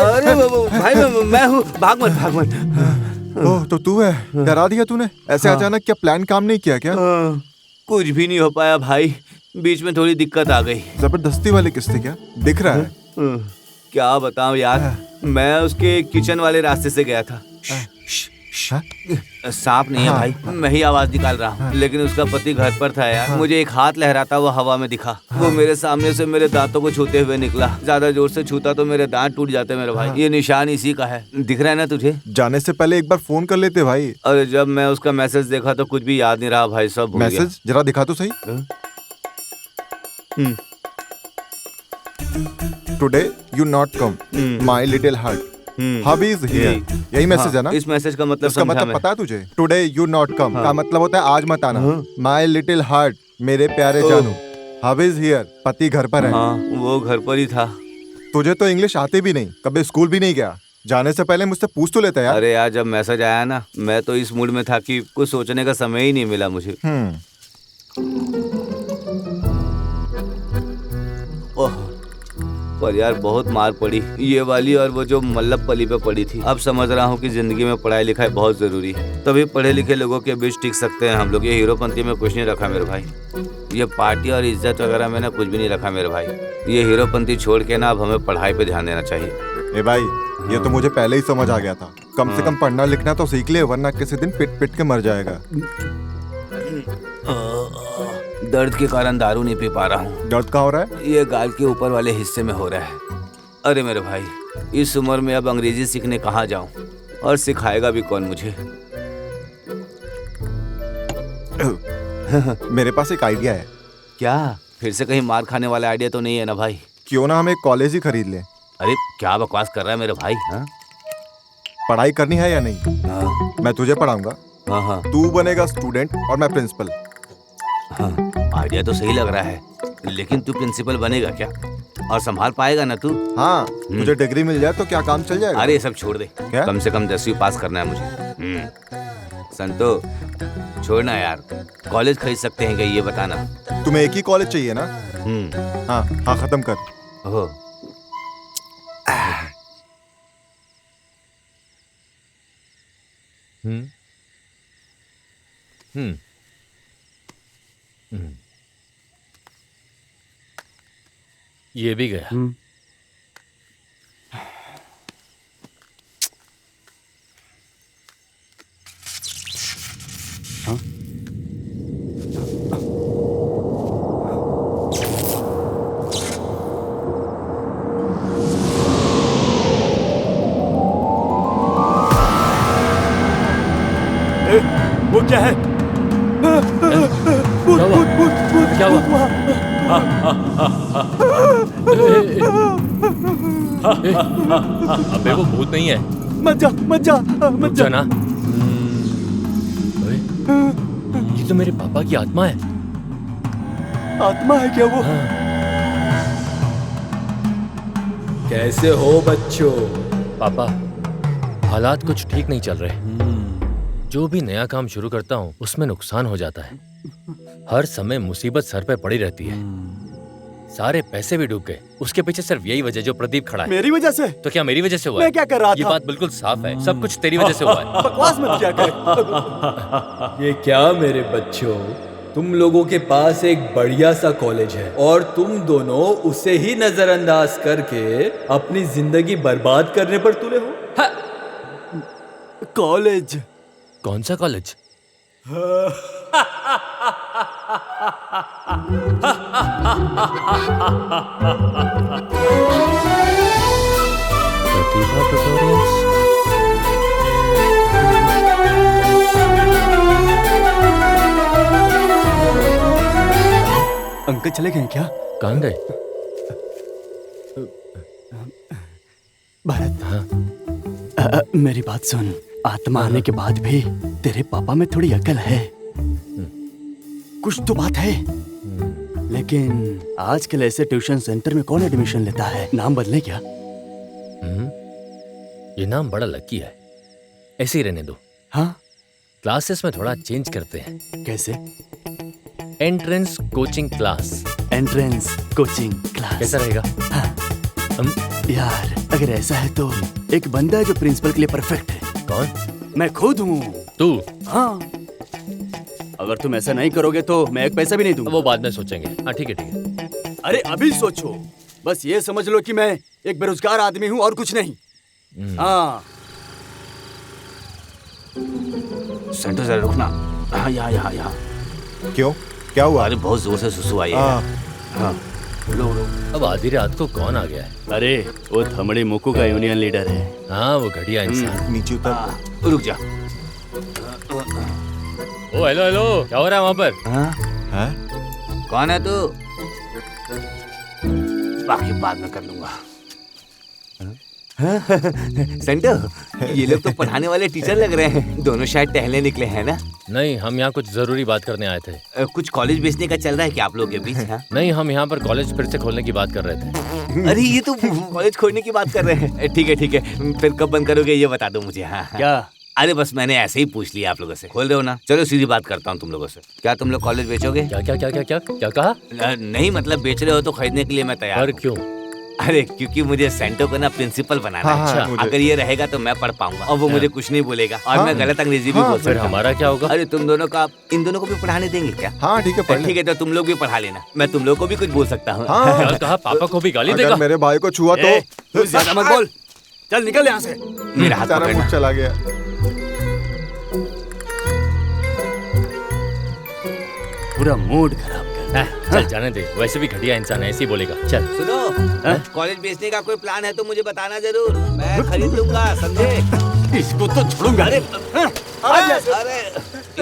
अरे भाई मैं हूँ, भाग मत भाग मत। ओह तो तू है, डरा दिया तूने ऐसे अचानक। क्या प्लान काम नहीं किया क्या? कुछ भी नहीं हो पाया भाई, बीच में थोड़ी दिक्कत आ गई। जबरदस्ती वाले किस्से क्या दिख रहा है? क्या बताऊं यार, मैं उसके किचन वाले रास्ते से गया था। सांप नहीं है भाई, मैं ही आवाज निकाल रहा हूँ, लेकिन उसका पति घर पर था यार। मुझे एक हाथ लहराता हुआ हवा में दिखा। वो मेरे सामने से मेरे दांतों को छूते हुए निकला। ज्यादा जोर से छूता तो मेरे दांत टूट जाते मेरे भाई। ये निशान इसी का है, दिख रहा है ना तुझे? जाने से पहले एक बार फोन कर लेते भाई। अरे जब मैं उसका मैसेज देखा तो कुछ भी याद नहीं रहा भाई, सब भूल गया। मैसेज जरा दिखा तो सही। Today you not come my little heart, hubby is here, यही मैसेज है ना? इस मैसेज का मतलब इसका मतलब पता है तुझे? टुडे यू नॉट कम का मतलब होता है आज मत आना। माई लिटिल हार्ट, मेरे प्यारे जानू, हबी इज हियर, पति घर पर है। हाँ, वो घर पर ही था। तुझे तो इंग्लिश आते भी नहीं, कभी स्कूल भी नहीं गया। जाने से पहले मुझसे पूछ तो लेता यार। अरे यार, जब मैसेज आया ना, मैं तो इस मूड में था कि कुछ सोचने का समय ही नहीं मिला मुझे। ओह, पर यार बहुत मार पड़ी, ये वाली और वो जो मल्लपल्ली पे पड़ी थी। अब समझ रहा हूँ कि जिंदगी में पढ़ाई लिखाई बहुत जरूरी है, तभी पढ़े लिखे लोगों के बीच टिक सकते हैं हम लोग। ये हीरोपंती में कुछ नहीं रखा मेरे भाई, ये पार्टी और इज्जत वगैरह मैंने कुछ भी नहीं रखा मेरे भाई। ये हीरोपंती छोड़ के ना अब हमें पढ़ाई पे ध्यान देना चाहिए। ए भाई, ये तो मुझे पहले ही समझ आ गया था। कम से कम पढ़ना लिखना तो सीख ले, वरना किसी दिन पिट पिट के मर जाएगा। दर्द के कारण दारू नहीं पी पा रहा हूँ। दर्द कहाँ हो रहा है? ये गाल के ऊपर वाले हिस्से में हो रहा है। अरे मेरे भाई, इस उम्र में अब अंग्रेजी सीखने कहाँ जाऊँ, और सिखाएगा भी कौन मुझे? मेरे पास एक आइडिया है। क्या? फिर से कहीं मार खाने वाला आइडिया तो नहीं है ना भाई? क्यों ना हम एक कॉलेज ही खरीद लें। अरे क्या बकवास कर रहा है मेरे भाई? हाँ, पढ़ाई करनी है या नहीं? हाँ, मैं तुझे पढ़ाऊंगा, हाँ, हाँ, तू बनेगा स्टूडेंट और मैं प्रिंसिपल। हाँ, आइडिया तो सही लग रहा है, लेकिन तू प्रिंसिपल बनेगा क्या? और संभाल पाएगा ना तू? हाँ, मुझे डिग्री मिल जाए तो क्या काम चल जाएगा। अरे ये सब छोड़ दे, क्या? कम से कम 10वीं पास करना है मुझे। संतो, छोड़ना यार, कॉलेज खरीद सकते हैं क्या ये बताना। तुम्हें एक ही कॉलेज चाहिए ना? हाँ हाँ, खत्म कर। ओह, ये भी गया। वो क्या है? क्या हुआ? क्या हुआ? अबे वो भूत नहीं है। मत जा मत जा मत जा। जाना। ये तो मेरे पापा की आत्मा है। आत्मा है क्या वो? कैसे हो बच्चों? पापा, हालात कुछ ठीक नहीं चल रहे। जो भी नया काम शुरू करता हूँ उसमें नुकसान हो जाता है। हर समय मुसीबत सर पे पड़ी रहती है। सारे पैसे भी डूब गए। उसके पीछे सिर्फ यही वजह जो प्रदीप खड़ा है। मेरी वजह से? तो क्या मेरी वजह से हुआ मैं है? क्या कर रहा था? ये बात बिल्कुल साफ है, सब कुछ तेरी वजह से हुआ है। बकवास मत किया कर। ये क्या मेरे बच्चों, तुम लोगों के पास एक बढ़िया सा कॉलेज है और तुम दोनों उसे ही नजरअंदाज करके अपनी जिंदगी बर्बाद करने पर तुले हो। कॉलेज? कौन सा कॉलेज? प्रतिभा ट्यूटोरियल्स। अंकल चले गए क्या? कहाँ गए? भारत, हाँ? मेरी बात सुन। आत्मा आने के बाद भी तेरे पापा में थोड़ी अकल है, कुछ तो बात है। लेकिन आजकल ऐसे ट्यूशन सेंटर में कौन एडमिशन लेता है? नाम बदले क्या? ये नाम बड़ा लकी है, ऐसे ही रहने दो। हाँ, क्लासेस में थोड़ा चेंज करते हैं। कैसे? Entrance coaching class. Entrance coaching class कैसा रहेगा? यार अगर ऐसा है तो एक बंदा है जो प्रिंसिपल के लिए परफेक्ट है। कौन? मैं खुद हूँ। तू? हाँ, अगर तुम ऐसा नहीं करोगे तो मैं एक पैसा भी नहीं दूंगा। वो बाद में सोचेंगे। हाँ ठीक है ठीक है। अरे अभी सोचो, बस ये समझ लो कि मैं एक बेरोजगार आदमी हूँ और कुछ नहीं। हाँ सेंटो जरा रुकना। हाँ यहाँ। क्यों, क्या हुआ? अरे बहुत जोर से सुसु आई है। हाँ, हाँ लो। अब आधी रात को कौन आ गया है? अरे वो थमड़ी मुक्कू का यूनियन लीडर है। हाँ वो घटिया इंसान। नीचे उतर। रुक जा। ओ हेलो हेलो, क्या हो रहा है वहाँ पर? हाँ? हैं? कौन है तू? बाकी बाद में कर लूंगा। सेंटो, ये लोग तो पढ़ाने वाले टीचर लग रहे हैं। दोनों शायद टहलने निकले हैं ना? नहीं, हम यहाँ कुछ जरूरी बात करने आए थे। कुछ कॉलेज बेचने का चल रहा है क्या आप लोगों के बीच? हाँ? नहीं, हम यहाँ पर कॉलेज फिर से खोलने की बात कर रहे थे। अरे ये तो कॉलेज खोलने की बात कर रहे हैं। ठीक है, फिर कब बंद करोगे ये बता दो मुझे। हाँ क्या? अरे बस मैंने ऐसे ही पूछ लिया आप लोगों से। खोल रहे हो ना? चलो सीधी बात करता हूँ तुम लोगों से। क्या तुम लोग कॉलेज बेचोगे? क्या क्या क्या क्या क्या क्या कहा? नहीं मतलब बेच रहे हो तो खरीदने के लिए मैं तैयार पर हूँ। क्यों? अरे क्योंकि मुझे सेंटो को ना प्रिंसिपल बनाना है। हाँ, मुझे- अगर ये रहेगा तो मैं पढ़ पाऊंगा और वो मुझे कुछ नहीं बोलेगा और हाँ, मैं गलत अंग्रेजी भी हाँ, बोल फिर सकता हूँ। हमारा क्या होगा? अरे तुम दोनों का इन दोनों को भी पढ़ाने देंगे क्या? हाँ ठीक है, पढ़ ले। ठीक है तो तुम लोग भी पढ़ा लेना। मैं तुम लोग को भी कुछ बोल सकता हूँ। हाँ। क्या कहा? पापा को भी गाली अगर देगा? मेरे भाई को छुआ तो तू ज्यादा मत बोल, चल निकल यहाँ से। मेरा हाथ सारा पकड़ना। मुझ चला गया। पूरा मूड खराब कर। चल जाने दे, वैसे भी घटिया इंसान है, ऐसे ही बोलेगा। चल। सुनो, कॉलेज बेचने का कोई प्लान है तो मुझे बताना जरूर। मैं खरीद लूंगा, समझे? इसको तो छोड़ूंगा। अरे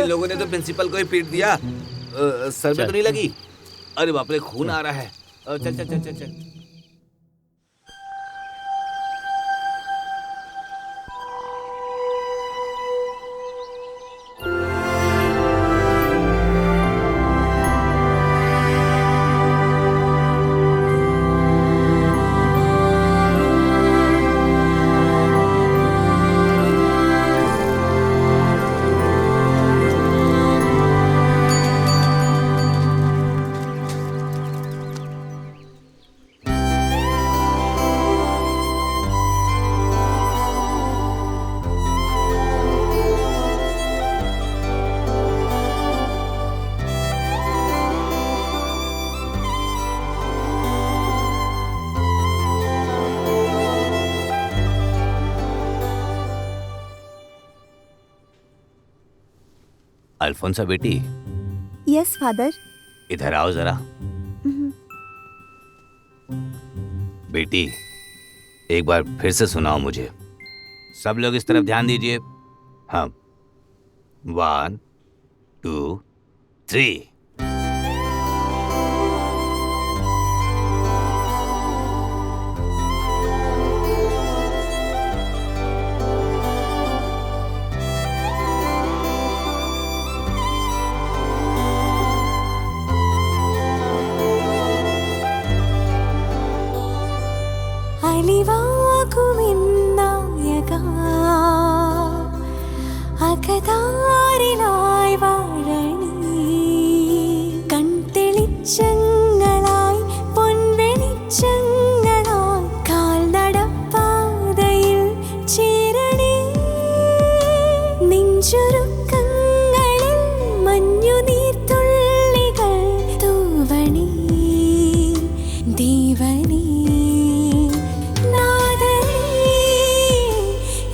इन लोगों ने तो प्रिंसिपल को ही पीट दिया। सर में तो नहीं लगी? अरे बाप रे, खून आ रहा है। चल चल चल चल चल। अल्फोंसा बेटी, यस फादर। इधर आओ जरा। बेटी एक बार फिर से सुनाओ मुझे। सब लोग इस तरफ ध्यान दीजिए। हाँ, 1 2 3। അലിവാകുമിന്നായക അകതാരിലായി വാഴണി കൺതെളിച്ചങ്ങളായി പൊൻവെളിച്ചങ്ങളായി കാൽനടപ്പാതയിൽ ചേരണി നെഞ്ചുരുക്കങ്ങളിൽ മഞ്ഞുനീർത്തുള്ളികൾ തൂവണി ദേവനീ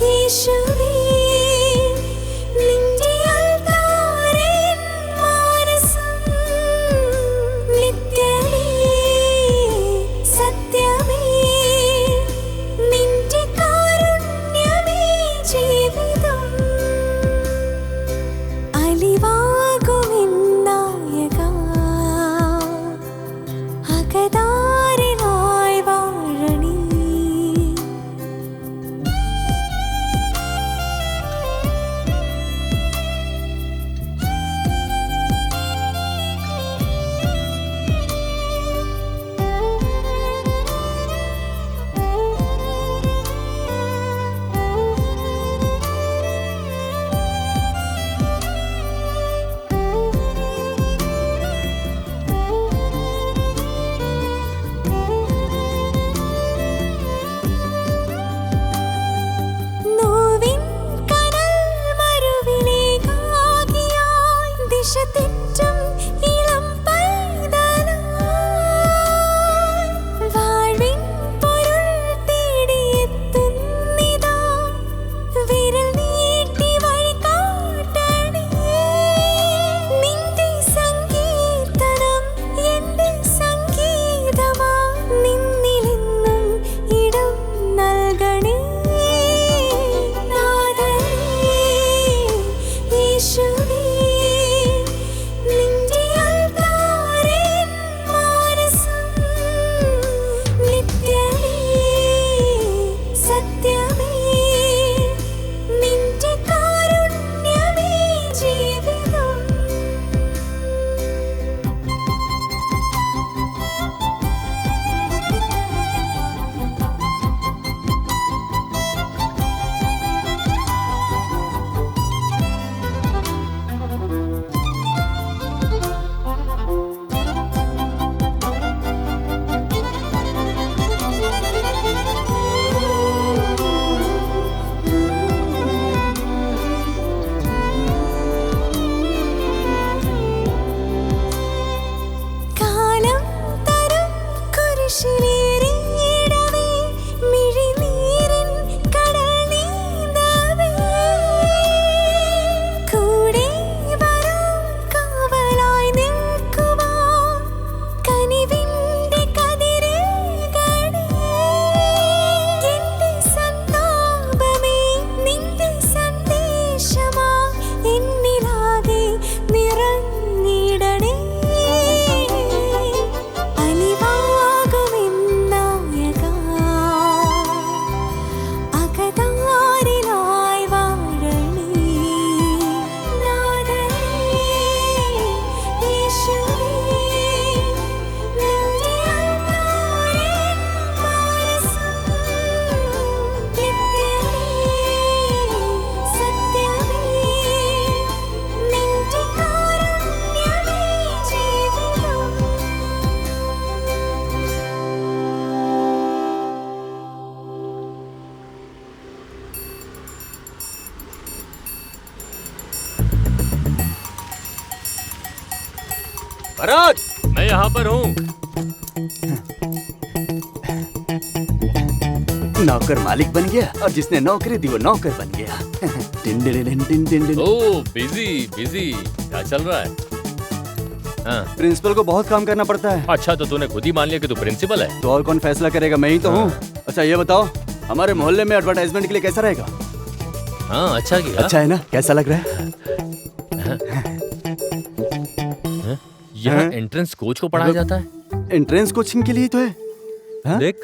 യേശുവേ നിന്റെ അൽത്താരയിൽ भरत, मैं यहाँ पर हूँ। नौकर मालिक बन गया और जिसने नौकरी दी वो नौकर बन गया। टिन टिन टिन टिन टिन टिन। ओह बिजी बिजी, क्या चल रहा है? हाँ, प्रिंसिपल को बहुत काम करना पड़ता है। अच्छा तो तूने खुद ही मान लिया कि तू प्रिंसिपल है। तो और कौन फैसला करेगा? मैं ही तो हूँ। अच्छा ये बताओ, हमारे मोहल्ले में एडवर्टाइजमेंट के लिए कैसा रहेगा? हाँ अच्छा किया। अच्छा है ना? कैसा लग रहा है? यहाँ एंट्रेंस कोच को पढ़ाया जाता है। एंट्रेंस कोचिंग के लिए तो है। हाँ? देख,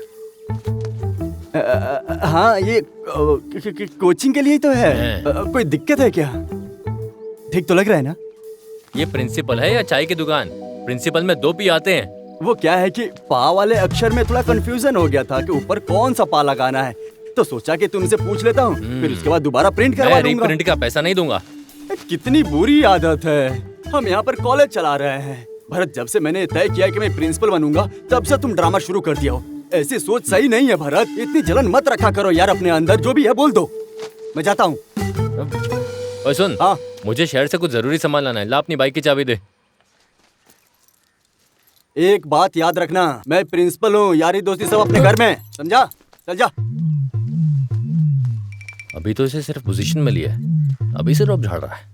हाँ ये कोचिंग के लिए तो है। कोई दिक्कत है क्या? ठीक तो लग रहा है ना? ये प्रिंसिपल है या चाय की दुकान? प्रिंसिपल में 2 पी आते हैं। वो क्या है कि पा वाले अक्षर में थोड़ा कंफ्यूजन हो गया था कि ऊपर कौन सा पा लगाना है, तो सोचा कि तुमसे पूछ लेता हूँ, फिर उसके बाद दोबारा प्रिंट करवा मैं दूंगा। रीप्रिंट का पैसा नहीं दूंगा। कितनी बुरी आदत है। हम यहाँ पर कॉलेज चला रहे हैं। भरत, जब से मैंने तय किया कि मैं प्रिंसिपल बनूंगा तब से तुम ड्रामा शुरू कर दिया हो। ऐसी सोच सही नहीं है भरत। इतनी जलन मत रखा करो यार अपने अंदर। जो भी है बोल दो, मैं जाता हूँ। ओए सुन, हाँ। मुझे शहर से कुछ जरूरी सामान लाना है। ला अपनी बाइक की चाबी दे। एक बात याद रखना, मैं प्रिंसिपल हूँ। यारी दोस्ती सब अपने घर में, समझा? चल जा। अभी तो इसे सिर्फ पोजीशन में लिया है, अभी से रोब झाड़ रहा है।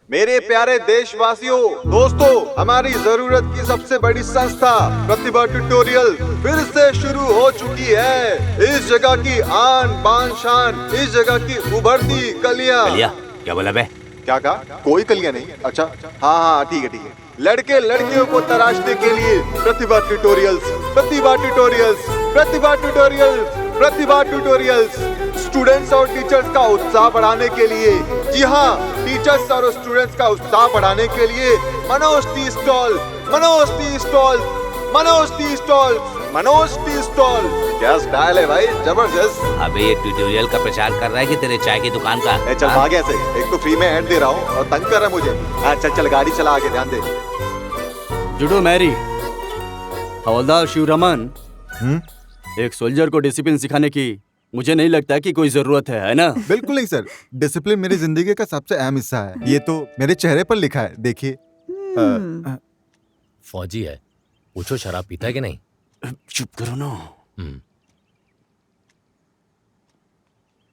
मेरे प्यारे देशवासियों, दोस्तों, हमारी जरूरत की सबसे बड़ी संस्था प्रतिभा ट्यूटोरियल फिर से शुरू हो चुकी है। इस जगह की आन बान शान, इस जगह की उभरती कलियां। कलिया क्या बोला बे? क्या कहा? कोई कलियां नहीं? अच्छा हाँ हाँ ठीक है ठीक है। लड़के लड़कियों को तराशने के लिए प्रतिभा ट्यूटोरियल्स, प्रतिभा ट्यूटोरियल्स, प्रतिभा ट्यूटोरियल्स, प्रतिभा ट्यूटोरियल्स। स्टूडेंट्स और टीचर्स का उत्साह बढ़ाने के लिए, जी हाँ, टीचर्स और स्टूडेंट्स का उत्साह बढ़ाने के लिए Manoj tea stall, Manoj tea stall, Manoj tea stall, Manoj tea stall. क्या स्टाइल है भाई, जबरदस्त। अबे ये ट्यूटोरियल का प्रचार कर रहा है कि तेरे चाय की दुकान का? चल भाग ऐसे, एक तो फ्री में ऐड दे रहा हूँ और तंग कर रहा है मुझे। चल चल गाड़ी चला, आगे ध्यान दे। जुडो मैरी, हवलदार शिवरमन, एक सोल्जर को डिसिप्लिन सिखाने की मुझे नहीं लगता कि कोई जरूरत है ना? बिल्कुल नहीं सर, डिसिप्लिन मेरी जिंदगी का सबसे अहम हिस्सा है। ये तो मेरे चेहरे पर लिखा है, देखिए। फौजी है, पूछो शराब पीता है कि नहीं? चुप करो ना।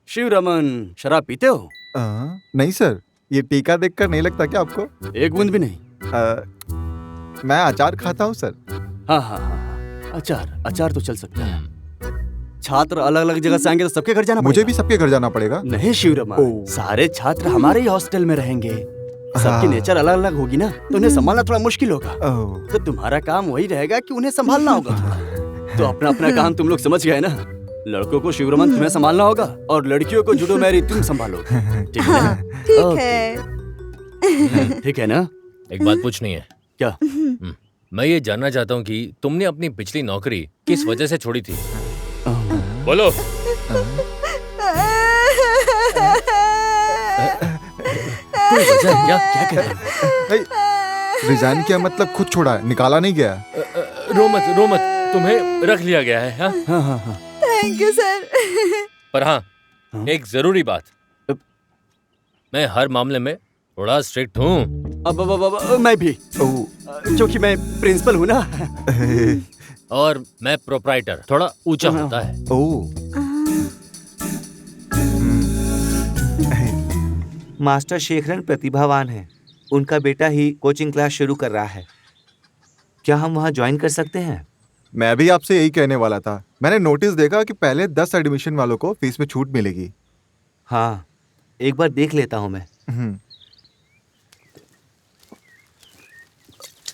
शिवरमन, शराब पीते हो? नहीं सर, ये टीका देखकर नहीं लगता क्या आपको? एक बूंद भी नहीं? मैं अचार खाता हूँ सर। हाँ हाँ हाँ, अचार, अचार तो चल सकता है। छात्र अलग अलग जगह से आएंगे तो सबके घर जाना मुझे पड़ेगा? भी सबके घर जाना पड़ेगा? नहीं शिवरमन, सारे छात्र हमारे ही हॉस्टल में रहेंगे। सबकी नेचर अलग अलग होगी ना, तो उन्हें संभालना थोड़ा मुश्किल होगा। तो तुम्हारा काम वही रहेगा कि उन्हें संभालना होगा थोड़ा। तो अपना अपना काम तुम लोग समझ गए ना। लड़कों को शिवरमन तुम्हें संभालना होगा और लड़कियों को जुडो मैरी तुम संभालोगे। ठीक है ना? ठीक है। ठीक है ना? एक बात पूछनी है। क्या? मैं ये जानना चाहता हूँ कि तुमने अपनी पिछली नौकरी किस वजह से छोड़ी थी? बोलो। कोई वजह है क्या? क्या कह रहे हो? रिजाइन किया मतलब खुद छोड़ा है, निकाला नहीं गया। रो मत, तुम्हें रख लिया गया है। हाँ हाँ हाँ हाँ। Thank you sir. पर हाँ, एक जरूरी बात, मैं हर मामले में थोड़ा स्ट्रिक्ट हूँ। अब मैं भी, क्योंकि मैं प्रिंसिपल हूँ ना। और मैं प्रोप्राइटर, थोड़ा ऊंचा होता है। मास्टर शेखरन प्रतिभावान हैं। उनका बेटा ही कोचिंग क्लास शुरू कर रहा है। क्या हम वहाँ ज्वाइन कर सकते हैं? मैं भी आपसे यही कहने वाला था। मैंने नोटिस देखा कि पहले 10 एडमिशन वालों को फीस में छूट मिलेगी। हाँ, एक बार देख लेता हूँ मैं।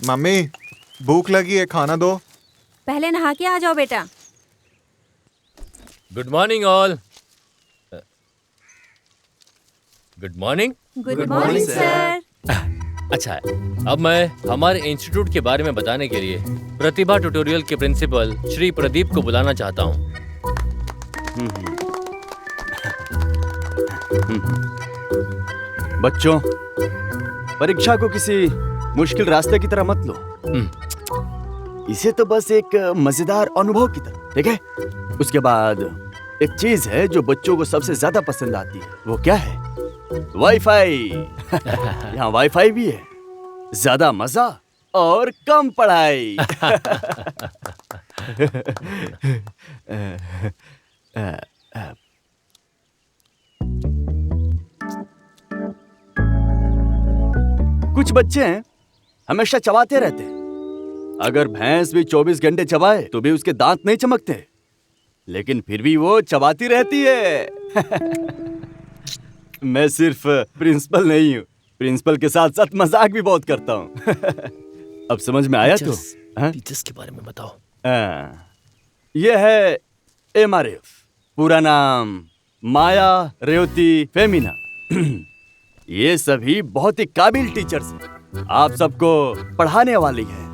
मम्मी, भूख लगी है, खाना दो। पहले नहा के आ जाओ बेटा। Good morning all. Good morning. Good morning sir. अच्छा है, अब मैं हमारे इंस्टीट्यूट के बारे में बताने के लिए प्रतिभा ट्यूटोरियल के प्रिंसिपल श्री प्रदीप को बुलाना चाहता हूँ। बच्चों, परीक्षा को किसी मुश्किल रास्ते की तरह मत लो। इसे तो बस एक मजेदार अनुभव की तरह, ठीक है? उसके बाद एक चीज है जो बच्चों को सबसे ज्यादा पसंद आती है। वो क्या है? वाईफाई। यहाँ वाईफाई भी है। ज्यादा मजा और कम पढ़ाई। कुछ बच्चे हैं हमेशा चबाते रहते हैं। अगर भैंस भी 24 घंटे चबाए तो भी उसके दांत नहीं चमकते, लेकिन फिर भी वो चबाती रहती है। मैं सिर्फ प्रिंसिपल नहीं हूँ, प्रिंसिपल के साथ साथ मजाक भी बहुत करता हूँ। अब समझ में आया तो? टीचर्स के बारे में बताओ। ये है MRF, पूरा नाम माया रेवती फेमिना। ये सभी बहुत ही काबिल टीचर्स हैं, आप सबको पढ़ाने वाली हैं,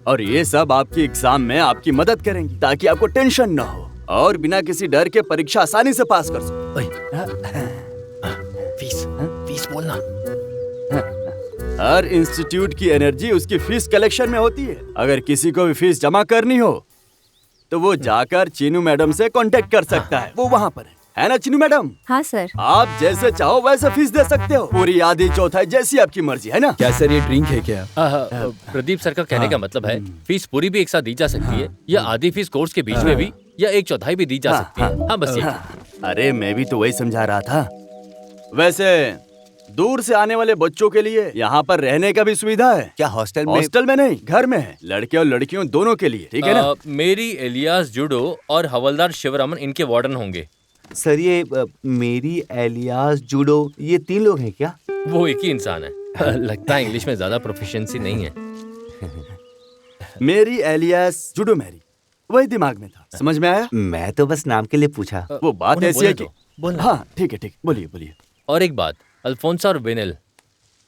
और ये सब आपकी एग्जाम में आपकी मदद करेंगी ताकि आपको टेंशन ना हो और बिना किसी डर के परीक्षा आसानी से पास कर सको। फीस बोलना। हर इंस्टीट्यूट की एनर्जी उसकी फीस कलेक्शन में होती है। अगर किसी को भी फीस जमा करनी हो तो वो जाकर चीनू मैडम से कांटेक्ट कर सकता है, वो वहाँ पर है ना चीनू मैडम? हाँ सर। आप जैसे चाहो वैसे फीस दे सकते हो, पूरी आधी चौथाई जैसी आपकी मर्जी, है ना? क्या सर ये ड्रिंक है क्या? प्रदीप सर का कहने का मतलब है फीस पूरी भी एक साथ दी जा सकती है, या आधी फीस कोर्स के बीच में भी, या 1/4 भी दी जा सकती है। हाँ बस ये। अरे मैं भी तो वही समझा रहा था। वैसे दूर से आने वाले बच्चों के लिए यहाँ पर रहने का भी सुविधा है क्या? हॉस्टल में? हॉस्टल में नहीं, घर में है, लड़के और लड़कियों दोनों के लिए, ठीक है ना? मेरी एलियास जुडो और हवलदार शिवरामन इनके वार्डन होंगे। सर ये मेरी एलियास जूडो ये 3 लोग हैं क्या? वो एक ही इंसान है। लगता है इंग्लिश में ज्यादा प्रोफिशिएंसी नहीं है। मेरी एलियास जुडो मैरी, वही दिमाग में था। समझ में आया? मैं तो बस नाम के लिए पूछा। वो बात उन्हें ऐसी है बोलने कि दो, बोलना। हाँ ठीक है, बोलिए बोलिए। और एक बात, अल्फोंसा और विनिल,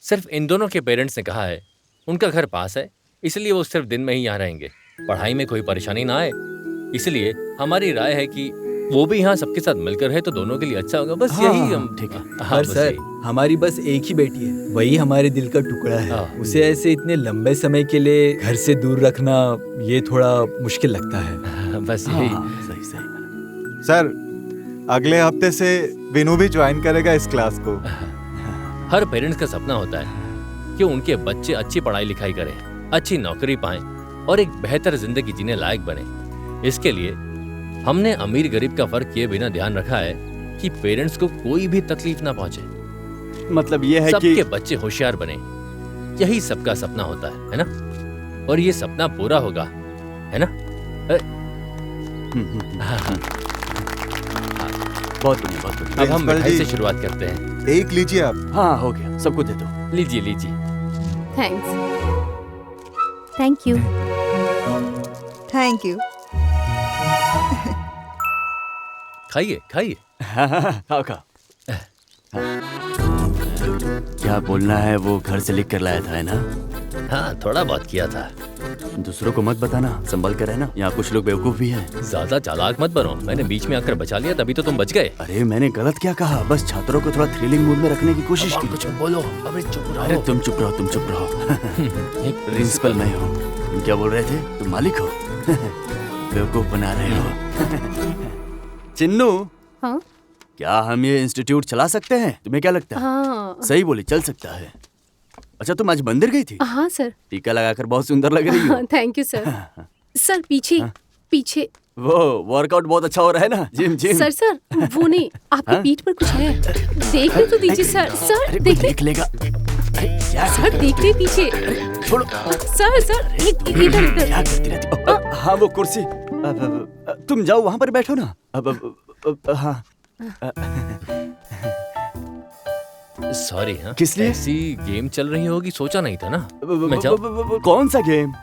सिर्फ इन दोनों के पेरेंट्स ने कहा है, उनका घर पास है, इसलिए वो सिर्फ दिन में ही यहाँ रहेंगे, पढ़ाई में कोई परेशानी ना आए। इसलिए हमारी राय है कि वो भी यहाँ सबके साथ मिलकर है तो दोनों के लिए अच्छा होगा। बस यही हम। ठीक है। हाँ, पर बस सर यही। हमारी बस एक ही बेटी है, वही हमारे दिल का टुकड़ा है। उसे ऐसे इतने लंबे समय के लिए घर से दूर रखना ये थोड़ा मुश्किल लगता है। बस यही। सही सही। सर अगले हफ्ते से विनू भी ज्वाइन करेगा इस क्लास को। हर पेरेंट्स का सपना होता है कि उनके बच्चे अच्छी पढ़ाई लिखाई करें, अच्छी नौकरी पाएं और एक बेहतर जिंदगी जीने लायक बने। इसके लिए हमने अमीर गरीब का फर्क किए बिना ध्यान रखा है कि पेरेंट्स को कोई भी तकलीफ ना पहुंचे। मतलब ये है कि सबके बच्चे होशियार बने, यही सबका सपना होता है ना? और ये सपना पूरा होगा, है ना? बहुत बढ़िया, बहुत बढ़िया। अब हम प्रिंसिपल मिठाई जी। से शुरुआत करते हैं। एक लीजिए आप। हाँ हो गया, सबको दे दो। लीजिए लीजिए। Thanks. Thank you. Thank you. खाइए खाइए। खाओ खाओ। क्या बोलना है वो घर से लिख कर लाया था, है ना? हाँ थोड़ा बहुत किया था। दूसरों को मत बताना, संभल कर रहना, यहाँ कुछ लोग बेवकूफ भी हैं। ज्यादा चालाक मत बनो, मैंने बीच में आकर बचा लिया तभी तो तुम बच गए। अरे मैंने गलत क्या कहा? बस छात्रों को थोड़ा थ्रिलिंग मूड में रखने की कोशिश की। कुछ बोलो। अबे चुप रहो। अरे तुम चुप रहो, तुम चुप रहो। एक प्रिंसिपल मैं हूँ। तुम क्या बोल रहे थे? तुम मालिक हो। बेवकूफ बना रहे हो। चिन्नू, हाँ क्या हम ये इंस्टीट्यूट चला सकते हैं? तुम्हें क्या लगता है? हाँ सही बोली, चल सकता है। अच्छा तुम आज मंदिर गई थी? हाँ सर। टीका लगाकर बहुत सुंदर लग रही हो। Thank you sir. सर पीछे पीछे। वो वर्कआउट बहुत अच्छा हो रहा है ना? Gym gym. सर सर वो नहीं, आपकी पीठ पर कुछ है, देखने तो दीजिए सर। सर अरे कोई देखने, देख लेगा। अरे क्या सर देखने पीछे। छोड़ो। सर इधर इधर। क्या करती रहती हो? हाँ वो कुर्सी। तुम जाओ वहाँ पर बैठो ना। हाँ। सॉरी। हाँ किस लिए? ऐसी गेम चल रही होगी, सोचा नहीं था ना। मैं जाऊं? कौन सा गेम?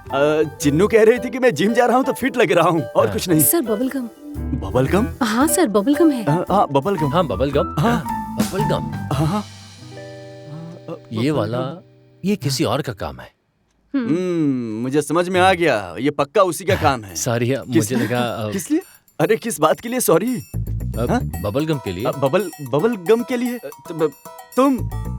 चिन्नू कह रही थी कि मैं जिम जा रहा हूँ तो फिट लग रहा हूँ, और कुछ नहीं। Sir bubble gum. Bubble gum? हाँ सर बबल गम है। हाँ बबल गम। हाँ बबल गम। हाँ। Bubble gum. हाँ। ये वाला, ये किसी और का काम है। मुझे समझ में आ गया, ये पक्का उसी का काम है। सॉरी, मुझे लगा किस लिए? अरे किस बात के लिए सॉरी? बबल गम के लिए। बबल गम के लिए? तुम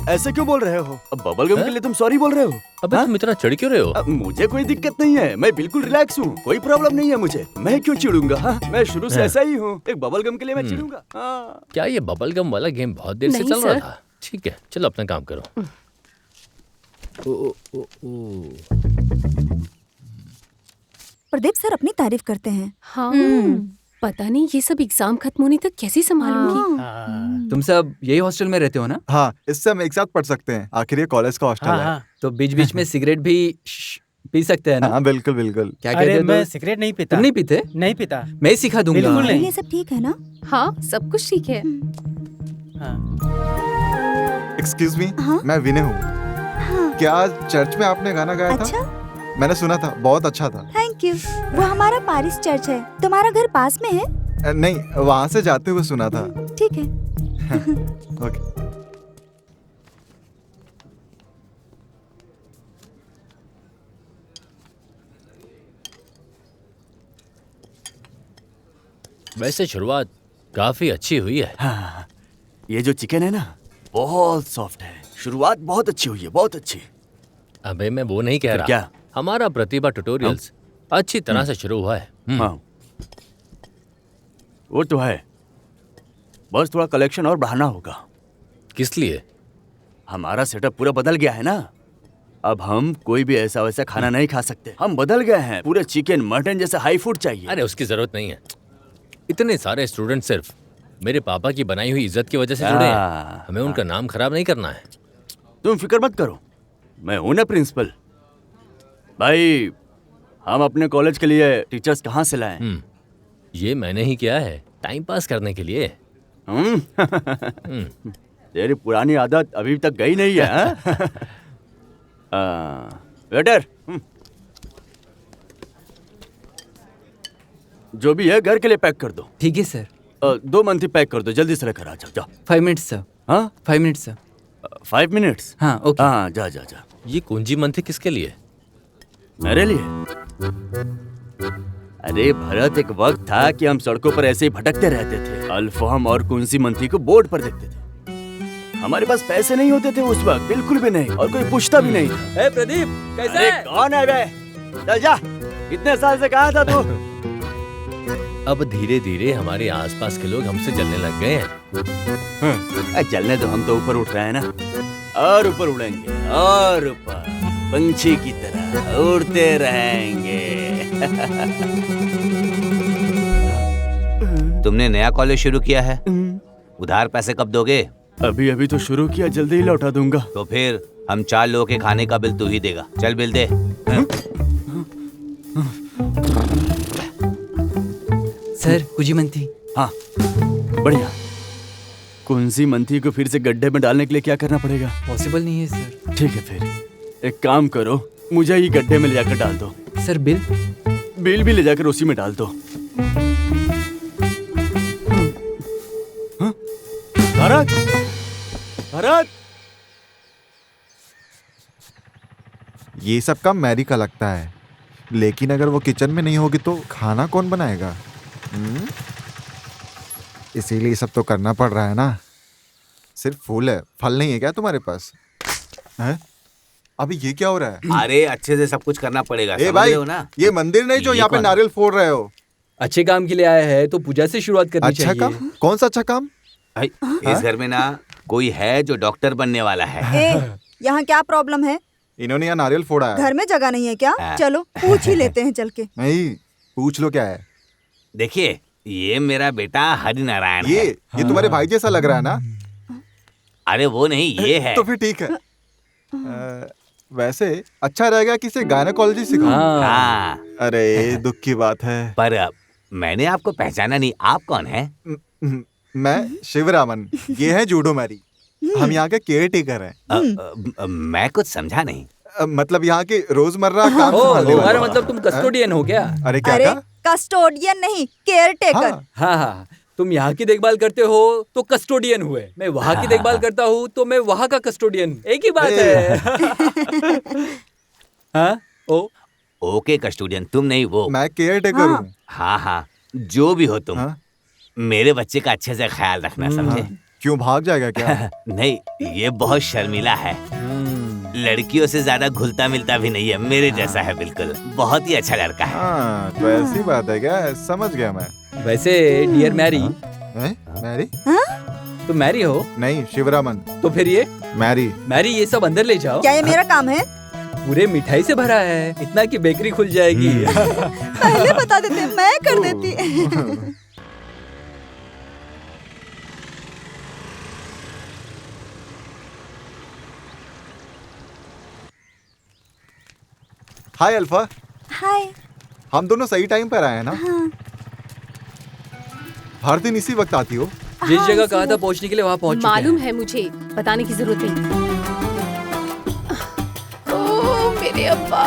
ऐसे क्यों बोल रहे हो? बबल गम के लिए तुम सॉरी बोल रहे हो? अबे तुम इतना चिढ़ क्यों रहे हो? मुझे कोई दिक्कत नहीं है, मैं बिल्कुल रिलैक्स हूँ, कोई प्रॉब्लम नहीं है मुझे। मैं क्यों चिढ़ूंगा? हाँ मैं शुरू से ऐसा ही हूँ, एक बबल गम के लिए मैं चिढ़ूंगा? हाँ। क्या ये बबल गम वाला गेम बहुत देर से नहीं, चल रहा सर। था? ठीक है चलो अपना काम करो। प्रदीप सर अपनी तारीफ करते हैं। हाँ पता नहीं ये सब एग्जाम खत्म होने तक कैसे संभालूंगी। तुम सब यही हॉस्टल में रहते हो ना? हाँ, इससे हम एक साथ पढ़ सकते हैं, आखिर ये कॉलेज का हॉस्टल है। तो बीच बीच में सिगरेट भी पी सकते हैं ना? हाँ बिल्कुल बिल्कुल। क्या कहते अरे हो? मैं सिगरेट नहीं पीता। तुम नहीं पीते? नहीं पीता। मैं ही सिखा दूंगा। बिल्कुल नहीं। ये सब ठीक है ना? हाँ सब कुछ ठीक है। एक्सक्यूज मी, हाँ? मैं विनय हूँ। हाँ। क्या आज चर्च में आपने गाना गाया अच्छा? था? मैंने सुना था, बहुत अच्छा था। Thank you. वो हमारा पारिस चर्च है। तुम्हारा घर पास में है? नहीं, वहाँ से जाते हुए सुना था। ठीक है। ओके। वैसे शुरुआत काफी अच्छी हुई है। हाँ, ये जो चिकन है ना बहुत सॉफ्ट है। शुरुआत बहुत अच्छी हुई है, बहुत अच्छी। अबे मैं वो नहीं कह फिर रहा। क्या? हमारा प्रतिभा ट्यूटोरियल्स अच्छी तरह से शुरू हुआ है। हाँ, वो तो है, बस थोड़ा कलेक्शन और बढ़ाना होगा। किस लिए? हमारा सेटअप पूरा बदल गया है ना। अब हम कोई भी ऐसा वैसा खाना नहीं खा सकते। हम बदल गए हैं, पूरे चिकन मटन जैसा हाई फूड चाहिए। अरे उसकी जरूरत नहीं है। इतने सारे स्टूडेंट सिर्फ मेरे पापा की बनाई हुई इज्जत की वजह से जुड़े हैं। हमें उनका नाम खराब नहीं करना है। तुम फिक्र मत करो, मैं हूं ना प्रिंसिपल। भाई, हम अपने कॉलेज के लिए टीचर्स कहाँ से लाएं? ये मैंने ही किया है, टाइम पास करने के लिए। तेरी पुरानी आदत अभी तक गई नहीं है। वेटर, जो भी है घर के लिए पैक कर दो। ठीक है सर। 2 मंथी पैक कर दो, जल्दी से लेकर आ जाओ। जाओ। 5 मिनट्स सर। हाँ 5 मिनट्स सर। 5 मिनट्स? हाँ ओके। हाँ जा जा जा। ये कुंजी मंथी किसके लिए? मेरे लिए? अरे भरत, एक वक्त था कि हम सड़कों पर ऐसे ही भटकते रहते थे। अल्फाम और कुंसी मंथी को बोर्ड पर देखते थे। हमारे पास पैसे नहीं होते थे उस वक्त, बिल्कुल भी नहीं, और कोई पूछता भी नहीं था। ए प्रदीप, कैसा अरे है? कौन है बे? चल जा, इतने साल से कहा था तू। अब धीरे धीरे हमारे आसपास के लोग हमसे जलने लग गए हैं। चलने तो, हम तो ऊपर उठ रहे हैं ना, और ऊपर उड़ेंगे, और ऊपर पंछी की तरह उड़ते रहेंगे। तुमने नया कॉलेज शुरू किया है, उधार पैसे कब दोगे? अभी अभी तो शुरू किया, जल्दी ही लौटा दूंगा। तो फिर हम 4 लोगों के खाने का बिल तू ही देगा। चल बिल दे। सर कुजी मंथी। हाँ बढ़िया। कुंसी मंथी को फिर से गड्ढे में डालने के लिए क्या करना पड़ेगा? पॉसिबल नहीं है सर। ठीक है, फिर एक काम करो, मुझे ही गड्ढे में ले जाकर डाल दो। Sir bill? बिल भी ले जाकर उसी में डाल दो। भरत, भरत, ये सब काम मैरी का लगता है, लेकिन अगर वो किचन में नहीं होगी तो खाना कौन बनाएगा? इसीलिए ये सब तो करना पड़ रहा है ना। सिर्फ फूल है, फल नहीं है क्या तुम्हारे पास? हैं? अभी ये क्या हो रहा है? अरे अच्छे से सब कुछ करना पड़ेगा, ए समझ भाई, रहे हो ना? ये मंदिर नहीं जो ये यहाँ पे कौन? नारियल फोड़ रहे हो। अच्छे काम के लिए आया है तो पूजा से शुरुआत करनी अच्छा चाहिए। काम? कौन सा अच्छा काम? भाई इस घर में ना कोई है जो डॉक्टर बनने वाला है। यहाँ क्या प्रॉब्लम है? इन्होंने यहाँ नारियल फोड़ा है। घर में जगह नहीं है क्या? हाँ। चलो पूछ ही लेते हैं चल के। नहीं, पूछ लो क्या है। देखिए, ये मेरा बेटा हरि नारायण ये है। तुम्हारे भाई जैसा लग रहा है ना? अरे वो नहीं, ये है। तो फिर ठीक है। वैसे अच्छा रहेगा कि इसे गायनेकोलॉजी सिखाओ। हाँ, अरे दुख की बात है। पर मैंने आपको पहचाना नहीं, आप कौन हैं? मैं शिवरामन, ये है जूडो मैरी। हम यहाँ के केयर टेकर हैं। मैं कुछ समझा नहीं। मतलब यहाँ के रोजमर्रा काम ओ, संभालने तुम्हारा वाले। मतलब तुम कस्टोडियन हो क्या? अरे क्या अरे कहा? कस्टोडियन नहीं, केयर टेकर। हाँ, हाँ हाँ, तुम यहाँ की देखभाल करते हो तो कस्टोडियन हुए। मैं वहाँ की देखभाल करता हूँ तो मैं वहाँ का कस्टोडियन। एक ही बात है। हाँ ओ ओके कस्टोडियन, तुम नहीं वो। मैं केयर टेकर हूँ। हाँ हाँ, जो भी हो तुम, हाँ? मेरे बच्चे का अच्छे से ख्याल रखना, समझे? क्यों, भाग जाएगा क्या? नहीं, ये बहुत शर्मीला है, लड़कियों से ज्यादा घुलता मिलता भी नहीं है, मेरे जैसा है बिल्कुल, बहुत ही अच्छा लड़का है। हाँ, तो ऐसी बात है क्या? समझ गया मैं। वैसे डियर मैरी, हैं? मैरी? तुम मैरी हो? नहीं, शिवरामन। तो फिर ये मैरी। मैरी, ये सब अंदर ले जाओ। क्या ये मेरा काम है? पूरे मिठाई से भरा है, इतना कि बेकरी खुल जाएगी। पहले बता देते, मैं कर देती। हाय अल्फा। हाय। हम दोनों सही टाइम पर आए हैं ना? हाँ। हर दिन इसी वक्त आती हो? जिस जगह कहा था पहुंचने के लिए वहाँ पहुंच चुके हैं। मालूम है मुझे, बताने की जरूरत नहीं। ओह मेरे अब्बा।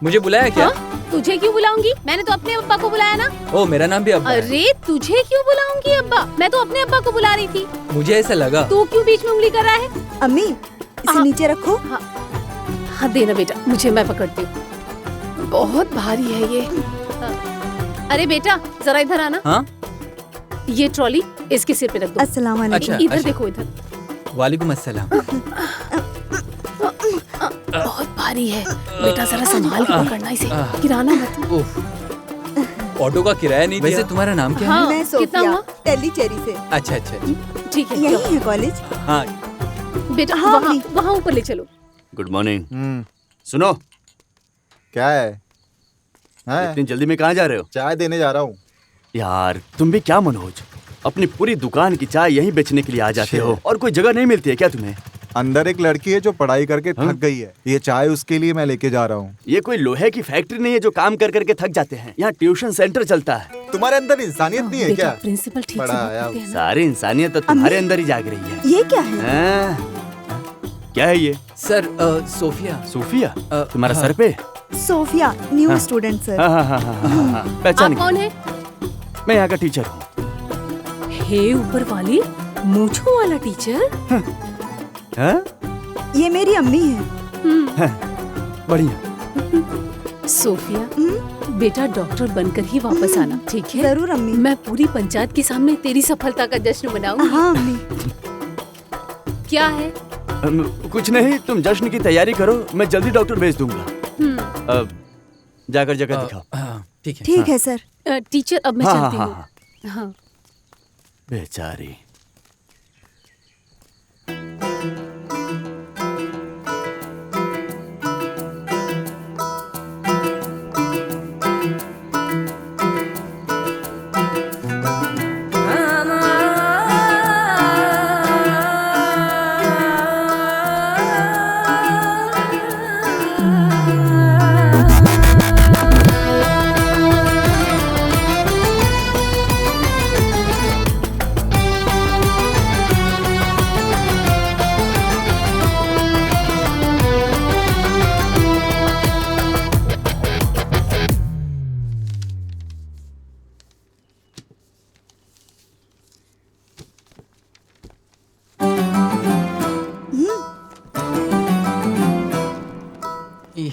मुझे बुलाया क्या? हाँ? तुझे क्यों बुलाऊंगी? मैंने तो अपने अब्बा को बुलाया ना। ओ, मेरा नाम भी अब्बा है। अरे तुझे क्यों बुलाऊंगी अब्बा? मैं तो अपने अब्बा को बुला रही थी। मुझे ऐसा लगा। तू क्यों बीच में उंगली कर रहा है? अम्मी, इसे नीचे रखो। हाँ देना बेटा, मुझे, मैं पकड़ती हूँ। बहुत भारी है ये। अरे बेटा जरा इधर आना। हाँ? ये ट्रॉली इसके सिर पे रख दो। अस्सलाम वालेकुम। अच्छा, इधर अच्छा। देखो इधर। वालेकुम अस्सलाम। बहुत भारी है बेटा, जरा संभाल के पकड़ना इसे, गिराना मत। ऑटो का किराया नहीं दिया। वैसे तुम्हारा नाम क्या है? हाँ, मैं कितना सोफिया, हुआ? टेलीचेरी से। अच्छा अच्छा अच्छा। ठीक है यही है कॉलेज। हाँ, बेटा, हाँ, वहाँ अभी। वहाँ ऊपर ले चलो। Good morning. सुनो, क्या है? इतनी जल्दी में कहाँ जा रहे हो? चाय देने जा रहा हूँ। यार तुम भी क्या मनोज, अपनी पूरी दुकान की चाय यहीं बेचने के लिए आ जाते हो और कोई जगह नहीं मिलती है क्या तुम्हें? अंदर एक लड़की है जो पढ़ाई करके थक गई है, ये चाय उसके लिए मैं लेके जा रहा हूँ। ये कोई लोहे की फैक्ट्री नहीं है जो काम कर करके थक जाते हैं। यहाँ ट्यूशन सेंटर चलता है। तुम्हारे अंदर इंसानियत नहीं है बेटा, क्या? प्रिंसिपल ठीक से बड़ा बात आया। करते हैं ना। सारी इंसानियत तो तुम्हारे अंदर ही जाग रही है। ये क्या है? क्या है ये? Sir Sofia. सूफिया? तुम्हारा हाँ। सर पे? Sofia, new student sir. हाँ, पहचान आप कौन है? गई। मैं यहाँ का टीचर हूँ। हे ऊपर वाली, मूंछों वाला टीचर। हाँ? ये मेरी अम्मी है। बढ़िया। सोफिया, बेटा डॉक्टर बनकर ही वापस आना, ठीक है? जरूर अम्मी। मैं पूरी पंचायत के सामने तेरी सफलता का जश्न मनाऊंगी। हाँ अम्मी। क्या है? कुछ नहीं, तुम जश्न की तैयारी करो, मैं जल्दी डॉक्टर भेज दूंगा। जाकर जगह दिखाओ। हाँ, ठीक है। ठीक है सर। टीचर अब मैं हाँ, चलती हाँ, हूँ। हाँ। बेचारी।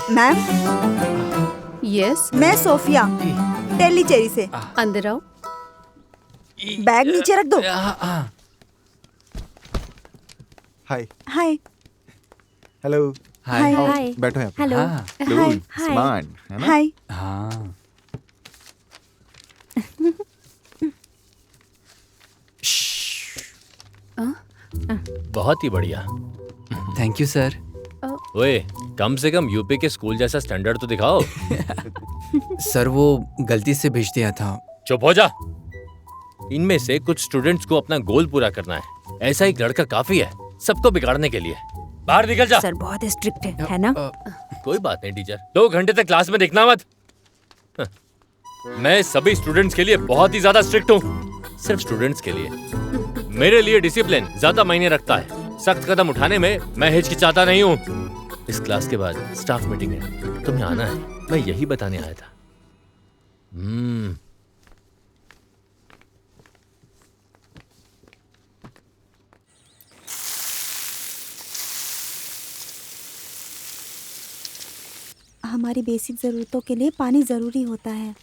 मैम, यस, मैं सोफिया, टेलीचेरी से। अंदर आओ। बैग नीचे रख दो। हाय। हाय। हेलो। हाय। आओ, हाय। बैठो यहाँ पे। हेलो। हाँ। हाय। स्मार्ट है ना? हाय। हाँ। बहुत ही बढ़िया। Thank you sir. ओए, कम से कम यूपी के स्कूल जैसा स्टैंडर्ड तो दिखाओ। सर वो गलती से भेज दिया था। चुप हो जा। इनमें से कुछ स्टूडेंट्स को अपना गोल पूरा करना है, ऐसा एक लड़का काफी है सबको बिगाड़ने के लिए। बाहर निकल जा। सर बहुत स्ट्रिक्ट है ना? कोई बात नहीं टीचर, 2 घंटे तक क्लास में दिखना मत। मैं सभी स्टूडेंट्स के लिए बहुत ही ज्यादा स्ट्रिक्ट हूँ, सिर्फ स्टूडेंट्स के लिए। मेरे लिए डिसिप्लिन ज्यादा मायने रखता है। सख्त कदम उठाने में मैं हिचकिचाता नहीं हूँ। इस क्लास के बाद स्टाफ मीटिंग है, तुम्हें आना है, मैं यही बताने आया था। हमारी बेसिक जरूरतों के लिए पानी जरूरी होता है।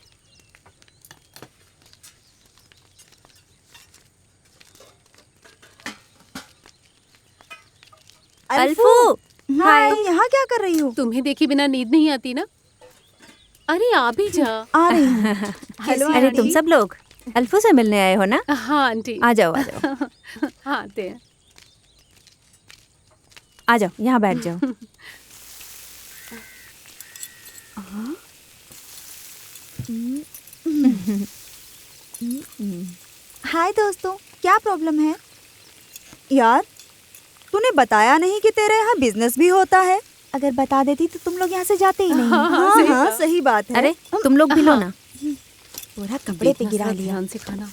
अल्फू, हाय। तुम यहाँ क्या कर रही हो? तुम्हें देखे बिना नींद नहीं आती ना? अरे आ भी जा। आ रही हूँ। हेलो अरे आंटी। तुम सब लोग अल्फू से मिलने आए हो ना? हाँ आंटी। आ जाओ आ जाओ। हाँ आते हैं। आ जाओ, यहाँ बैठ जाओ। हाय दोस्तों, क्या प्रॉब्लम है? यार, तूने बताया नहीं कि तेरे यहाँ बिजनेस भी होता है। अगर बता देती तो तुम लोग यहाँ से जाते ही नहीं। हाँ, सही बात है। अरे तुम लोग भी लो ना। पूरा कपड़े पे गिरा लिया। ध्यान से खाना।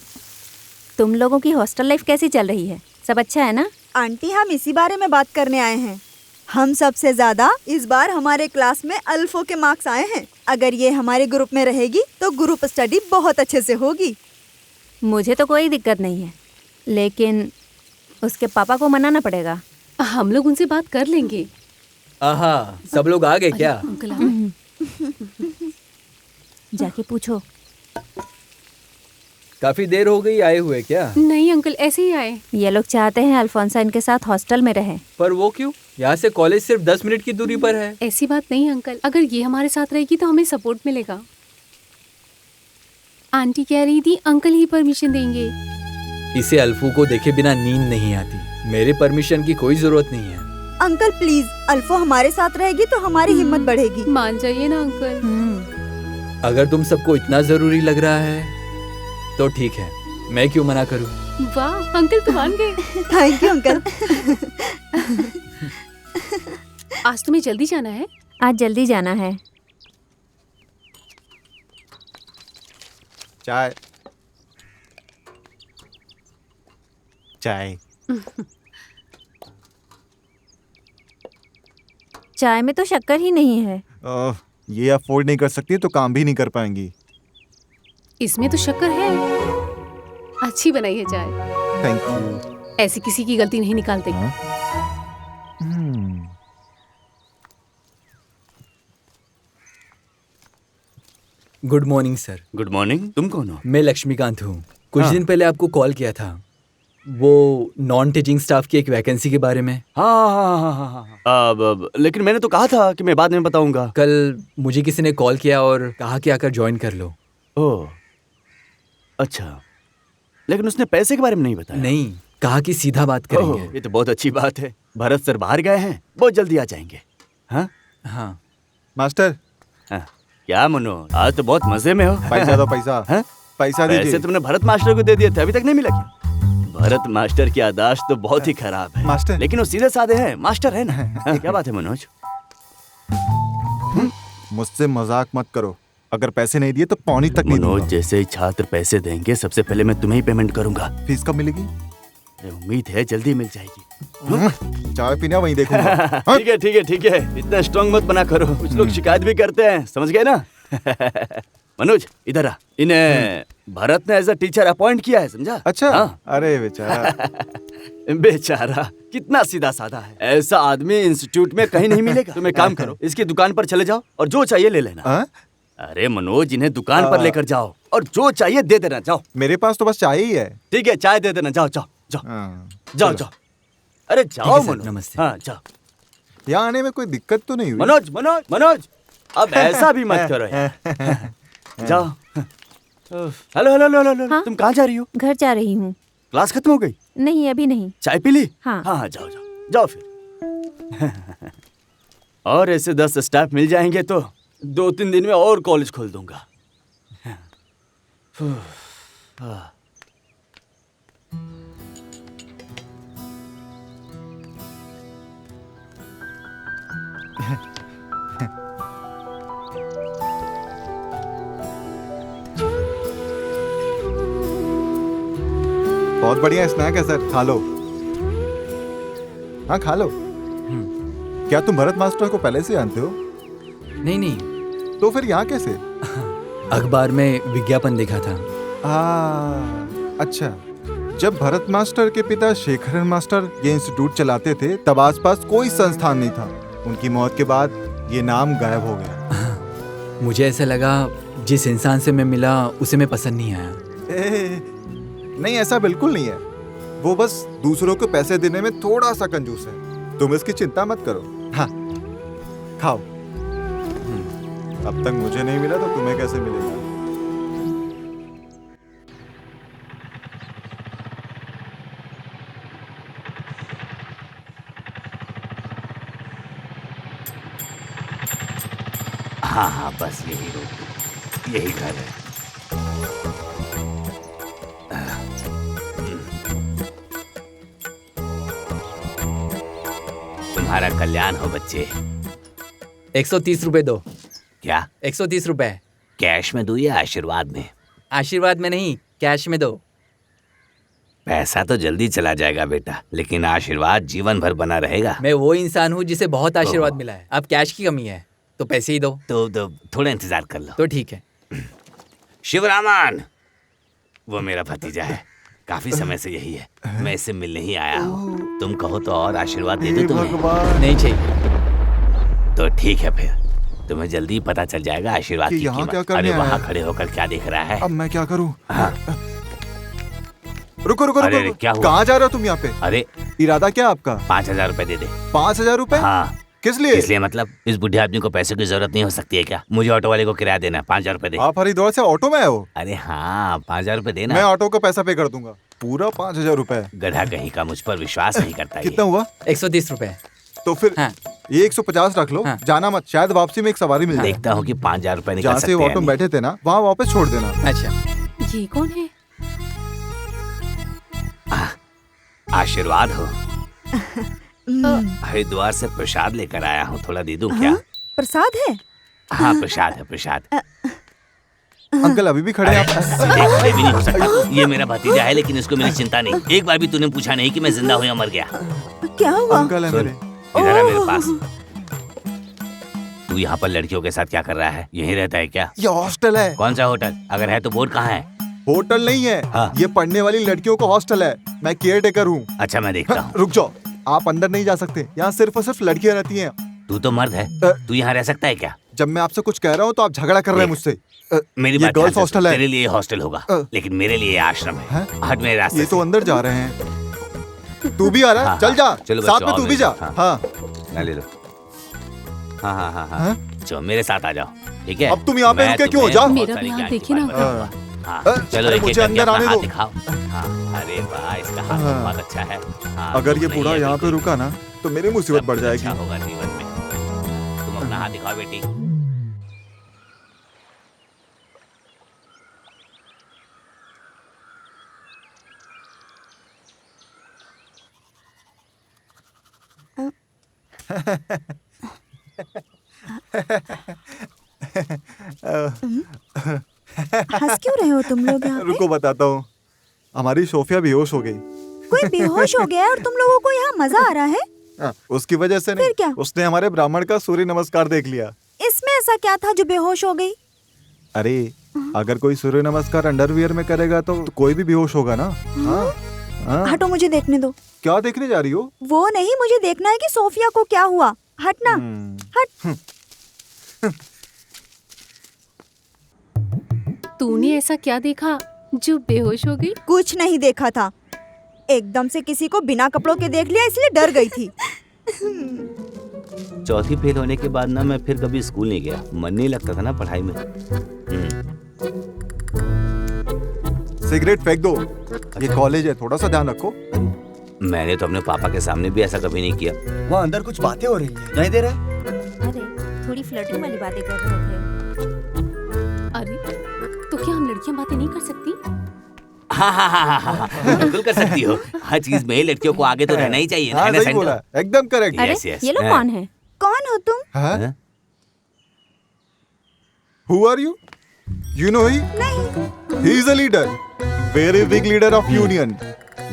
तुम लोगों की हॉस्टल लाइफ कैसी चल रही है? सब अच्छा है ना? आंटी, हम इसी बारे में बात करने आए हैं। हम सबसे ज्यादा इस बार हमारे क्लास में अल्फो के मार्क्स आए हैं। अगर ये हमारे ग्रुप में रहेगी तो ग्रुप स्टडी बहुत अच्छे से होगी। मुझे तो कोई दिक्कत नहीं है, लेकिन उसके पापा को मनाना पड़ेगा। हम लोग उनसे बात कर लेंगे। आहा, सब लोग आ गए क्या? अंकल आ गए। जाके पूछो। काफी देर हो गई आए हुए क्या? नहीं अंकल, ऐसे ही आए। ये लोग चाहते हैं अल्फोंसा इनके साथ हॉस्टल में रहे। पर वो क्यों? यहाँ से कॉलेज सिर्फ 10 मिनट की दूरी पर है। ऐसी बात नहीं अंकल, अगर ये हमारे साथ रहेगी तो हमें सपोर्ट मिलेगा। आंटी कह रही थी अंकल ही परमिशन देंगे। इसे अल्फू को देखे बिना नींद नहीं आती। मेरे परमिशन की कोई जरूरत नहीं है। अंकल प्लीज, अल्फो हमारे साथ रहेगी तो हमारी हिम्मत बढ़ेगी। मान जाइए ना अंकल। अगर तुम सबको इतना जरूरी लग रहा है तो ठीक है, मैं क्यों मना करूं? वाह अंकल, तो मान गए। Thank you uncle. आज तुम्हें जल्दी जाना है? आज जल्दी जाना है। चाय चाय। चाय में तो शक्कर ही नहीं है। ये अफोर्ड नहीं कर सकती तो काम भी नहीं कर पाएंगी। इसमें तो शक्कर है। अच्छी बनाई है चाय। Thank you. ऐसी किसी की गलती नहीं निकालते। Good morning sir. Good morning. तुम कौन हो? मैं लक्ष्मीकांत हूँ। कुछ हाँ। दिन पहले आपको कॉल किया था, वो नॉन टीचिंग स्टाफ की एक वैकेंसी के बारे में। हाँ। अब लेकिन मैंने तो कहा था कि मैं बाद में बताऊंगा। कल मुझे किसी ने कॉल किया और कहा कि आकर ज्वाइन कर लो। ओह, अच्छा। लेकिन उसने पैसे के बारे में नहीं बताया। नहीं, कहा कि सीधा बात करेंगे। ये तो बहुत अच्छी बात है। भरत सर बाहर गए हैं, बहुत जल्दी आ जाएंगे। हाँ हाँ। मास्टर, हाँ। क्या मनो, आज तो बहुत मजे में हो। पैसा दो, पैसा। हाँ? पैसा पैसे दीजिए। तुमने भरत मास्टर को दे दिए थे, अभी तक नहीं मिला क्या? भरत मास्टर की याददाश्त तो बहुत ही खराब है। मास्टर। लेकिन वो सीधे साधे हैं, मास्टर है ना। हाँ, क्या बात है मनोज? मुझसे मजाक मत करो। अगर पैसे नहीं दिए तो पौनी तक नहीं मनोज दूंगा। जैसे ही छात्र पैसे देंगे सबसे पहले मैं तुम्हें ही पेमेंट करूंगा। फीस कब मिलेगी? उम्मीद है जल्दी मिल जाएगी। चाय पीना वहीं देखूंगा। ठीक है ठीक है ठीक है, इतना स्ट्रांग मत बना करो। कुछ लोग शिकायत भी करते हैं, समझ गए ना? मनोज इधर आ। इन्हें भरत ने एज अ टीचर अपॉइंट किया है, समझा? अच्छा। हाँ। अरे बेचारा। बेचारा कितना सीधा साधा है। ऐसा आदमी इंस्टीट्यूट में कहीं नहीं मिलेगा। तुम एक काम करो, इसकी दुकान पर चले जाओ और जो चाहिए ले लेना। हाँ? अरे मनोज, इन्हें दुकान पर लेकर जाओ और जो चाहिए दे देना। जाओ। मेरे पास तो बस चाय ही है। ठीक है, चाय दे देना। जाओ जाओ जाओ हाँ, जाओ चलो। जाओ। अरे जाओ सर, मनोज। नमस्ते। हाँ जाओ। यहाँ आने में कोई दिक्कत तो नहीं हुई? मनोज मनोज मनोज, अब ऐसा भी मत करो यार। जाओ। हेलो हेलो हेलो हेलो, हाँ? तुम कहाँ जा रही हो? घर जा रही हूँ। क्लास खत्म हो गई? नहीं अभी नहीं। चाय पी ली? हाँ। हाँ जाओ जाओ जाओ फिर। और ऐसे 10 स्टाफ मिल जाएंगे तो 2-3 दिन में और कॉलेज खोल दूंगा। बहुत बढ़िया स्नैक है सर, खा लो। हाँ खा लो। क्या तुम भरत मास्टर को पहले से जानते हो? नहीं नहीं, तो फिर यहाँ कैसे? अखबार में विज्ञापन देखा था। अच्छा। जब भरत मास्टर के पिता शेखरन मास्टर ये इंस्टीट्यूट चलाते थे तब आसपास कोई संस्थान नहीं था। उनकी मौत के बाद ये नाम गायब हो गया। मुझे ऐसा लगा जिस इंसान से मैं मिला उसे मैं पसंद नहीं आया। नहीं, ऐसा बिल्कुल नहीं है। वो बस दूसरों को पैसे देने में थोड़ा सा कंजूस है। तुम इसकी चिंता मत करो। हाँ खाओ। अब तक मुझे नहीं मिला तो तुम्हें कैसे मिलेगा? हाँ हाँ, बस यही रोक, यही घर है। तुम्हारा कल्याण हो बच्चे। 130 रुपए दो। क्या? 130 रुपए। कैश में दूं या आशीर्वाद में? आशीर्वाद में नहीं, कैश में दो। पैसा तो जल्दी चला जाएगा बेटा, लेकिन आशीर्वाद जीवन भर बना रहेगा। मैं वो इंसान हूँ जिसे बहुत आशीर्वाद मिला है। अब कैश की कमी है तो पैसे ही दो। तो थोड़ा इंतजार कर लो। तो ठीक है। शिवरामन, वो मेरा भतीजा है, काफी समय से यही है। मैं इससे मिलने ही आया हूँ। तुम कहो तो और आशीर्वाद दे दूं तुम्हें? नहीं चाहिए। तो ठीक है, फिर तुम्हें जल्दी पता चल जाएगा आशीर्वाद की यहाँ क्या कीमत। करने अरे आया वहाँ है? खड़े होकर क्या देख रहा है? अब मैं क्या करूँ? हाँ। रुको रुको अरे, रुको, क्या हुआ? कहाँ जा रहे हो तुम यहाँ पे? अरे इरादा क्या है आपका? 5,000 रुपए दे दे। 5,000 रुपए? हाँ। किस लिए? इसलिए मतलब इस बुढ़े आदमी को पैसे की जरूरत नहीं हो सकती है क्या? मुझे ऑटो वाले को किराया देना है, 5,000 रुपए दे। आप हरिद्वार से ऑटो में आए हो? अरे हाँ, 5,000 रुपए देना। मैं ऑटो का पैसा पे कर दूंगा, पूरा 5,000 रुपए। गधा कहीं का मुझ पर विश्वास नहीं करता ये। कितना हुआ? 130 रुपए। तो फिर हाँ। ये 150 रख लो। हाँ। जाना मत, शायद वापसी में एक सवारी मिल जाए। देखता हूँ कि 5,000 रुपए निकल जहाँ सकते से हैं ऑटो में नहीं। बैठे थे ना, वहाँ वापस छोड़ देना। अच्छा। ये कौन है? आशीर्वाद हो। हरिद्वार से प्रसाद लेकर आया हूँ, थोड़ा दे दूं क्या? प्रसाद है? हाँ, प्रसाद है, प्रसाद। अंकल अभी भी खड़े हैं आप? देख, खड़े भी नहीं हो सकता। ये मेरा भतीजा है, लेकिन इसको मेरी चिंता नहीं। एक बार भी तूने पूछा नहीं कि मैं जिंदा हूँ या मर गया। क्या हुआ? अंकल है सुन, मेरे। इधर आ मेरे पास। तू यहाँ पर लड़कियों के साथ क्या कर रहा है? यहीं रहता है क्या? ये हॉस्टल है। कौन सा होटल? अगर है तो बोर्ड कहाँ है? होटल नहीं है, हाँ। ये पढ़ने वाली लड़कियों का हॉस्टल है। मैं केयर टेकर हूँ। अच्छा, मैं देखता हूँ। रुक जाओ, आप अंदर नहीं जा सकते। यहाँ सिर्फ और सिर्फ लड़कियाँ रहती हैं। तू तो मर्द है, तू यहाँ रह सकता है क्या? जब मैं आपसे कुछ कह रहा हूँ तो आप झगड़ा कर रहे हैं मुझसे। मेरी ये बात ध्यान गर्ल्स से सुन। हॉस्टल है। तेरे लिए हॉस्टल होगा, लेकिन मेरे लिए आश्रम है। हैं? हट मेरे रास्ते ये तो से। अंदर जा रहे हैं। तू भी आ रहा है? हाँ, चल जा, चलो साथ बच्चों, में आओ तू भी मेरे जा। साथ, हाँ। ना ले लो। हाँ हाँ हाँ हाँ, हाँ? चलो मेरे साथ आ जाओ, ठीक है? अब तुम यहाँ पे मैं रुके क्यों? तुम्हें जाओ। बहुत मेरा सारी भी हाथ ज्ञान की देखिए ना। बातें बताऊंगा। हाँ, चलो अरे एक एक मुझे करके अंदर अपना आने हाथ दो। दिखाओ। हाँ, अरे वाह, इसका हाथ तो हाँ। बहुत अच्छा है। हाँ, अगर ये नहीं बूढ़ा है यहाँ पे बिल्कुल। रुका ना तो मेरी मुसीबत सब बढ़ कुछ जाएगी। अच्छा होगा जीवन में। तुम अपना हाथ दिखाओ बेटी। हंस क्यों रहे हो तुम लोग यहाँ पे? रुको बताता हूँ। हमारी सोफिया बेहोश हो गई। कोई बेहोश हो गया है और तुम लोगों को यहाँ मजा आ रहा है? उसकी वजह से फिर क्या? नहीं, उसने हमारे ब्राह्मण का सूर्य नमस्कार देख लिया। इसमें ऐसा क्या था जो बेहोश हो गई? अरे अगर कोई सूर्य नमस्कार अंडरवियर में करेगा तो कोई भी बेहोश होगा ना। हाँ हाँ। हटो, मुझे देखने दो। क्या देखने जा रही हो? वो नहीं, मुझे देखना है कि सोफिया को क्या हुआ। हटना, हट। तूने ऐसा क्या देखा जो बेहोश हो गई? कुछ नहीं देखा था, एकदम से किसी को बिना कपड़ों के देख लिया इसलिए डर गई थी। चौथी फेल होने के बाद ना मैं फिर कभी स्कूल नहीं गया। मन नहीं लगता था ना पढ़ाई में। सिगरेट फेंक दो, ये कॉलेज है, थोड़ा सा ध्यान रखो। मैंने तो अपने पापा के सामने भी ऐसा कभी नहीं किया। वहाँ अंदर कुछ बातें हो रही है, नहीं दे रहा? अरे थोड़ी फ्लर्टिंग वाली बातें कर रहे थे। अरे तो क्या हम लड़कियां बातें नहीं कर सकती? हाँ हाँ हाँ हाँ हाँ, बिल्कुल कर सकती हो। हर चीज में लड़कियों को आगे तो रहना ही चाहिए। हाँ, है ना सही सेंटो? बोला, एकदम करेक्ट। अरे Yes, yes. ये लोग हाँ। कौन है? कौन हो तुम? हाँ? Who are you? You know he? नहीं। He is a leader, very big leader of union.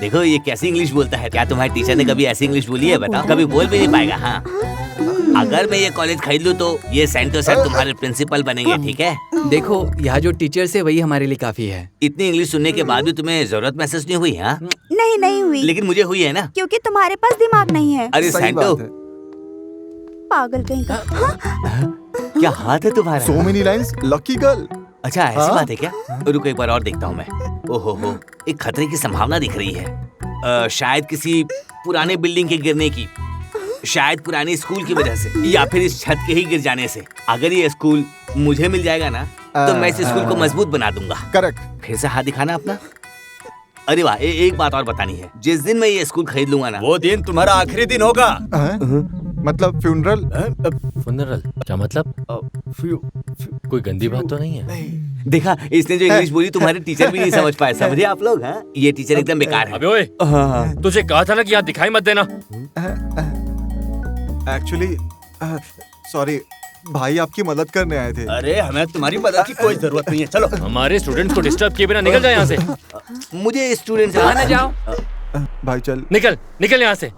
देखो ये कैसी इंग्लिश बोलता है। क्या तुम्हारी टीचर ने कभी ऐसी इंग्लिश बोली है? बताओ, कभी बोल भी नहीं पाएगा। हाँ, अगर मैं ये कॉलेज खरीद लूँ तो ये सेंटो सर तुम्हारे प्रिंसिपल बनेंगे, ठीक है? देखो, यहाँ जो टीचर्स है वही हमारे लिए काफी है। इतनी इंग्लिश सुनने के बाद भी तुम्हें जरूरत महसूस नहीं हुई? हाँ, नहीं हुई, लेकिन मुझे हुई है ना। क्योंकि तुम्हारे पास दिमाग नहीं है। अरे सही सेंटो, बात है। पागल कहीं का। क्या हाथ है तुम्हारा? So many lines, lucky girl. अच्छा, ऐसी हाँ? बात है क्या? रुको एक बार और देखता हूँ मैं। ओहो हो, एक खतरे की संभावना दिख रही है। शायद किसी पुराने बिल्डिंग के गिरने की, शायद पुरानी स्कूल की वजह से, या फिर इस छत के ही गिर जाने से। अगर ये स्कूल मुझे मिल जाएगा ना तो मैं इस स्कूल को मजबूत बना दूंगा। करेक्ट। फिर से हाथ दिखाना अपना। अरे वाह, एक बात और बतानी है। जिस दिन मैं ये स्कूल खरीद लूंगा ना, वो दिन तुम्हारा आखिरी दिन होगा। मतलब फ्यूनरल? फुनरल क्या मतलब? कोई गंदी बात तो नहीं है? देखा, इसने जो इंग्लिश बोली तुम्हारे टीचर भी नहीं समझ पाए। समझे आप लोग? हाँ, ये टीचर एकदम बेकार है। अबे ओए, तुझे कहा था ना कि यहाँ दिखाई मत देना। एक्चुअली सॉरी, भाई आपकी मदद करने आए थे। अरे हमें तुम्हारी मदद की कोई जरूरत नहीं है, चलो। हमारे स्टूडेंट्स को डिस्टर्ब किए बिना निकल जाए यहाँ से। मुझे स्टूडेंट से ना जाओ। भाई चल निकल यहाँ से।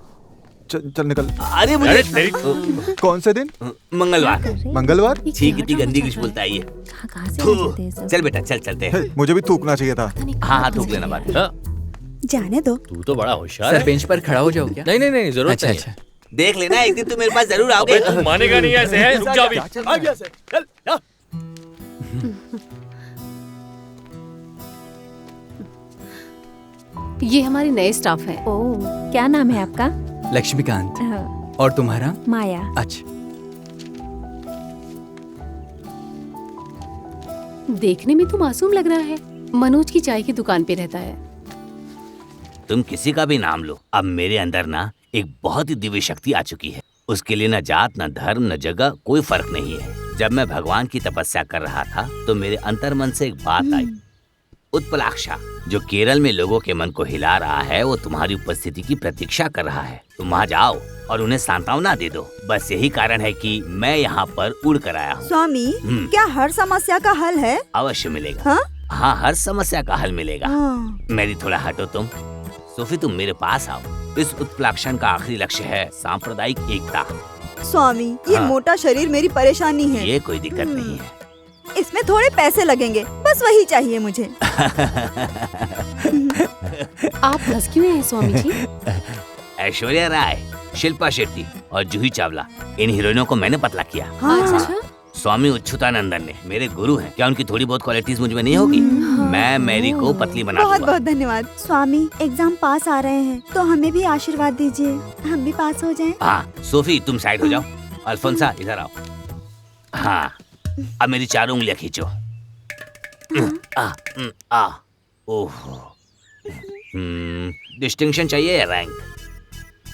चल निकल। अरे मुझे कौन से दिन? मंगलवार। मंगलवार? ठीक, कितनी गंदी इंग्लिश बोलता है ये। कहाँ से बोलते हैं सब? चल बेटा, चल चलते हैं। मुझे भी थूकना चाहिए था। हाँ, थूक लेना बात। जाने दो। तू तो बड़ा होशियार है। बेंच पर खड़ा हो जाओ क्या? नहीं, जरूरत नहीं है। देख लेना, एक दिन तू मेरे पास जरूर आओगे। तू मानेगा नहीं ऐसे है। रुक जा अभी। ये हमारे नए स्टाफ हैं। ओह, क्या नाम है आपका? लक्ष्मीकांत। और तुम्हारा? माया। अच्छा। देखने में तो मासूम लग रहा है। मनोज की चाय की दुकान पे रहता है। तुम किसी का भी नाम लो, अब मेरे अंदर ना एक बहुत ही दिव्य शक्ति आ चुकी है। उसके लिए न जात, न धर्म, न जगह कोई फर्क नहीं है। जब मैं भगवान की तपस्या कर रहा था तो मेरे अंतर्मन से एक बात आई। उत्पलाक्षा, जो केरल में लोगों के मन को हिला रहा है, वो तुम्हारी उपस्थिति की प्रतीक्षा कर रहा है। तुम वहाँ जाओ और उन्हें सांत्वना दे दो। बस यही कारण है कि मैं यहाँ पर उड़ कर आया हूँ। स्वामी, क्या हर समस्या का हल है? अवश्य मिलेगा। हाँ? हाँ, हर समस्या का हल मिलेगा। हाँ। मेरी थोड़ा हटो तुम। सोफी, तुम मेरे पास आओ। इस उत्प्लाक्षण का आखिरी लक्ष्य है सांप्रदायिक एकता। स्वामी, ये हाँ। मोटा शरीर मेरी परेशानी है। ये कोई दिक्कत नहीं है। इसमें थोड़े पैसे लगेंगे, बस वही चाहिए मुझे। आप हंस क्यों हैं स्वामी जी? ऐश्वर्या राय, शिल्पा शेट्टी और जूही चावला, इन हीरोइनों को मैंने पतला किया। अच्छा, स्वामी अच्युतानंदन ने, मेरे गुरु हैं। क्या उनकी थोड़ी बहुत क्वालिटीज मुझ में नहीं होगी? मैं मैरी को पतली बना बहुत दूंगा। बहुत धन्यवाद। स्वामी, एग्जाम पास आ रहे हैं तो हमें भी आशीर्वाद दीजिए, हम भी पास हो जाएं। हाँ, सोफी तुम साइड हो जाओ। अल्फोंसा इधर आओ। हाँ, अब मेरी चारों उंगलियां खींचो। ओह, डिस्टिंक्शन चाहिए या रैंक?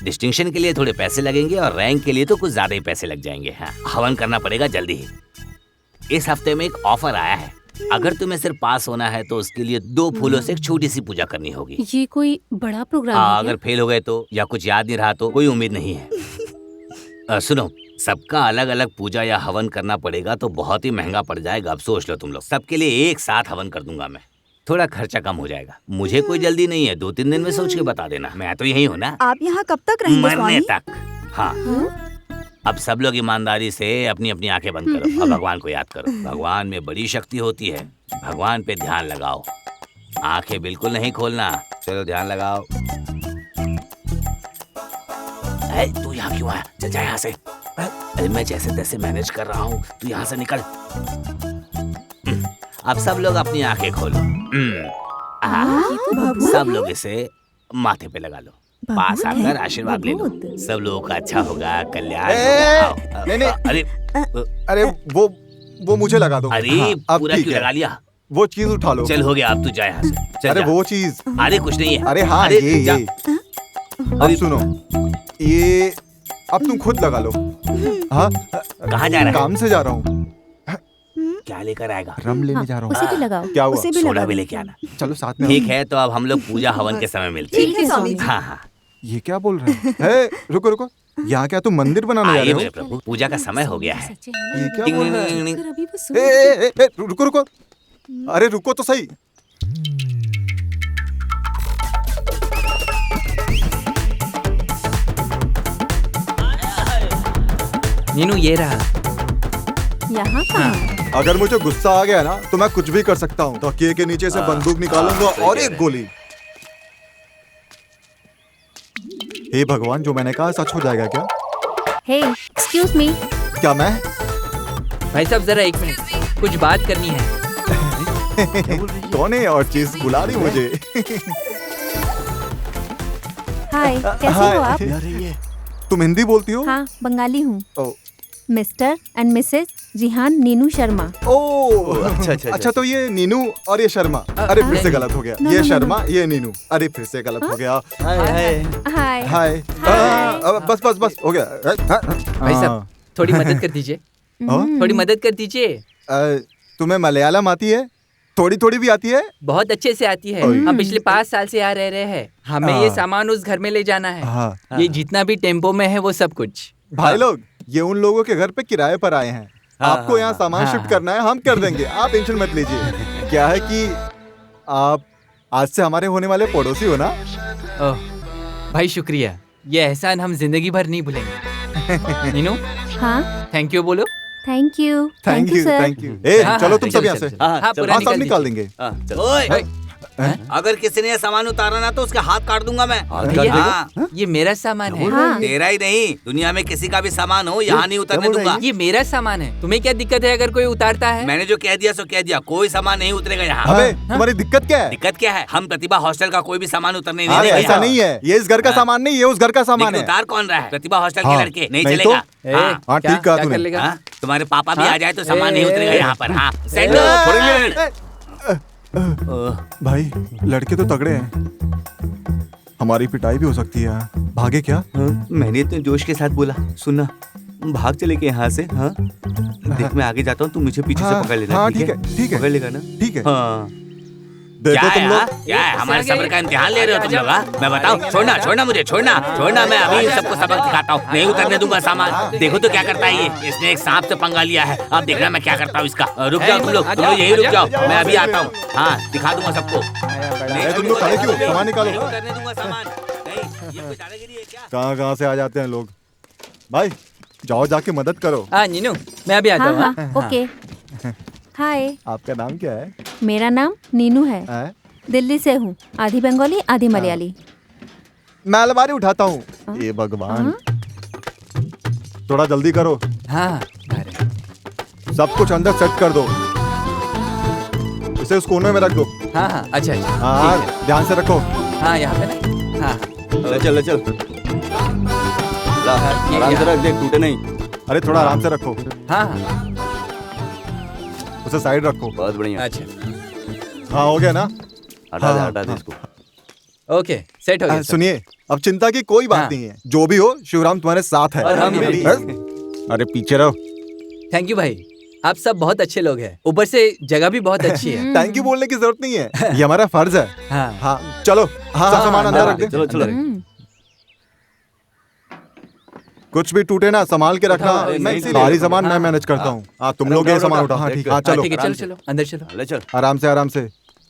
डिस्टिंक्शन के लिए थोड़े पैसे लगेंगे और रैंक के लिए तो कुछ ज्यादा ही पैसे लग जाएंगे। हाँ, हवन करना पड़ेगा जल्दी ही। इस हफ्ते में एक ऑफर आया है। अगर तुम्हें सिर्फ पास होना है तो उसके लिए 2 फूलों से एक छोटी सी पूजा करनी होगी। ये कोई बड़ा प्रोग्राम है अगर फेल हो गए तो, या कुछ याद नहीं रहा तो कोई उम्मीद नहीं है। सुनो, सबका अलग अलग पूजा या हवन करना पड़ेगा तो बहुत ही महंगा पड़ जाएगा। अब सोच लो तुम लोग। सबके लिए एक साथ हवन कर दूंगा मैं। थोड़ा खर्चा कम हो जाएगा। मुझे कोई जल्दी नहीं है, 2-3 दिन में सोच के बता देना। मैं तो यही हूँ ना, आप यहाँ कब तक रहेंगे मरने स्वामी? तक। हाँ, अब सब लोग ईमानदारी से अपनी अपनी आंखें बंद करो और भगवान को याद करो। भगवान में बड़ी शक्ति होती है। भगवान पे ध्यान लगाओ। आंखें बिल्कुल नहीं खोलना। चलो ध्यान लगाओ। तू यहाँ क्यों आया? चल जा यहाँ से। अरे मैं जैसे तैसे मैनेज कर रहा हूँ, तू यहाँ से निकल। अब सब लोग अपनी आंखें खोलो। सब लोग इसे माथे पे लगा लो। पास आकर आशीर्वाद ले लो। सब लोगों का अच्छा होगा, कल्याण होगा। नहीं, अरे वो मुझे लगा दो। अरे अब पूरा ठीक क्यों है। लगा लिया? वो चीज उठा लो। चल हो गया, अब तू जा यहाँ से। चल अरे जा। वो चीज। अरे कुछ नहीं है। अरे हाँ, अरे ये जा। अब सुनो, ये अब तुम खुद लगा लो। हाँ, कहाँ जा रहा है? काम से जा रहा हूँ। क्या लेकर आएगा? रम लेने जा रहा उसे भी हूँ। लगाओ। क्या हुआ? उसे भी सोडा लगा भी दो। लेके आना। चलो साथ में। ठीक है, तो अब हम लोग पूजा हवन के समय मिलते ठीक है स्वामी जी। हाँ हाँ, ये क्या बोल रहे हैं? हे, रुको रुको, यहाँ क्या तुम मंदिर बनाने जा आइए रहे मेरे हो? प्रभु, पूजा का समय हो गया है। सच्चे हैं ना? ये क्या टिंग बोल टिंग रहे हैं? टिंग टिंग। अगर अभी वो सुन रुको रुको, अरे रुको तो सही। नीनू ये रहा। यहाँ कहाँ? अगर मुझे गुस्सा आ गया ना तो मैं कुछ भी कर सकता हूँ। तकिए के नीचे से बंदूक निकालूंगा सही और कह एक रहे गोली। हे भगवान, जो मैंने कहा सच हो जाएगा क्या? हे, एक्सक्यूज मी। क्या मैं? भाई साहब जरा 1 मिनट, कुछ बात करनी है। कौन है और चीज बुला रही मुझे? हाय, कैसे हो आप? तुम हिंदी बोलती हो? हाँ, बंगाली हूँ। ओ, mister and missus Jihan Ninu Sharma. ओ, अच्छा। अच्छा तो ये नीनू और ये शर्मा। अरे फिर से गलत हो गया। ये शर्मा, ये नीनू। अरे फिर से गलत हो गया। हाय। हाय। बस हो गया। भाई साहब थोड़ी मदद कर दीजिए। थोड़ी मदद कर दीजिए। तुम्हें मलयालम आती है? थोड़ी थोड़ी भी आती है? बहुत अच्छे से आती है। हम पिछले 5 साल से यहाँ रह रहे हैं। हमें ये सामान उस घर में ले जाना है। ये जितना भी टेम्पो में है वो सब कुछ। भाई लोग, ये उन लोगों के घर पे किराए पर आए हैं। आपको यहाँ सामान शिफ्ट करना है, हम कर देंगे, आप टेंशन मत लीजिए। क्या है कि आप आज से हमारे होने वाले पड़ोसी हो ना? ओह भाई शुक्रिया, ये एहसान हम जिंदगी भर नहीं भूलेंगे। नीनू, हाँ थैंक यू बोलो। Thank you thank you, sir. Thank you. ए चलो तुम सब यहाँ से। हाँ पूरा हाँ, सब निकाल देंगे। ओए, अगर किसी ने ये सामान उतारा ना तो उसका हाथ काट दूंगा मैं। भैया, ये मेरा सामान है। हाँ। तेरा ही नहीं, दुनिया में किसी का भी सामान हो, यहाँ नहीं उतरने दूंगा। ये मेरा सामान है, तुम्हें क्या दिक्कत है अगर कोई उतारता है? मैंने जो कह दिया सो कह दिया, कोई सामान नहीं उतरेगा यहाँ। अबे तुम्हारी दिक्कत क्या है? दिक्कत क्या है? हम प्रतिभा हॉस्टल का कोई भी सामान उतरने नहीं अरे देंगे ऐसा यहाँ। नहीं है, ये इस घर का सामान नहीं, ये उस घर का सामान लेकिन है। उतार कौन रहा है? प्रतिभा हॉस्टल हाँ, के लड़के। नहीं नहीं चलेगा। तो? हाँ, हाँ ठीक कहा तूने। हाँ, तुम्हारे पापा भी आ जाए तो सामान नहीं उतरेगा यहाँ पर। हाँ भाई लड़के तो तगड़े हैं, हमारी पिटाई भी हो सकती है। भागे क्या? मैंने इतने जोश के साथ बोला, सुनना, भाग चले के यहाँ से। हाँ देख, मैं आगे जाता हूँ, तू मुझे पीछे से पकड़ लेना। हाँ ठीक है, ठीक है, पकड़ लेगा ना? ठीक है। हाँ। देखो क्या तुम है, लोग, हाँ? क्या है, हमारे सब्र का इम्तिहान ले रहे हो तुम लोग? हाँ? मैं बताऊं, छोड़ना छोड़ना मुझे, छोड़ना छोड़ना, मैं अभी इन सबको सबक दिखाता हूँ। नहीं उतरने दूंगा सामान। देखो तो क्या करता है ये, इसने एक सांप से पंगा लिया है। अब देखना मैं क्या करता हूँ इसका। रुक जाओ तुम लोग यही रुक जाओ, मैं अभी आता हूँ। हाँ दिखा दूंगा सबको। तुम लोग खड़े क्यों? सामान निकालो। नहीं उतरने दूंगा सामान। नहीं, ये कोई दादागिरी है क्या? कहाँ से आ जाते हैं लोग। भाई जाओ जाके मदद करो। हाँ नीनू, मैं अभी आता हाँ हूँ। हाँ ओके। हाय, आपका नाम क्या है? मेरा नाम नीनू है। हैं? दिल्ली से हूँ, आधी बंगाली आधी मलयाली। मैं अलमारी उठाता हूँ। ये भगवान, थोड़ा जल्दी करो। हाँ सब कुछ अंदर सेट कर दो, इसे उस कोने में रख दो। हाँ हाँ अच्छा अच्छा। हाँ ध्यान से रखो। हाँ यहाँ पे ना। हाँ चल चल, आराम से रख, देख टूटे नहीं। अरे थोड़ा आराम से रखो, हाँ हाँ उसे साइड रखो। बहुत बढ़िया। अच्छा हाँ हो गया ना? हटा दे इसको। ओके, सेट हो गया। सुनिए, अब चिंता की कोई बात नहीं है। जो भी हो, शिवराम तुम्हारे साथ है। और हम भी। अरे पीछे रहो। थैंक यू भाई, आप सब बहुत अच्छे लोग हैं। ऊपर से जगह भी बहुत अच्छी है। थैंक यू बोलने की जरूरत नहीं है, ये हमारा फर्ज है। हाँ हाँ चलो, हाँ सब सामान अंदर रख दे। चलो चलो। कुछ भी टूटे ना, संभाल के रखना। सारी सामान मैं मैनेज करता हूँ। हाँ तुम लोग ये सामान उठा। हाँ ठीक है, हाँ चलो ठीक है, चलो चलो अंदर चलो। ले चल। आराम से, आराम से।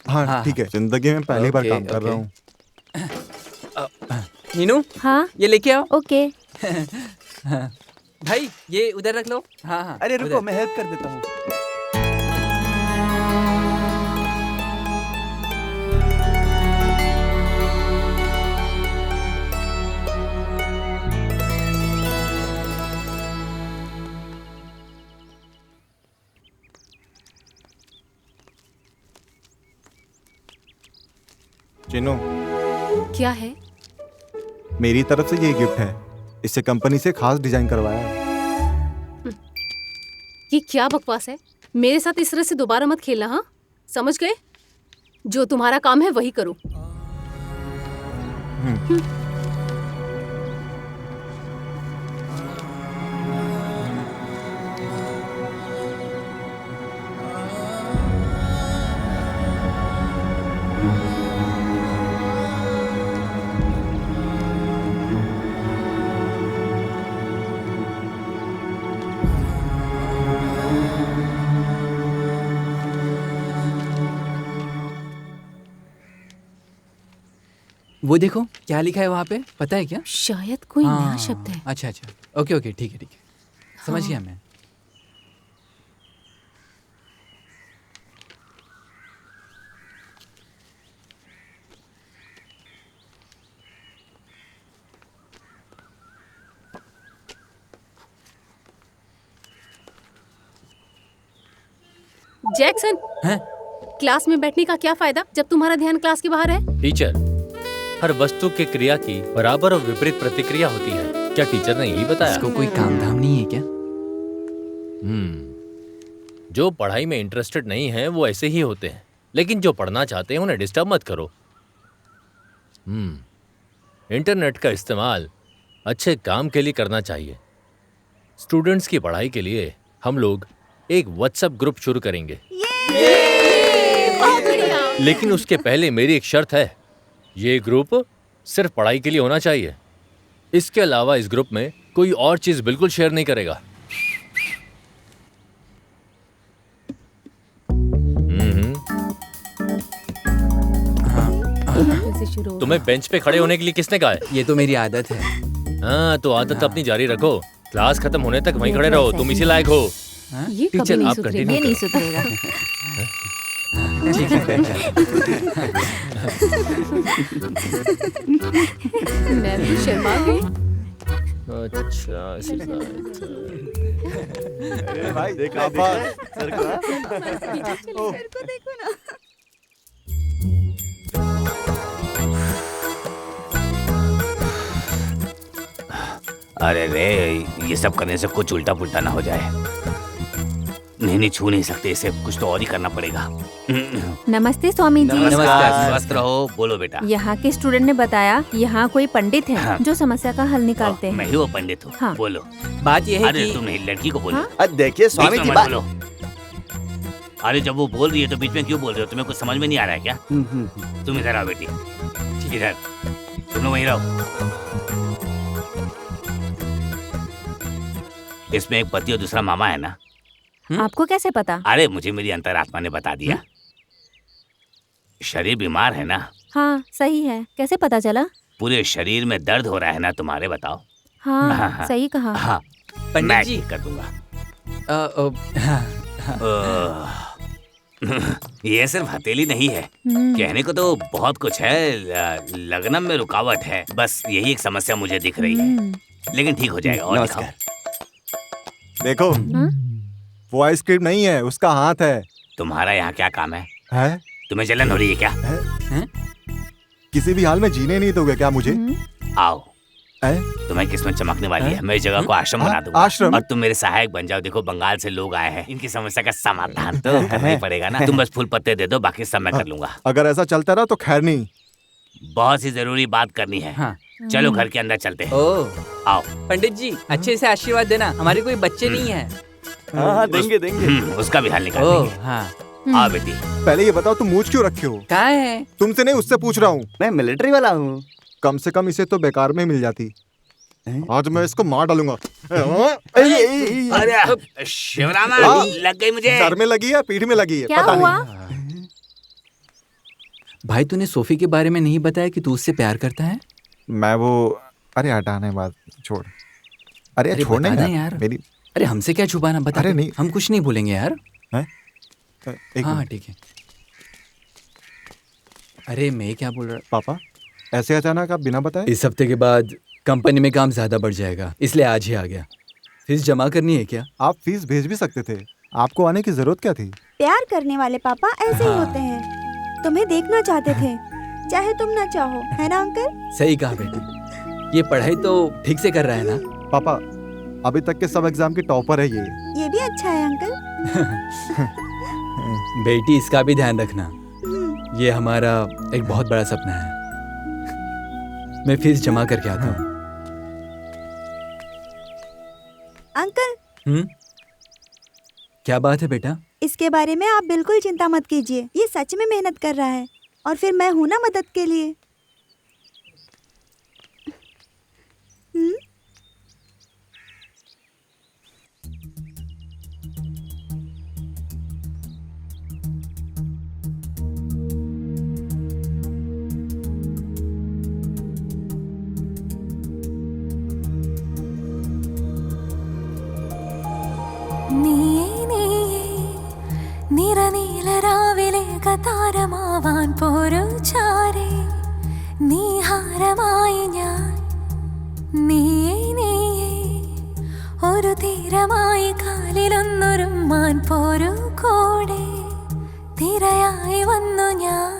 हाँ हाँ, ठीक है, जिंदगी में पहली बार ओके, काम कर रहा हूँ। नीनू, हाँ ये लेके आओ। ओके। भाई ये उधर रख लो। हाँ हाँ अरे रुको, उधर। मैं हेल्प कर देता हूँ। चिन्नू, क्या है? मेरी तरफ से ये गिफ्ट है, इससे कंपनी से खास डिजाइन करवाया है। ये क्या बकवास है? मेरे साथ इस तरह से दोबारा मत खेलना। हाँ समझ गए? जो तुम्हारा काम है वही करो। वो देखो क्या लिखा है वहाँ पे, पता है क्या? शायद कोई नया शब्द है। अच्छा अच्छा, ओके ओके, ठीक है ठीक है, समझ गया मैं। जैक्सन, हैं? क्लास में बैठने का क्या फायदा जब तुम्हारा ध्यान क्लास के बाहर है? टीचर, हर वस्तु के क्रिया की बराबर और विपरीत प्रतिक्रिया होती है। क्या टीचर ने यही बताया? इसको कोई काम धाम नहीं है क्या? जो पढ़ाई में इंटरेस्टेड नहीं है वो ऐसे ही होते हैं, लेकिन जो पढ़ना चाहते हैं उन्हें डिस्टर्ब मत करो। इंटरनेट का इस्तेमाल अच्छे काम के लिए करना चाहिए। स्टूडेंट्स की पढ़ाई के लिए हम लोग एक व्हाट्सएप ग्रुप शुरू करेंगे। लेकिन उसके पहले मेरी एक शर्त है, ये ग्रुप सिर्फ पढ़ाई के लिए होना चाहिए। इसके अलावा इस ग्रुप में कोई और चीज बिल्कुल शेयर नहीं करेगा। तुम्हें बेंच पे खड़े होने के लिए किसने कहा है? ये तो मेरी आदत है। हाँ, तो आदत अपनी जारी रखो। क्लास खत्म होने तक वहीं खड़े रहो, तुम इसी लायक हो। ये कभी टीचर नहीं आप सुधरेगा। कंटिन्यू ये नहीं करो। सुधरेगा। मैं भी शर्मा गई। अच्छा, भाई देखो सर को देखो ना। अरे रे, ये सब करने से कुछ उल्टा पुल्टा ना हो जाए। नहीं, छू नहीं सकते इसे, कुछ तो और ही करना पड़ेगा। नमस्ते स्वामी जी। नमस्कार, स्वस्थ रहो। बोलो बेटा। यहाँ के स्टूडेंट ने बताया यहाँ कोई पंडित है हाँ। जो समस्या का हल निकालते मैं हैं। ही वो पंडित हूँ। हाँ। बोलो। बात यह है अरे कि तुम नहीं, लड़की को बोलो। हाँ? देखिए स्वामी जी, मत बोलो। अरे जब वो बोल रही है तो बीच में क्यों बोल रहे हो? तुम्हें कुछ समझ में नहीं आ रहा है क्या? तुम इधर आओ बेटी, इधर। तुम लोग वहीं रहो। इसमें एक पति और दूसरा मामा है ना? आपको कैसे पता? अरे मुझे मेरी अंतरात्मा ने बता दिया। शरीर बीमार है ना? हाँ सही है। कैसे पता चला? पूरे शरीर में दर्द हो रहा है ना तुम्हारे? बताओ। हाँ सही कहा। हाँ, पंडित मैं जी ठीक कर दूंगा। हाँ, ये सिर्फ हथेली नहीं है, कहने को तो बहुत कुछ है। लग्नम में रुकावट है, बस यही एक समस्या मुझे दिख रही है, लेकिन ठीक हो जाएगा। और दिखाओ। देखो, वो आइसक्रीम नहीं है, उसका हाथ है। तुम्हारा यहाँ क्या काम है? है? तुम्हें जलन हो रही है क्या? किसी भी हाल में जीने नहीं दोगे क्या मुझे? आओ, है? तुम्हें किस्मत चमकने वाली है। मैं इस जगह को आश्रम बना दूंगा। आश्रम? और तुम मेरे सहायक बन जाओ। देखो, बंगाल से लोग आए हैं, इनकी समस्या का समाधान तो करना ही पड़ेगा ना। तुम बस फूल पत्ते दे दो, बाकी सब मैं कर लूंगा। अगर ऐसा चलता रहा तो खैर नहीं। बहुत सी जरूरी बात करनी है। हाँ। चलो घर के अंदर चलते हैं। ओह, आओ। पंडित जी अच्छे से आशीर्वाद देना, हमारे कोई बच्चे नहीं है। हाँ देंगे देंगे। उसका भी हल निकाल ओह देंगे। हाँ। आओ बेटी। पहले ये बताओ तुम मूंछ क्यों रखे हो? कहाँ है? तुमसे नहीं, उससे पूछ रहा हूँ। मैं मिलिट्री वाला हूँ। कम से कम इसे तो बेकार में मिल जाती। आज मैं इसको मार डालूंगा। अरे शिवरामा, लग गई मुझे। सर में लगी है, पीठ में लगी है, क्या पता हुआ? नहीं। भाई तूने सोफी के बारे में नहीं बताया कि तू उससे प्यार करता है? मैं वो, अरे हटाने बात छोड़। अरे छोड़ने बता यार, ना यार। मेरी। अरे हमसे क्या छुपाना, बता। अरे नहीं। हम कुछ नहीं बोलेंगे यार। एक हाँ मिनट। ठीक है। अरे मैं क्या बोल रहा? पापा, ऐसे अचानक आप बिना बताए? इस हफ्ते के बाद कंपनी में काम ज्यादा बढ़ जाएगा, इसलिए आज ही आ गया। फीस जमा करनी है क्या? आप फीस भेज भी सकते थे, आपको आने की जरूरत क्या थी? प्यार करने वाले पापा ऐसे ही होते हैं। तुम्हें देखना चाहते थे, चाहे तुम ना चाहो, है ना अंकल? सही कहा बेटी। ये पढ़ाई तो ठीक से कर रहा है ना? पापा, अभी तक के सब एग्जाम की टॉपर है ये भी अच्छा है अंकल। बेटी इसका भी ध्यान रखना, ये हमारा एक बहुत बड़ा सपना है। मैं फीस जमा करके आता हूँ। अंकल, क्या बात है बेटा? इसके बारे में आप बिल्कुल चिंता मत कीजिए, ये सच में मेहनत कर रहा है और फिर मैं हूं ना मदद के लिए। നിറനീലരാവിലെ കതാരമാവാൻ പോരു ചാരേ നീഹാരമായി ഞാൻ നീയേ നീയേ ഒരു തീരമായി കാലിലൊന്നൊരുമാൻ പോരു കൂടെ തിരയായി വന്നു ഞാൻ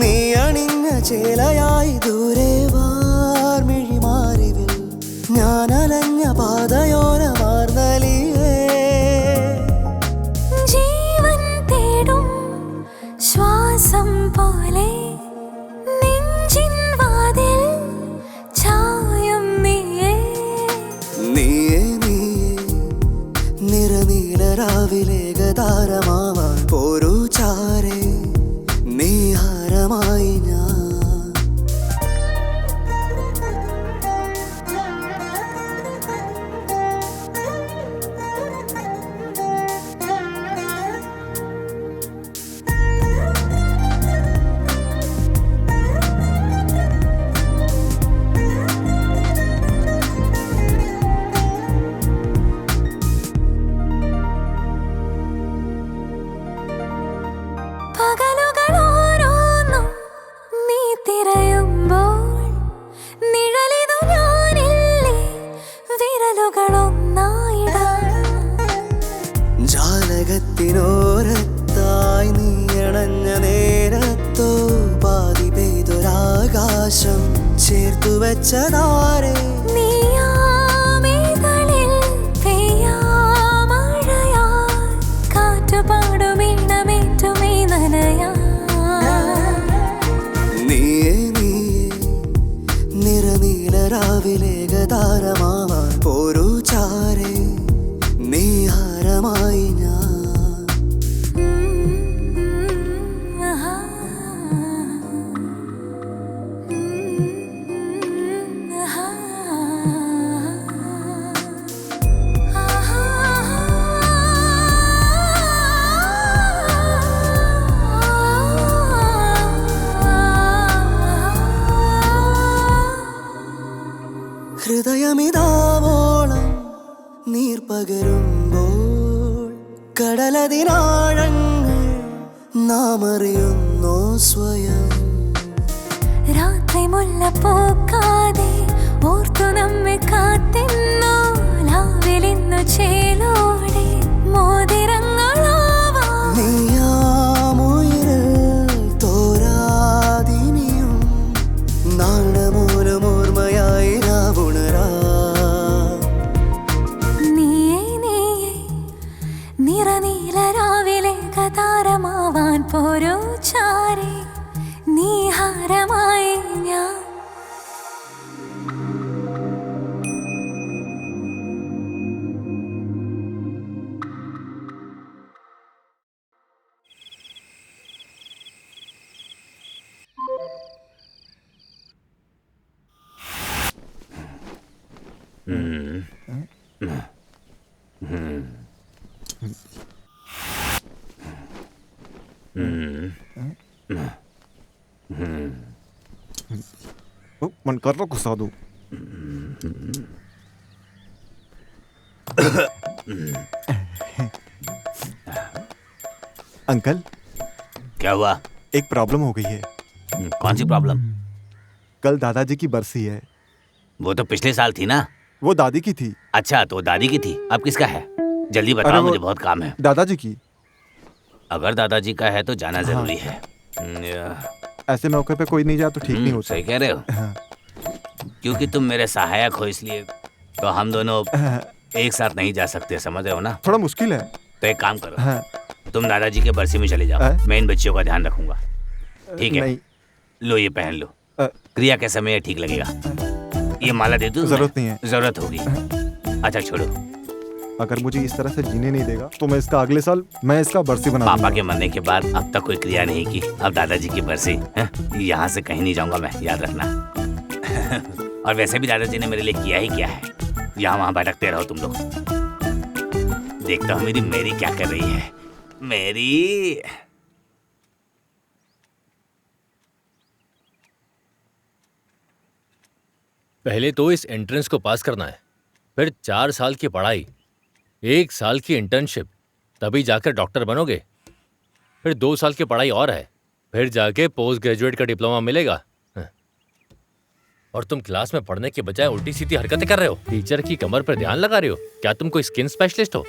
നീ അണിഞ്ഞ ചേലയായി ദൂരെ വാർമിഴി മാറിവിൽ ഞാൻ അലഞ്ഞ പാതയോരമാർന്നലിയേ ശ്വാസം പോലെ നെഞ്ചിൻ വാതിൽ ചായും നീയേ നീയേ നീയേ ചേർത്തു വെച്ചതാരേ നീയാമിതളിൽ പെയ്യാമഴയാൽ കാറ്റുപാടുമീണമേറ്റുമീ നനയാ നീയേ നീയേ നിറനീലരാവിലേകതാരമാവാൻ പോരൂ ചാരേ നീ ഹാരമായി ഞാൻ ഹൃദയമിതാവോളം നീർ പകരുമ്പോൾ കടലതിനാഴങ്ങൾ നാം അറിയുന്നു സ്വയം രാത്രി മുല്ലപ്പൂക്കാതെ ഓർത്തു നമ്മെ കാത്തിന്നു ലാവിലിന്നു ചേലോടെ മോതിരങ്ങളാവാം നീയാമുയരിൽ തോരാതിനിയും നാണമൂലം ഓർമ്മയായി നാവുണരാ നീയേ നീയേ നിറനീലരാവിലെ കതാരമാവാൻ പോരൂ ചാരേ നീ ഹാരമായി ഞാൻ मन कर रहा गुस्सा दो अंकल क्या हुआ? एक प्रॉब्लम हो गई है। कौन सी प्रॉब्लम? कल दादाजी की बरसी है। वो तो पिछले साल थी ना। वो दादी की थी। अच्छा, तो दादी की थी। अब किसका है? जल्दी अरे बताओ, वो मुझे बहुत काम है। दादाजी की। अगर दादाजी का है तो जाना जरूरी है। ऐसे मौके पे कोई नहीं जाए तो ठीक नहीं होता। सही कह रहे हो। क्योंकि तुम मेरे सहायक हो, इसलिए तो हम दोनों एक साथ नहीं जा सकते, समझ रहे हो ना। थोड़ा मुश्किल है। तो एक काम करो, तुम दादाजी के बरसी में चले जाओ, मैं इन बच्चियों का ध्यान रखूंगा। ठीक है? नहीं। लो ये पहन लो, क्रिया के समय ठीक लगेगा। ये माला दे दूं? जरूरत नहीं है। जरूरत होगी। अच्छा छोड़ो। अगर मुझे इस तरह से जीने नहीं देगा तो मैं इसका अगले साल इसका बरसी बना पापा के मरने के बाद अब तक कोई क्रिया नहीं की। अब दादाजी की बरसी यहाँ से कहीं नहीं जाऊंगा मैं, याद रखना। और वैसे भी दादाजी ने मेरे लिए किया ही क्या है। यहाँ वहाँ भटकते रहो तुम लोग। देखता हूँ मेरी क्या कर रही है। मेरी पहले तो इस एंट्रेंस को पास करना है, फिर 4 साल की पढ़ाई, 1 साल की इंटर्नशिप, तभी जाकर डॉक्टर बनोगे। फिर 2 साल की पढ़ाई और है, फिर जाके पोस्ट ग्रेजुएट का डिप्लोमा मिलेगा। और तुम क्लास में पढ़ने के बजाय उल्टी सीधी हरकतें कर रहे हो। टीचर की कमर पर ध्यान लगा रहे हो। क्या तुम कोई स्किन स्पेशलिस्ट हो?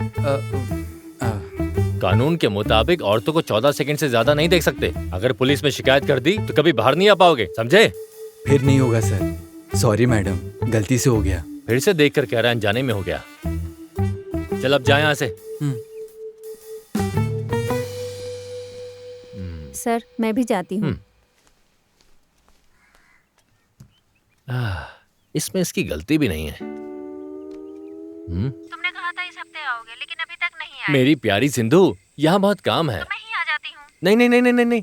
कानून के मुताबिक औरतों को 14 सेकंड से ज्यादा नहीं देख सकते। अगर पुलिस में शिकायत कर दी तो कभी बाहर नहीं आ पाओगे, समझे? फिर नहीं होगा सर। सॉरी मैडम, गलती से हो गया। फिर से देख कर कह रहा है अनजाने में हो गया। चल अब जा यहाँ से। सर मैं भी जाती हूँ। इसमें इसकी गलती भी नहीं है। तुमने कहा था इस हफ्ते आओगे, लेकिन अभी तक नहीं आए। मेरी प्यारी सिंधु, यहाँ बहुत काम है। तो मैं ही आ जाती हूँ। नहीं नहीं नहीं नहीं नहीं,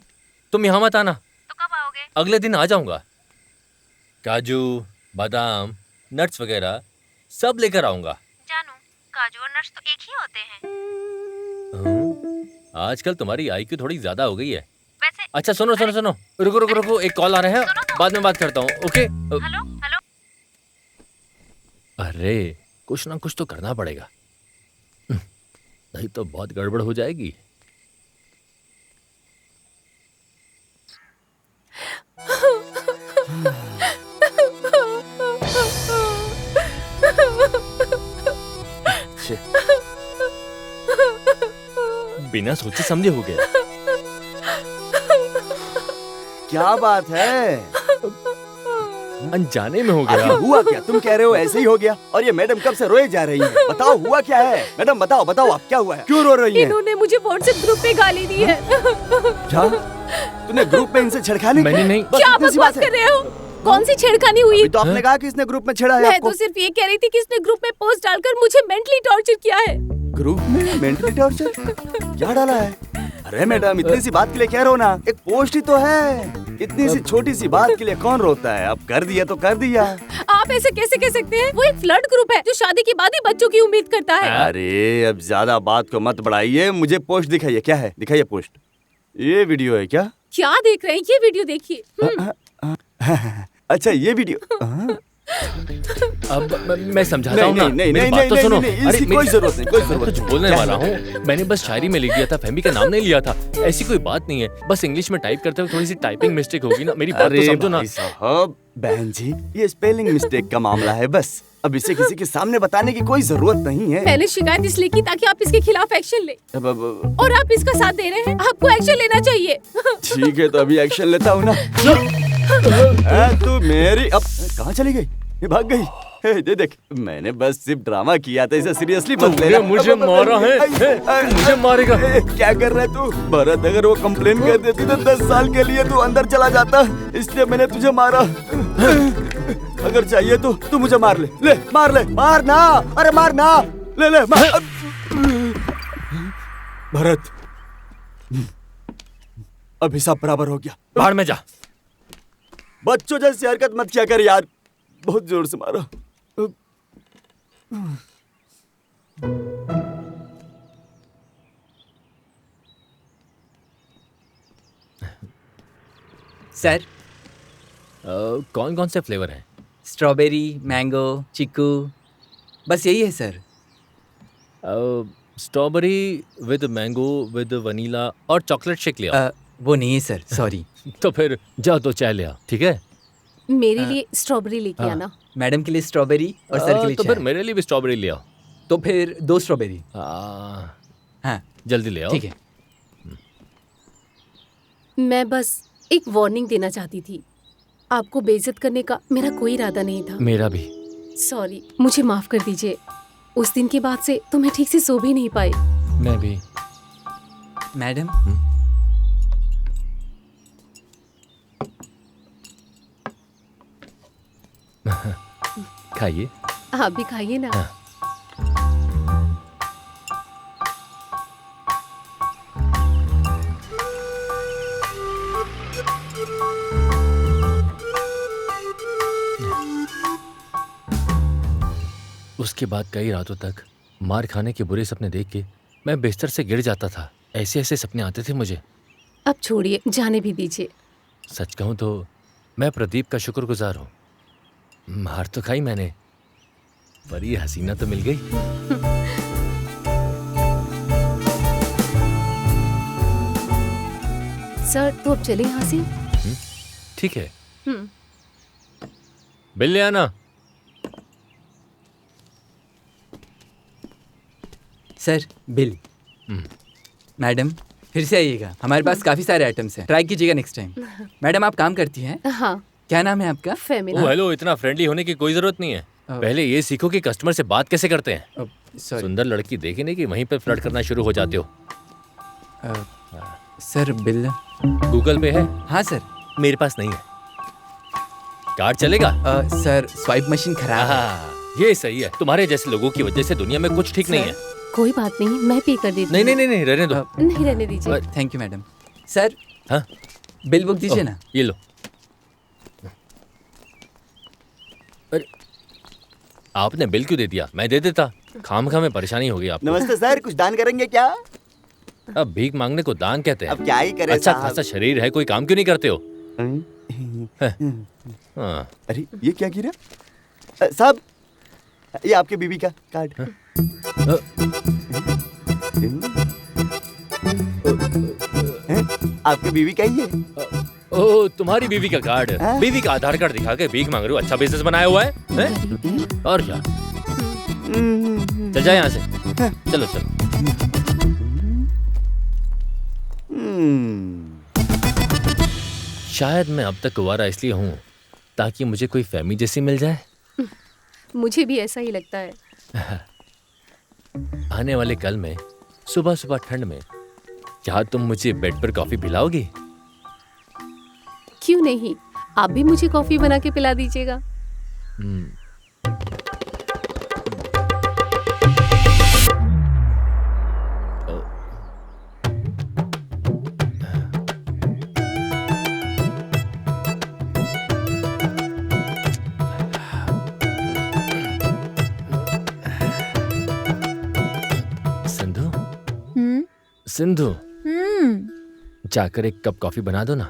तुम यहाँ मत आना। तो कब आओगे? अगले दिन आ जाऊंगा। काजू, बादाम, नट्स वगैरह सब लेकर आऊंगा। जानू, काजू और नट्स तो एक ही होते हैं। आजकल तुम्हारी आईक्यू थोड़ी ज्यादा हो गई है। वैसे अच्छा सुनो सुनो सुनो, रुको रुको रुको, एक कॉल आ रहा है, बाद में बात करता हूँ। ओके। Hello hello. अरे कुछ ना कुछ तो करना पड़ेगा, नहीं तो बहुत गड़बड़ हो जाएगी। बिना सोचे समझे हो गया। क्या बात है? अनजाने में हो गया। आखिर हुआ क्या? तुम कह रहे हो ऐसे ही हो गया, और ये मैडम कब से रोए जा रही है। बताओ हुआ क्या है? मैडम बताओ बताओ, आप क्या हुआ है? क्यों रो रही है? इन्होंने मुझे व्हाट्सएप ग्रुप पे गाली दी है। क्या? तूने ग्रुप में इनसे छेड़खानी? मैंने नहीं। क्या बकवास कर रहे हो? कौन सी छेड़खानी हुई? तो आपने कहा कि इसने ग्रुप में छेड़ा है मैं आपको। तो सिर्फ ये कह रही थी कि इसने ग्रुप में पोस्ट डालकर मुझे मेंटली टॉर्चर किया है। ग्रुप में मेंटली टॉर्चर? क्या डाला है? अरे मैडम, इतनी सी बात के लिए क्या रोना? एक पोस्ट ही तो है। इतनी सी छोटी सी बात के लिए कौन रोता है? अब कर दिया तो कर दिया। आप ऐसे कैसे कह सकते हैं? वो एक फ्लर्ट ग्रुप है जो शादी के बाद ही बच्चों की उम्मीद करता है। अरे अब ज्यादा बात को मत बढ़ाइए, मुझे पोस्ट दिखाइए। क्या है? दिखाइए पोस्ट। ये वीडियो है क्या? क्या देख रहे हैं? ये वीडियो देखिए। अच्छा ये वीडियो। अब मैं समझाता हूँ ना, नहीं, मेरी नहीं, बात तो नहीं, सुनो। नहीं, नहीं, इसकी कोई जरूरत नहीं, कोई जरूरत कुछ नहीं। बोलने क्या वाला है? हूँ। मैंने बस शायरी में लिख दिया था, फहमी का नाम नहीं लिया था। ऐसी कोई बात नहीं है, बस इंग्लिश में टाइप करते हुए थोड़ी सी टाइपिंग मिस्टेक होगी ना। मेरी बात तो समझो ना। भाई साहब, बहन जी, ये स्पेलिंग मिस्टेक का मामला है बस। अब इसे किसी के सामने बताने की कोई जरूरत नहीं है। मैंने शिकायत इसलिए की ताकि आप इसके खिलाफ एक्शन ले, और आप इसका साथ दे रहे हैं। आपको एक्शन लेना चाहिए। ठीक है, तो अभी एक्शन लेता हूँ ना। तू मेरी अब कहाँ चली गई? ये भाग गई। देख, मैंने बस सिर्फ ड्रामा किया था, इसे सीरियसली मत लेना। मुझे मारा है, मुझे मारेगा। क्या कर रहा है तू? भरत, अगर वो कंप्लेन कर देती तो 10 साल के लिए तू अंदर चला जाता, इसलिए मैंने तुझे मारा। अगर चाहिए तो तू मुझे मार ले, मार ले, मारना, अरे मारना, ले मार। भरत, अभिशाप बराबर हो गया। बाहर में जा। बच्चों जैसी हरकत मत किया कर यार, बहुत जोर से मारा। सर, कौन कौन से फ्लेवर हैं? स्ट्रॉबेरी, मैंगो, चीकू, बस यही है sir. Strawberry with mango with vanilla और चॉकलेट शेक लिया। वो नहीं है सर, सॉरी। तो फिर जा तो चाय लिया, ठीक है? मेरे लिए स्ट्रॉबेरी लेके आना। मैडम के लिए स्ट्रॉबेरी और सर के लिए तो चाय। फिर मेरे लिए भी स्ट्रॉबेरी लिया। तो फिर 2 स्ट्रॉबेरी। हाँ, जल्दी ले आओ। ठीक है। मैं बस एक वार्निंग देना चाहती थी। आपको बेइज्जत करने का मेरा कोई इरादा नहीं था। मेरा भी। सॉरी, मुझे माफ कर दीजिए। उस दिन के बाद से तो मैं ठीक से सो भी नहीं पाई। मैं भी। मैडम, खाइए। आप भी खाइए ना। उसके बाद कई रातों तक मार खाने के बुरे सपने देख के मैं बिस्तर से गिर जाता था। ऐसे ऐसे सपने आते थे मुझे। अब छोड़िए, जाने भी दीजिए। सच कहूँ तो मैं प्रदीप का शुक्रगुजार हूँ। मार तो खाई मैंने, पर ये हसीना तो मिल गई। सर, तो अब चले यहाँ से। ठीक है। बिल ले आना। Sir, bill. मैडम, फिर से आइएगा, हमारे पास काफी सारे आइटम्स हैं, ट्राई कीजिएगा नेक्स्ट टाइम। मैडम, आप काम करती हैं? हाँ। क्या नाम है आपका? फेमिना। ओह हेलो, इतना फ्रेंडली होने की कोई जरूरत नहीं है। पहले ये सीखो कि कस्टमर से बात कैसे करते हैं। सुंदर लड़की देखे नहीं कि वहीं पे फ्लर्ट करना शुरू हो जाते हो। सर, बिल गूगल पे है? हाँ सर। मेरे पास नहीं है। कार्ड चलेगा? सर, स्वाइप मशीन खराब है। ये सही है। तुम्हारे जैसे लोगों की वजह से दुनिया में कुछ ठीक नहीं है। कोई बात नहीं, मैं पे कर देती हूँ। नहीं, रहने दो। नहीं, रहने दीजिए। Thank you madam. सर, हाँ, बिल बुक दीजिए ना। ये लो। अरे, आपने बिल क्यों दे दिया? मैं दे देता। खामखा में परेशानी हो गई आपको। नमस्ते सर, कुछ दान करेंगे क्या? अब भीख मांगने को दान कहते हैं। अब क्या ही करें अच्छा साहब। खासा शरीर है, कोई काम क्यों नहीं करते हो? हाँ। अरे ये क्या गिरा? साहब, ये आपके बीवी का कार्ड। आपकी बीवी का ही है। ओह, तुम्हारी बीवी का कार्ड। बीवी का आधार कार्ड दिखा के भीख मांग रहे हो? अच्छा बिजनेस बनाया हुआ है, हैं? और क्या? चल जाए यहाँ से। चलो चलो। शायद मैं अब तक कुंवारा इसलिए हूँ ताकि मुझे कोई फैमिली जैसी मिल जाए। मुझे भी ऐसा ही लगता है। आने वाले कल में सुबह सुबह ठंड में क्या तुम मुझे बेड पर कॉफी पिलाओगी? क्यों नहीं, आप भी मुझे कॉफी बना के पिला दीजिएगा। सिंधु, जाकर एक कप कॉफी बना दो ना।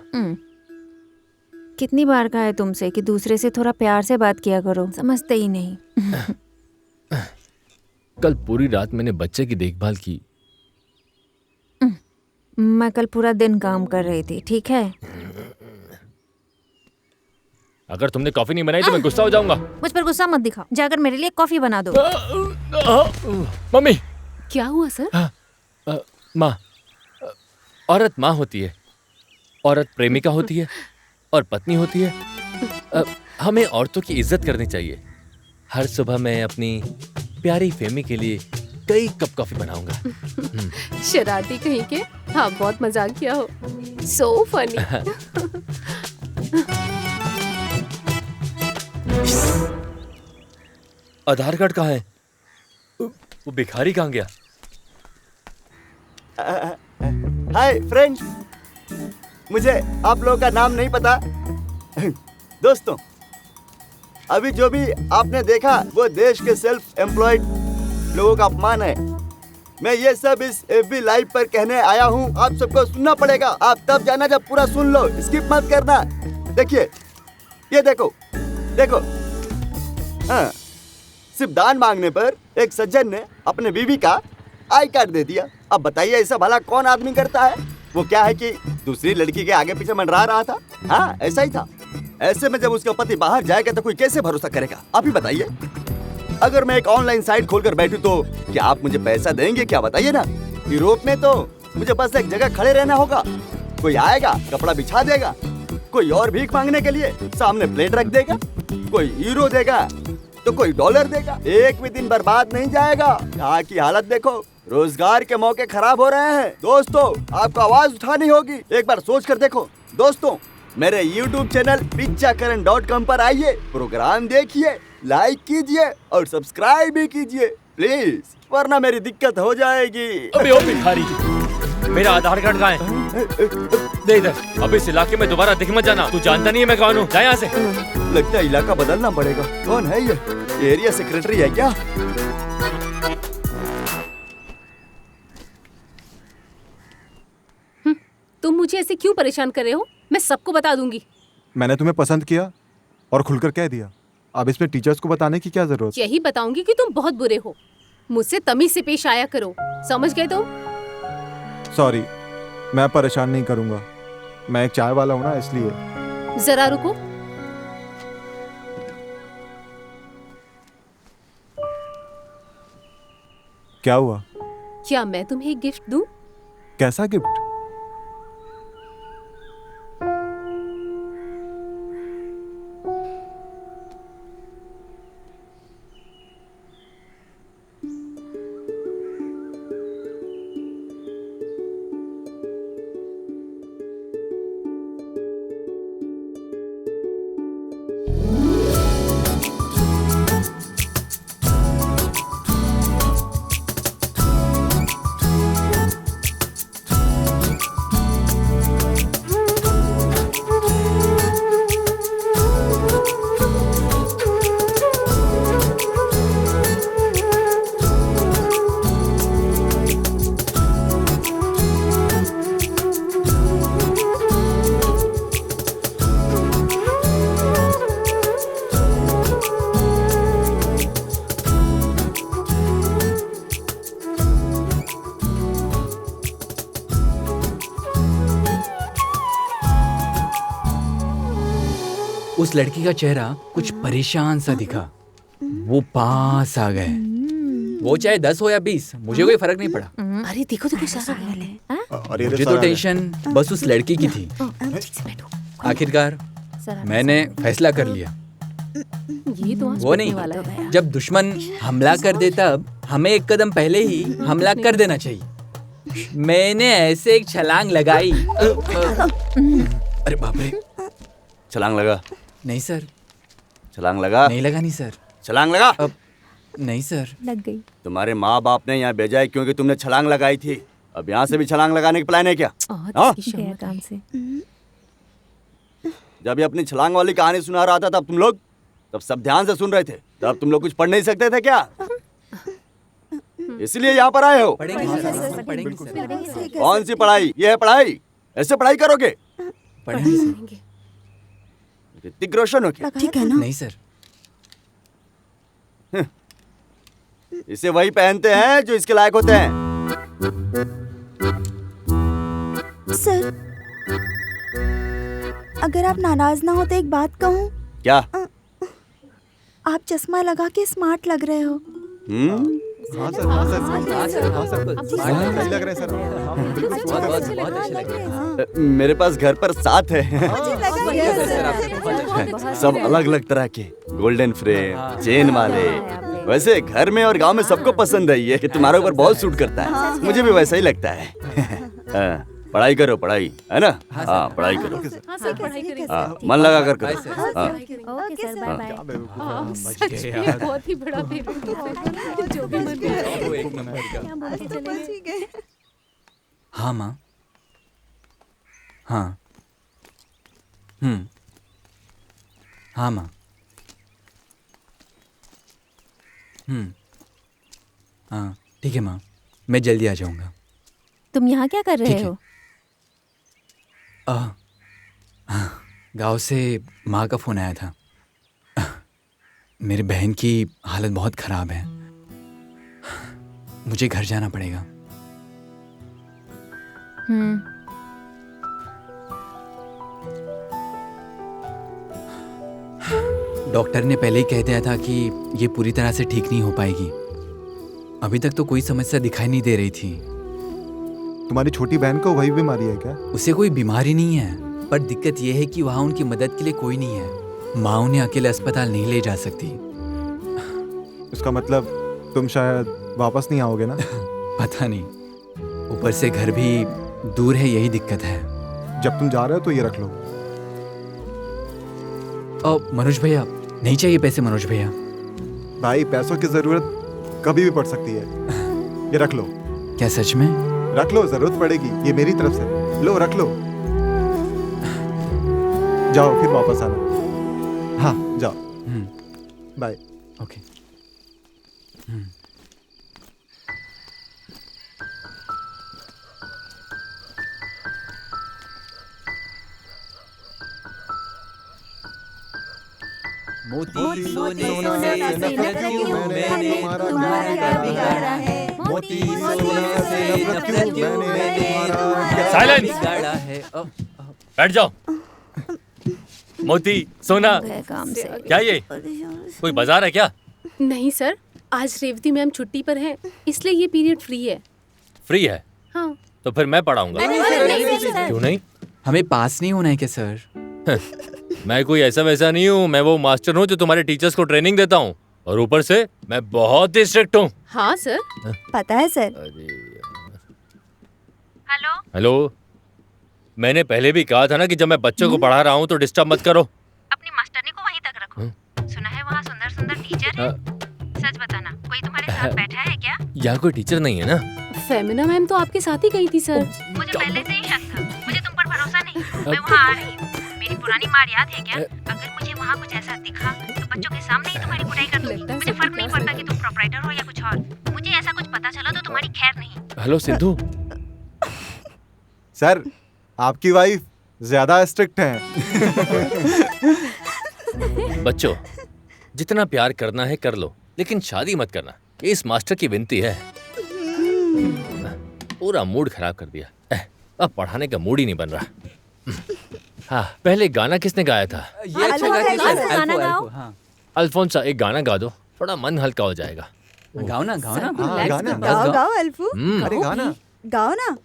कितनी बार कहा है तुमसे कि दूसरे से थोड़ा प्यार से बात किया करो, समझते ही नहीं। कल पूरी रात मैंने बच्चे की देखभाल की। मैं कल पूरा दिन काम कर रही थी, ठीक है? अगर तुमने कॉफी नहीं बनाई तो मैं गुस्सा हो जाऊंगा। मुझ पर गुस्सा मत दिखाओ, जाकर मेरे लिए कॉफी बना दो। मम्मी, क्या हुआ सर? माँ, औरत माँ होती है, औरत प्रेमिका होती है और पत्नी होती है। हमें औरतों की इज्जत करनी चाहिए। हर सुबह मैं अपनी प्यारी फेमी के लिए कई कप कॉफी बनाऊंगा। शरारती कहीं के, हाँ बहुत मजाक किया हो। So funny. आधार कार्ड कहाँ है? वो भिखारी कहाँ गया? हाय फ्रेंड्स, मुझे आप लोगों का नाम नहीं पता। दोस्तों, अभी जो भी आपने देखा वो देश के सेल्फ एम्प्लॉयड लोगों का अपमान है। मैं ये सब इस FB लाइव पर कहने आया हूँ। आप सबको सुनना पड़ेगा। आप तब जाना जब पूरा सुन लो, स्किप मत करना। देखिए, ये देखो देखो। हाँ, सिर्फ दान मांगने पर एक सज्जन ने अपने बीवी का आई कार्ड दे दिया। अब बताइए ऐसा भला कौन आदमी करता है? वो क्या है कि दूसरी लड़की के आगे पीछे मंडरा रहा था। हाँ, ऐसा ही था। ऐसे में जब उसका पति बाहर जाएगा तो कोई कैसे भरोसा करेगा? आप ही बताइए। अगर मैं एक ऑनलाइन साइट खोलकर बैठूं तो क्या आप मुझे पैसा देंगे? क्या बताइए ना। यूरोप में तो मुझे बस एक जगह खड़े रहना होगा। कोई आएगा, कपड़ा बिछा देगा। कोई और भीख मांगने के लिए सामने प्लेट रख देगा। कोई यूरो देगा तो कोई डॉलर देगा। एक भी दिन बर्बाद नहीं जाएगा। यहाँ की हालत देखो। रोजगार के मौके खराब हो रहे हैं। दोस्तों, आपको आवाज उठानी होगी। एक बार सोच कर देखो। दोस्तों, मेरे YouTube चैनल pichakaran.com पर आइए, प्रोग्राम देखिए, लाइक कीजिए और सब्सक्राइब भी कीजिए प्लीज, वरना मेरी दिक्कत हो जाएगी। अबे ओ भिखारी, मेरा आधार कार्ड कहाँ है? दे इधर। अब इस इलाके में दोबारा दिख मत जाना। तू जानता नहीं है मैं कौन हूँ। जा यहाँ से। लगता है इलाका बदलना पड़ेगा। कौन है ये? एरिया सेक्रेटरी है क्या? तुम मुझे ऐसे क्यों परेशान कर रहे हो? मैं सबको बता दूंगी। मैंने तुम्हें पसंद किया और खुलकर कह दिया। अब इसमें टीचर्स को बताने की क्या जरूरत? यही बताऊंगी कि तुम बहुत बुरे हो। मुझसे तमीज से पेश आया करो, समझ गए तुम? सॉरी, मैं परेशान नहीं करूंगा। मैं एक चाय वाला हूँ ना, इसलिए। जरा रुको। क्या हुआ? क्या मैं तुम्हें एक गिफ्ट दूं? कैसा गिफ्ट? उस लड़की का चेहरा कुछ परेशान सा दिखा। वो पास आ गए। वो चाहे 10 हो या 20, मुझे कोई फर्क नहीं पड़ा। अरे देखो देखो सारा है। मुझे तो टेंशन बस उस लड़की की थी। आखिरकार मैंने फैसला कर लिया। ये तो वो नहीं, जब दुश्मन हमला कर दे तब हमें एक कदम पहले ही हमला कर देना चाहिए। मैंने ऐसे एक छलांग लगाई। अरे बाप रे। छलांग लगा? नहीं सर। छलांग लगा? नहीं लगा नहीं सर। छलांग लगा? नहीं सर। लग गई। तुम्हारे माँ बाप ने यहाँ भेजा है क्योंकि तुमने छलांग लगाई थी। अब यहाँ से भी छलांग लगाने की प्लान है क्या? हाँ? गया काम से। जब ये अपनी छलांग वाली कहानी सुना रहा था तब सब ध्यान से सुन रहे थे। तब तुम लोग कुछ पढ़ नहीं सकते थे क्या? इसलिए यहाँ पर आए हो? पढ़ेंगे सर, पढ़ेंगे सर। कौन सी पढ़ाई? ये है पढ़ाई? ऐसे पढ़ाई करोगे? पढ़ेंगे सर। ऋतिक रोशन हो क्या? ठीक है ना? नहीं सर। इसे वही पहनते हैं जो इसके लायक होते हैं। सर, अगर आप नाराज ना हो तो एक बात कहूँ? क्या? आप चश्मा लगा के स्मार्ट लग रहे हो। हाँ सर, हाँ सर, हाँ सर, हाँ सर, सही लग रहे हैं सर। बहुत अच्छे लग रहे हैं। मेरे पास घर पर 7 है। सब अलग अलग तरह के, गोल्डन फ्रेम, चेन वाले। वैसे घर में और गांव में सबको पसंद है ये कि तुम्हारे ऊपर बहुत सूट करता है। मुझे भी वैसा ही लगता है। पढ़ाई करो, पढ़ाई है ना? हाँ, पढ़ाई करो। हाँ, मन लगा कर करो। Okay sir, bye bye. सच में बहुत ही बड़ा पेरेंट है। जो भी मन में वो एक नंबर का। क्या बोल के चले गए? हाँ माँ। हाँ। हाँ माँ। हाँ ठीक है माँ, मैं जल्दी आ जाऊँगा। तुम यहाँ क्या कर रहे हो? गांव से माँ का फोन आया था। मेरी बहन की हालत बहुत खराब है, मुझे घर जाना पड़ेगा। डॉक्टर ने पहले ही कह दिया था कि ये पूरी तरह से ठीक नहीं हो पाएगी। अभी तक तो कोई समस्या दिखाई नहीं दे रही थी। तुम्हारी छोटी बहन को वही बीमारी है क्या? उसे कोई बीमारी नहीं है, पर दिक्कत यह है कि वहाँ उनकी मदद के लिए कोई नहीं है। माँ उन्हें अकेले अस्पताल नहीं ले जा सकती। उसका मतलब तुम शायद वापस नहीं आओगे ना? पता नहीं, ऊपर से घर भी दूर है, यही दिक्कत है। जब तुम जा रहे हो तो ये रख लो। मनोज भैया, नहीं चाहिए पैसे मनोज भैया। भाई, पैसों की जरूरत कभी भी पड़ सकती है। ये रख लो। क्या सच में? रख लो, जरूरत पड़ेगी। ये मेरी तरफ से लो, रख लो। जाओ, फिर वापस आना। हाँ, जाओ। बाय। ओके। मोती सोने से नफरत क्यों मैंने तुम्हारा क्या बिगाड़ा है? मोती सोने से नफरत क्यों मैंने साइलेंस! बिगाड़ा है? बैठ जाओ। मोती सोना, काम से क्या ये कोई बाजार है क्या? नहीं सर, आज रेवती मैम छुट्टी पर है, इसलिए ये पीरियड फ्री है। फ्री है? हाँ। तो फिर मैं पढ़ाऊंगा। क्यों नहीं? हमें पास नहीं होना है क्या सर? मैं कोई ऐसा वैसा नहीं हूँ, मैं वो मास्टर हूँ जो तुम्हारे टीचर्स को ट्रेनिंग देता हूँ, और ऊपर से मैं बहुत ही स्ट्रिक्ट हूँ। हाँ सर। पता है सर। हेलो। हेलो, मैंने पहले भी कहा था ना कि जब मैं बच्चों को पढ़ा रहा हूँ तो डिस्टर्ब मत करो। अपनी मास्टरनी को वहीं तक रखो। सुना है वहाँ सुंदर सुंदर टीचर है। सच बताना, कोई तुम्हारे साथ बैठा है क्या? यहाँ कोई टीचर नहीं है ना? फेमिना मैम तो आपके साथ ही गई थी सर। मुझे पहले से ही शक था, मुझे तुम पर भरोसा नहीं। मैं वहाँ आ रही हूँ। मेरी पुरानी मार याद है क्या? अगर मुझे वहाँ कुछ ऐसा दिखा तो बच्चों के सामने ही तुम्हारी कुटाई कर दूंगी। मुझे फर्क नहीं पड़ता कि तुम प्रोप्राइटर हो या कुछ और। मुझे ऐसा कुछ पता चला तो तुम्हारी खैर नहीं। हेलो सिद्धू। सर, आपकी वाइफ ज्यादा स्ट्रिक्ट है। बच्चों, जितना प्यार करना है कर लो, लेकिन शादी मत करना, ये इस मास्टर की विनती है। पूरा मूड खराब कर दिया। अब पढ़ाने का मूड ही नहीं बन रहा। हाँ, पहले गाना किसने गाया था? ये अच्छा गाती है सर। अल्फो, हाँ। अल्फोंसा, एक गाना गा दो, थोड़ा मन हल्का हो जाएगा। गाओ ना, गाओ ना। हाँ, गाना। गाओ गाओ अल्फू। अरे गाना। गाओ ना।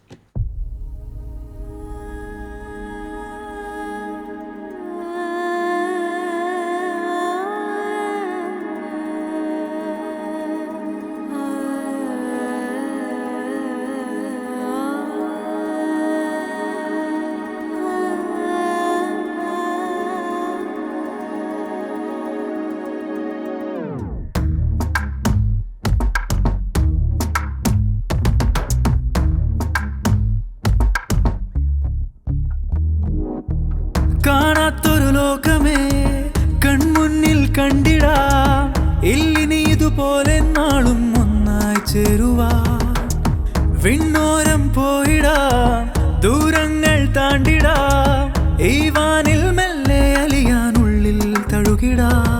പോയിടാം ദൂരങ്ങൾ താണ്ടിടാം ഈ വാനിൽ മെല്ലെ അലിയാനുള്ളിൽ തഴുകിടാം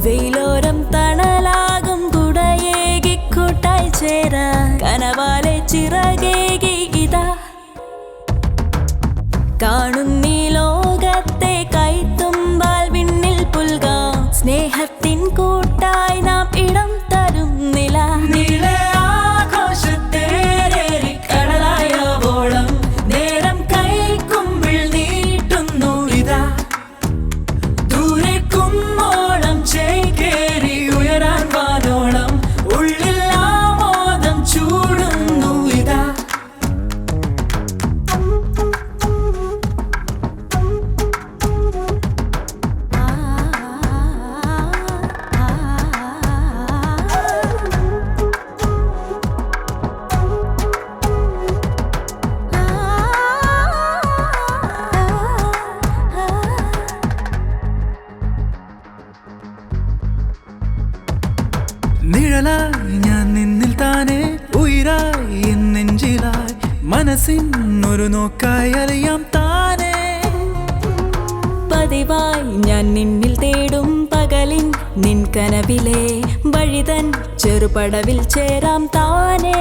വെയിലോരം തണലാകും കുടയേകി കൂട്ടായി ചേരാൻ കനവാലെ ചിറകേകി ഇതാ കാണുന്നീ ലോകത്തെ കൈത്തുമ്പാൽ വിണ്ണിൽ പുൽകാം സ്നേഹത്തിൻ കൂട്ടായി നാം ഇടം തരുന്നില്ല നീളെ ആഘോഷത്തേരേറി കടലായോളം നേരം കൈക്കുമ്പിൾ നീട്ടുന്നു ഇതാ ദൂരെ കുമ്മോളം ചേക്കേറി ഉയരാൻ വാനോളം ഉള്ളിൽ ആമോദം ചൂടുന്നു ഇതാ നിഴലായി ഞാൻ നിന്നിൽ താനെ ഉയിരായി എൻ നെഞ്ചിലായി മനസ്സിൻ ഒരു നോക്കായി അറിയാം താനേ പതിവായി ഞാൻ നിന്നിൽ തേടും പകലിൻ നിൻ കനവിലെ വഴിതൻ ചെറുപടവിൽ ചേരാം താനേ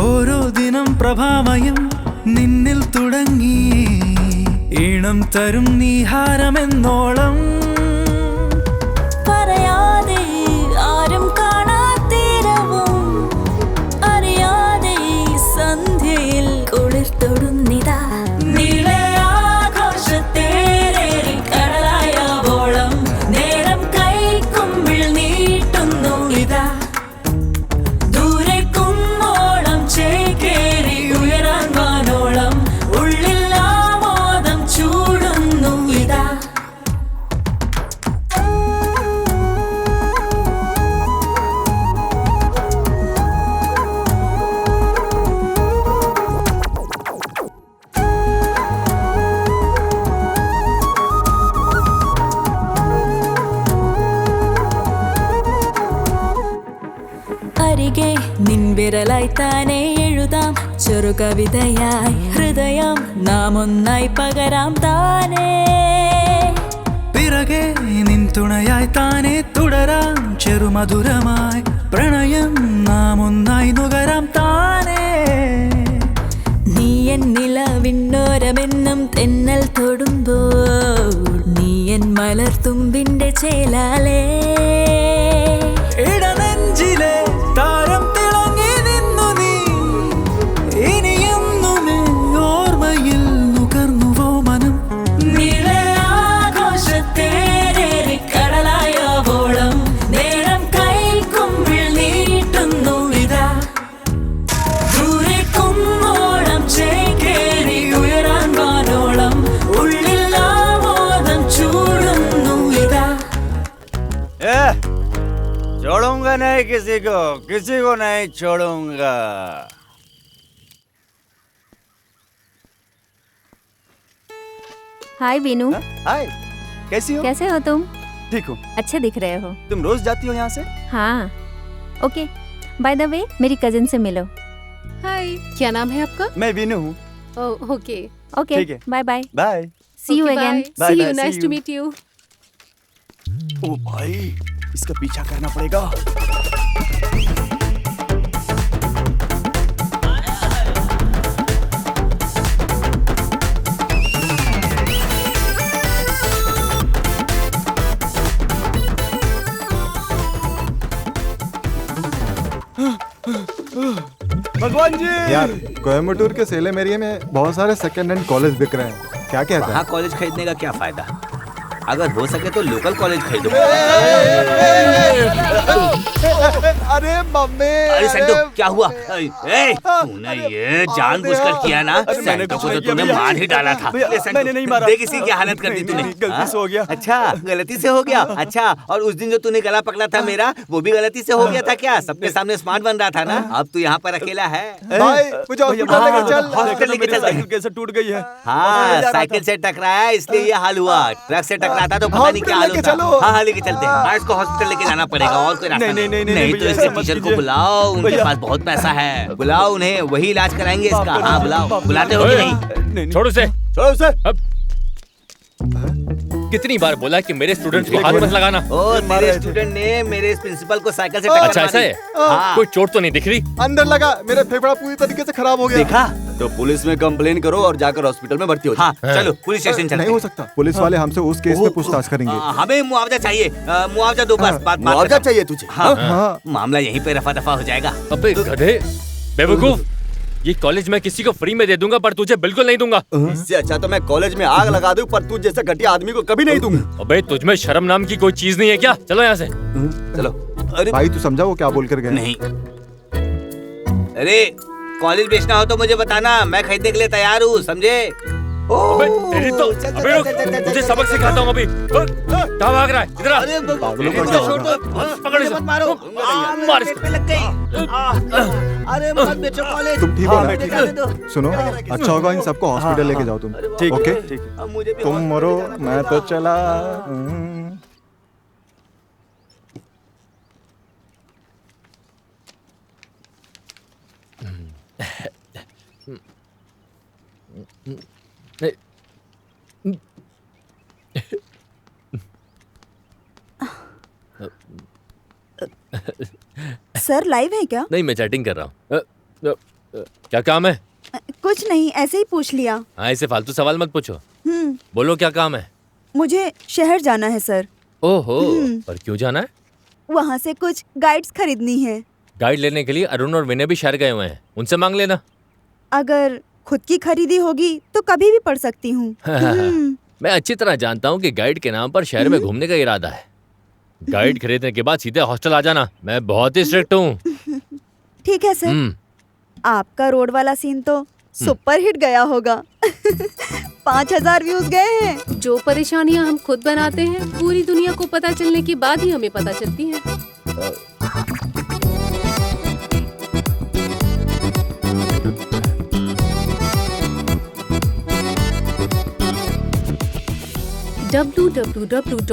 ഓരോ ദിനം പ്രഭാമയം നിന്നിൽ തുടങ്ങി ഈണം തരും നീഹാരമെന്നോളം പറയാതെ ആരും കാണാത്തീരവും അറിയാതെ സന്ധ്യയിൽ കുളിർ തൊടുന്നിതാ നീളെ ആഘോഷത്തേരേറി കടലായോളം നേരം കൈക്കുമ്പിൾ നീട്ടുന്നു ഇതാ ദൂരെ കുമ്മോളം ചേക്കേറി ഉയരാൻ വാനോളം ഉള്ളിൽ ആമോദം ചൂടുന്നു ഇതാ അരികെ നിൻ വിരലായി താനെ എഴുതാം ചെറു കവിതയായി ഹൃദയം നാം ഒന്നായി പകരാം താനേ പിറകെ നിൻ തുണയായി താനെ തുടരാം ചെറുമധുരമായി പ്രണയം നാം ഒന്നായി നുകരാം താനേ നീ എൻ നിലവിണ്ണോരമെന്നും തെന്നൽ തൊടുമ്പോൾ നീ എൻ മലർത്തുമ്പിന്റെ ചേലാലേ ഇടനെഞ്ചിലെ താരം തിളങ്ങി നിന്നു നീ ഇനിയെന്നുമേ ഓർമ്മയിൽ നുകർന്നുവോ മനം നീളെ ആഘോഷത്തേരേറി കടലായോളം നേരം കൈക്കുമ്പിൾ നീട്ടുന്നു ഇതാ ദൂരെ കുമ്മോളം ചേക്കേറി ഉയരാൻ വാനോളം ഉള്ളിൽ ആമോദം ചൂടുന്നു ഇതാ छोड़ूंगा नहीं किसी को नहीं छोड़ूंगा। हाय वीनू। हाय, कैसी हो? कैसे हो तुम? ठीक हूँ। अच्छे दिख रहे हो। तुम रोज जाती हो यहाँ से? हाँ। ओके, बाय द वे मेरी कजिन से मिलो। हाय, क्या नाम है आपका? मैं वीनू हूँ। ओके ओके, ठीक है। Bye bye. Bye. See you again. Bye, see bye, you, see nice you. To meet you. ओ भाई, इसका पीछा करना पड़ेगा। भगवान जी यार, कोयम्बटूर के सेलम एरिया में बहुत सारे सेकंड हैंड कॉलेज बिक रहे हैं, क्या कहते वहाँ हैं? कॉलेज खरीदने का क्या फायदा? अगर हो सके तो लोकल कॉलेज खरीदो। अरे मम्मी, अरे सेंटू, क्या हुआ? तूने ये जानबूझकर किया ना? सेंटू को तो तूने मार ही डाला था। ले सेंटू, मैंने नहीं मारा। देख इसी की हालत कर दी तूने। गलती से हो गया। अच्छा, गलती से हो गया। अच्छा, और उस दिन जो तूने गला पकड़ा था मेरा, वो भी गलती से हो गया था क्या? सबके सामने स्मार्ट बन रहा था ना? अब तू यहाँ पर अकेला है। भाई मुझे हॉस्पिटल लेकर चल। हॉस्पिटल लेके चल। कैसे टूट गई है? हाँ, साइकिल से टकराया इसलिए ये हाल हुआ। ट्रक से टकरा रहा था तो पता नहीं क्या हाल लेके होता। चलो। हाँ लेके चलते हैं। हाँ, इसको हॉस्पिटल लेके जाना पड़ेगा और कोई रास्ता नहीं, नहीं, नहीं, नहीं तो भैया, इसके ऐसा मत टीचर को कीजिए। बुलाओ, उनके भैया। पास बहुत पैसा है। बुलाओ उन्हें, वही इलाज कराएंगे इसका। हाँ बुलाओ, बुलाते हो कि नहीं? छोड़ो उसे। छोड़ो उसे। कितनी बार बोला कि मेरे स्टूडेंट्स को हाथ मत लगाना। और मेरे स्टूडेंट ने मेरे इस प्रिंसिपल को साइकिल से टक्कर अच्छा ऐसा मारी। है? हाँ। कोई चोट तो नहीं दिख रही? अंदर लगा, मेरे फेफड़ा पूरी तरीके से खराब हो गया। देखा? तो पुलिस में कंप्लेन करो और जाकर हॉस्पिटल में भर्ती हो जाओ। हाँ चलो पुलिस स्टेशन चलते नहीं हो सकता, पुलिस वाले हमसे उस केस में पूछताछ करेंगे। हमें मुआवजा चाहिए। मुआवजा दो बस। बात मुआवजा चाहिए तुझे? हाँ मामला यहीं पे रफा दफा हो जाएगा। अबे गधे, बेवकूफ, ये कॉलेज में किसी को फ्री में दे दूंगा पर तुझे बिल्कुल नहीं दूंगा। इससे अच्छा तो मैं कॉलेज में आग लगा दूं, पर तू जैसा घटिया आदमी को कभी नहीं दूंगा। अबे तुझमें शर्म नाम की कोई चीज नहीं है क्या? चलो यहाँ से। चलो। अरे भाई तू समझा वो क्या बोल कर गए? नहीं। अरे कॉलेज बेचना हो तो मुझे बताना, मैं खरीदने के लिए तैयार हूँ, समझे? अबे तेरी तो, अबे रुक, तुझे सबक सिखाता हूँ अभी। कहाँ भाग रहा है? इधर आ। पागलों का छोड़ दो, पकड़ इसे। मत मारो। मार इसको। पे लग गई। अरे मत बेचो कॉलेज। तुम ठीक हो ना? जाने दो। सुनो, अच्छा होगा इन सबको हॉस्पिटल लेके जाओ तुम। ठीक है, ओके? ठीक है। अब मुझे भी तुम मरो, मैं तो चला। सर लाइव है क्या? नहीं मैं चैटिंग कर रहा हूँ। क्या काम है? कुछ नहीं, ऐसे ही पूछ लिया। हाँ ऐसे फालतू सवाल मत पूछो। बोलो क्या काम है? मुझे शहर जाना है सर। ओहो, पर क्यों जाना है? वहाँ से कुछ गाइड्स खरीदनी है। गाइड लेने के लिए अरुण और विनय भी शहर गए हुए हैं, उनसे मांग लेना। अगर खुद की खरीदी होगी तो कभी भी पढ़ सकती हूँ। मैं अच्छी तरह जानता हूँ कि गाइड के नाम पर शहर में घूमने का इरादा है। गाइड खरीदने के बाद सीधे हॉस्टल आ जाना, मैं बहुत ही स्ट्रिक्ट हूँ। ठीक है सर। आपका रोड वाला सीन तो सुपर हिट गया होगा। 5000 व्यूज गए हैं। जो परेशानियां हम खुद बनाते हैं पूरी दुनिया को पता चलने के बाद ही हमें पता चलती हैं। www.beggar.com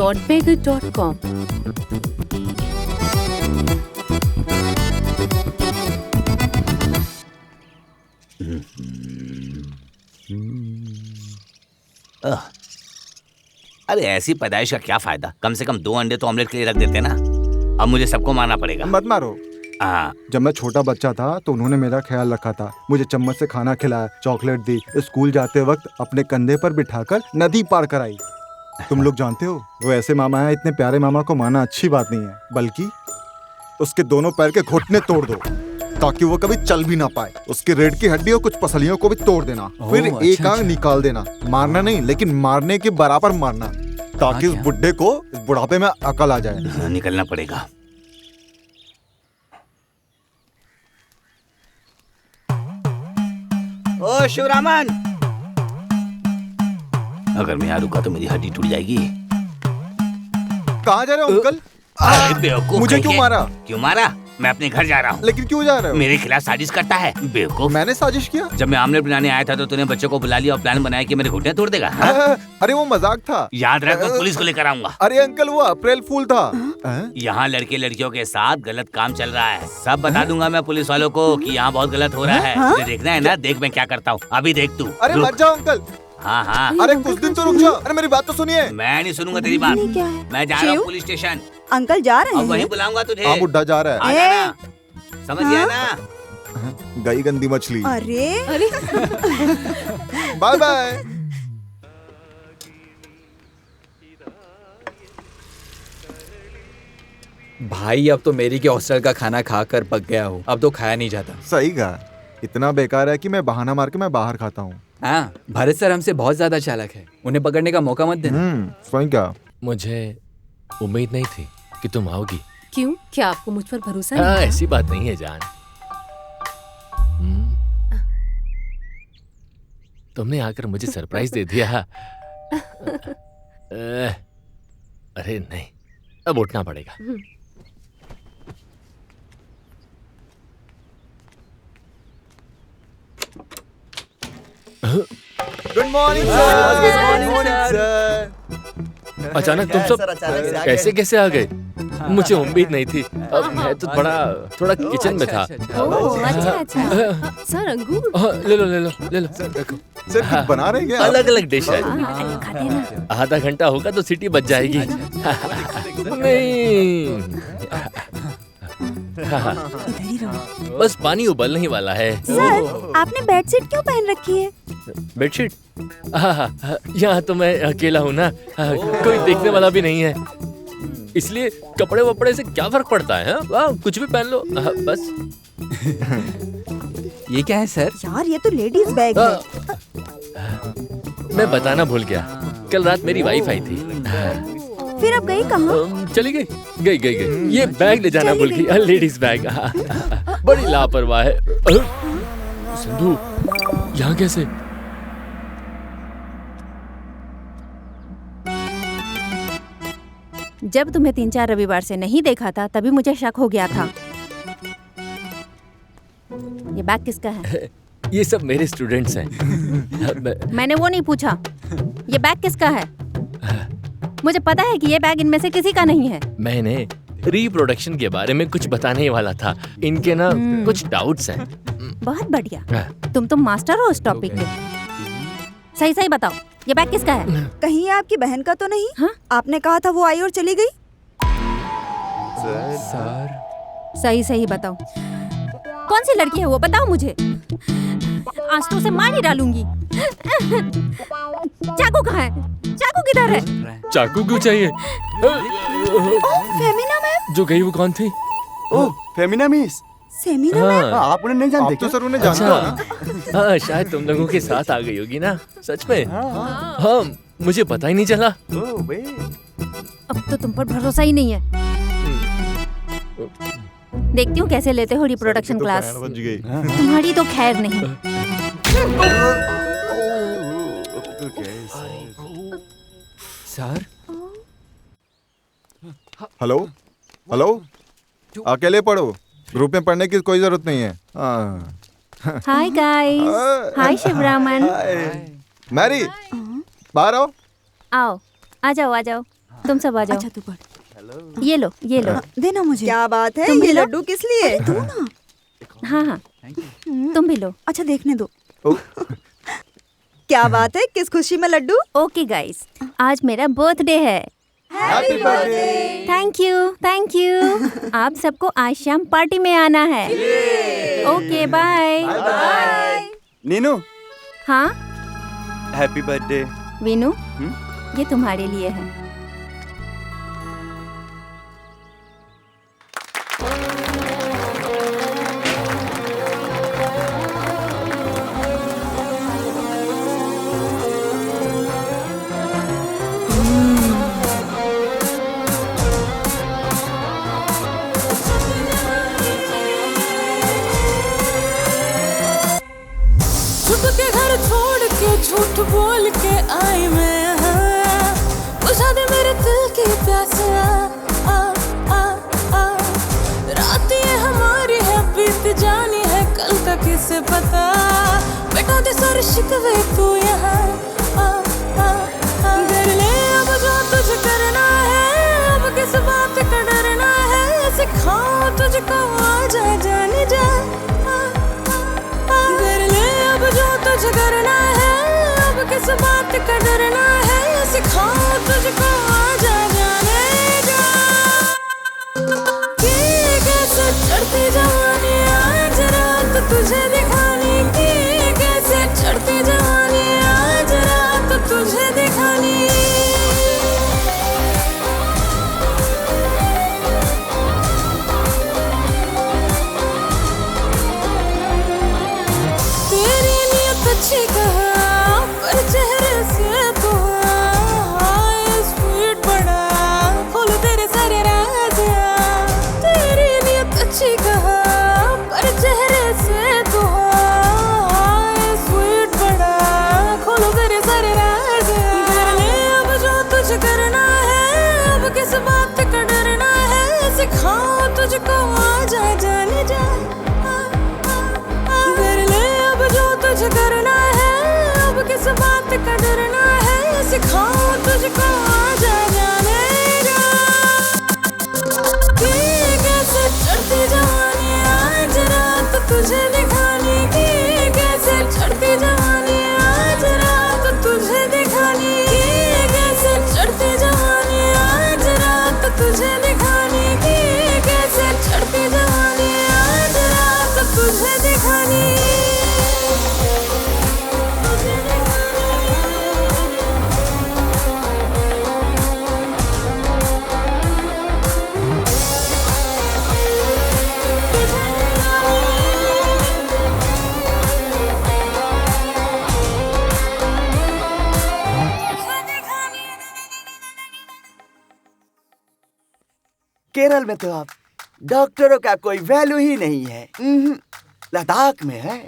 अरे ऐसी पैदाइश का क्या फायदा? कम से कम 2 अंडे तो ऑमलेट के लिए रख देते ना। अब मुझे सबको मारना पड़ेगा। मत मारो। हाँ जब मैं छोटा बच्चा था तो उन्होंने मेरा ख्याल रखा था, मुझे चम्मच से खाना खिलाया, चॉकलेट दी, स्कूल जाते वक्त अपने कंधे पर बिठाकर नदी पार कराई। तुम लोग जानते हो वो ऐसे मामा है, इतने प्यारे मामा को मारना अच्छी बात नहीं है, बल्कि उसके दोनों पैर के घुटने तोड़ दो ताकि वो कभी चल भी ना पाए। उसकी रीढ़ की हड्डी और कुछ पसलियों को भी तोड़ देना, फिर एक आंख निकाल देना। मारना नहीं, लेकिन मारने के बराबर मारना, ताकि उस बुड्ढे को इस बुढ़ापे में अकल आ जाए। निकलना पड़ेगा। ओ शिवरामन, अगर मैं यहाँ रुका तो मेरी हड्डी टूट जाएगी। कहाँ जा रहे हो अंकल? अरे बेवकूफ, मुझे क्यों मारा? क्यों मारा? मैं अपने घर जा रहा हूँ। लेकिन क्यों जा रहे हो? मेरे खिलाफ साजिश करता है बेवकूफ। मैंने साजिश किया? जब मैं आमलेट बनाने आया था तो तूने बच्चों को बुला लिया और प्लान बनाया कि मेरे घुटने तोड़ देगा। अरे वो मजाक था। याद रख, मैं पुलिस को लेकर आऊंगा। अरे अंकल वो अप्रैल फूल था। यहाँ लड़के लड़कियों के साथ गलत काम चल रहा है। सब बता दूंगा मैं पुलिस वालों को कि यहाँ बहुत गलत हो रहा है। तुझे देखना है ना? देख मैं क्या करता हूँ, अभी देख तू। अरे मत जाओ अंकल। हाँ हाँ। अरे कुछ दिन तो रुक जाओ। अरे मेरी बात तो सुनिए। मैं नहीं सुनूंगा तेरी बात। मैं जा रहा हूँ पुलिस स्टेशन। अंकल जा रहे हैं? अब वहीं बुलाऊंगा तुझे। हाँ बुड्ढा जा रहा आ है। जाना, समझ गया ना? गई गंदी मछली। अरे बाय बाय। भाई अब तो मेरी के हॉस्टल का खाना खाकर पक गया हूँ, अब तो खाया नहीं जाता। सही कहा, इतना बेकार है कि मैं बहाना मार के मैं बाहर खाता हूँ। हाँ, भरत सर हमसे बहुत ज्यादा चालाक है, उन्हें पकड़ने का मौका मत देना। सही कहा। मुझे उम्मीद नहीं थी कि तुम आओगी। क्यों? क्या आपको मुझ पर भरोसा हाँ, नहीं? ऐसी बात नहीं है जान। तुमने आकर मुझे सरप्राइज दे दिया। अरे नहीं, अब उठना पड़ेगा। Good morning sir. Good morning sir. अचानक तुम सब ऐसे कैसे आ गए? मुझे उम्मीद नहीं थी। मैं तो थोड़ा किचन में था। सर अंगूर ले लो रखो। सर कुछ बना रहे हैं क्या? अलग अलग डिश है। आधा घंटा होगा तो सीटी बच जाएगी। नहीं, बस पानी उबलने ही वाला है। सर आपने बेडशीट क्यों पहन रखी है? बेडशीट? यहाँ तो मैं अकेला हूँ ना, कोई देखने वाला भी नहीं है, इसलिए कपड़े वपड़े से क्या फर्क पड़ता है? कुछ भी पहन लो बस। ये क्या है सर? यार ये तो लेडीज बैग है। मैं बताना भूल गया, कल रात मेरी वाइफ आई थी। फिर अब गई कहाँ? चली गई। ये बैग ले जाना भूल गई, लेडीज बैग। बड़ी लापरवाह है। सिंधु यहाँ कैसे? जब तुम्हें 3-4 रविवार से नहीं देखा था तभी मुझे शक हो गया था। ये बैग किसका है? ये सब मेरे स्टूडेंट्स हैं। मैंने वो नहीं पूछा, ये बैग किसका है? मुझे पता है कि ये बैग इनमें से किसी का नहीं है। मैंने रिप्रोडक्शन के बारे में कुछ बताने ही वाला था, इनके ना कुछ डाउट्स हैं। बहुत बढ़िया, तुम तो मास्टर हो उस टॉपिक के। सही बताओ, ये बैग किसका है? कहीं आपकी बहन का तो नहीं? हाँ? आपने कहा था वो आई और चली गई। सर सही बताओ, कौन सी लड़की है वो? बताओ मुझे, आज तो उसे मार ही डालूंगी। चाकू कहाँ है? चाकू किधर है? चाकू क्यों चाहिए? फेमिना मैम जो गई वो कौन थी? ओह फेमिना मिस। सेमिना मैम आप उन्हें नहीं जानते? आप तो सर उन्हें जानते हो ना? हाँ, शायद तुम लोगों के साथ आ गई होगी ना। सच में? हाँ, मुझे पता ही नहीं चला। अब तो तुम पर भरोसा ही नहीं है। देखती हूँ कैसे लेते हो रिप्रोडक्शन क्लास। तुम्हारी तो खैर नहीं। सर हेलो अकेले पढ़ो, ग्रुप में पढ़ने की कोई जरूरत नहीं है। हाय गाइस, हाय शिवरामन। मैरी बाहर आओ। आ जाओ, तुम सब आ जाओ। अच्छा तू पढ़। ये लो देना मुझे। क्या बात है, तुम भी ये लो। लड्डू किस लिए? तू ना। हाँ, तुम भी लो। अच्छा देखने दो। क्या बात है, किस खुशी में लड्डू? ओके गाइस, आज मेरा बर्थडे है। Happy birthday. Thank you. आप सबको आज शाम पार्टी में आना है। Okay bye. नीनू हाँ हैप्पी बर्थडे। वीनू, ये तुम्हारे लिए है। के घर छोड़ के झूठ बोल के आई मैं यहाँ, बुझा दे मेरे दिल की प्यास। रात ये हमारी है, बीत जानी है कल का किसे पता। मिटा दे सारे शिकवे तू यहाँ। कर ले अब जो तुझे करना है, अब किस बात का डरना है। सिखाओ तुझको आजा जाने जा। जो तुझे करना है, अब किस बात का डरना है। सिखाओ तुझको आजा जाने जा। कि कैसे चढ़ती जवानी आज रात तुझे दिखानी। कि कैसे चढ़ती जवानी आज रात तुझे दिखानी। अच्छी कहा पर चेहरे से तो स्वीट बड़ा खोल तेरे सारे राज। तेरी नियत अच्छी कहा पर चेहरे से तो स्वीट बड़ा खोल तेरे सारे राज। कर ले अब जो तुझे करना है, अब किस बात का डरना है। सिखाओ तुझको आजा जाने जा। कर ले अब जो तुझे करना है, अब किस बात का डरना है। सिखाओ तुझको आजा। केरल में तो अब डॉक्टरों का कोई वैल्यू ही नहीं है। लद्दाख में है,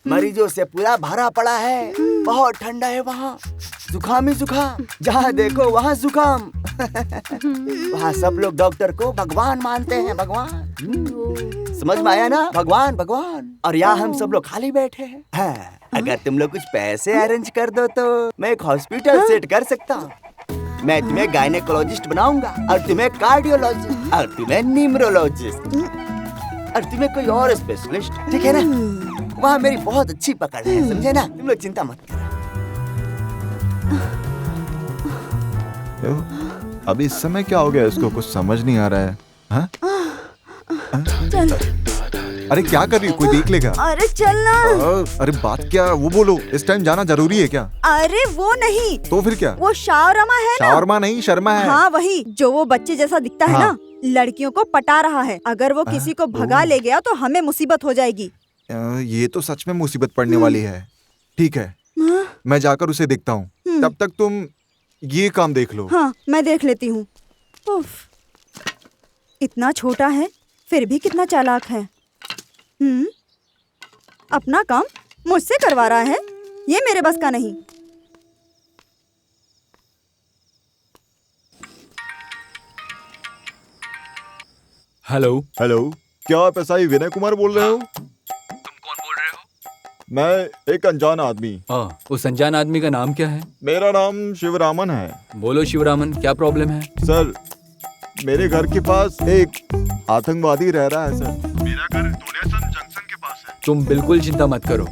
मरीजों से पूरा भरा पड़ा है। बहुत ठंडा है वहाँ, जुकाम ही जुकाम, जहाँ देखो वहाँ जुकाम। वहाँ सब लोग डॉक्टर को भगवान मानते हैं, भगवान। समझ में आया ना? भगवान भगवान। और यहाँ हम सब लोग खाली बैठे हैं। हाँ, अगर तुम लोग कुछ पैसे अरेंज कर दो तो मैं एक हॉस्पिटल सेट कर सकता हूँ। मैं तुम्हें गायनेकोलॉजिस्ट बनाऊंगा, और तुम्हें कार्डियोलॉजिस्ट, और तुम्हें न्यूमरोलॉजिस्ट, और तुम्हें कोई और स्पेशलिस्ट। ठीक है ना? वहाँ मेरी बहुत अच्छी पकड़ है, समझे ना? तुम लोग चिंता मत करो। अब इस समय क्या हो गया इसको? कुछ समझ नहीं आ रहा है। हाँ? चल। अरे क्या कर रही हो? कोई देख लेगा। अरे चल ना। अरे बात क्या, वो बोलो। इस टाइम जाना जरूरी है क्या? अरे वो नहीं। तो फिर क्या? वो शावरमा है ना? शावरमा नहीं, शर्मा है। हाँ वही, जो वो बच्चे जैसा दिखता है ना, लड़कियों को पटा रहा है। अगर वो किसी को भगा ले गया तो हमें मुसीबत हो जाएगी। ये तो सच में मुसीबत पड़ने वाली है। ठीक है, मैं जाकर उसे देखता हूँ। तब तक तुम ये काम देख लो। हाँ, मैं देख लेती हूँ। इतना छोटा है फिर भी कितना चालाक है। अपना काम मुझसे करवा रहा है, ये मेरे बस का नहीं। हेलो हेलो, क्या आप एसआई विनय कुमार बोल रहे हो? तुम कौन बोल रहे हो? मैं एक अनजान आदमी। उस अनजान आदमी का नाम क्या है? मेरा नाम शिवरामन है। बोलो शिवरामन, क्या प्रॉब्लम है? सर, मेरे घर के पास एक आतंकवादी रह रहा है सर। मेरा घर डोनेशन जंक्शन के पास है। तुम बिल्कुल चिंता मत करो,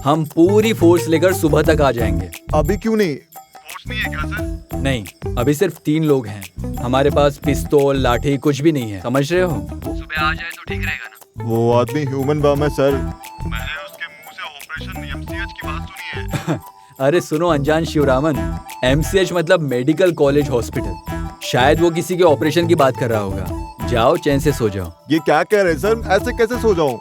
हम पूरी फोर्स लेकर सुबह तक आ जाएंगे। अभी क्यों नहीं? फोर्स नहीं है क्या सर? नहीं, अभी सिर्फ 3 लोग हैं। हमारे पास पिस्तौल, लाठी कुछ भी नहीं है, समझ रहे हो? सुबह आ जाए तो ठीक रहेगा ना? वो आदमी ह्यूमन बम है सर। मैंने उसके मुंह से ऑपरेशन एमसीएच की बात सुनी है। अरे सुनो अनजान शिवरामन, एमसीएच मतलब मेडिकल कॉलेज हॉस्पिटल। शायद वो किसी के ऑपरेशन की बात कर रहा होगा। जाओ चैन से सो जाओ। ये क्या कह रहे हैं सर? ऐसे कैसे सो जाऊं?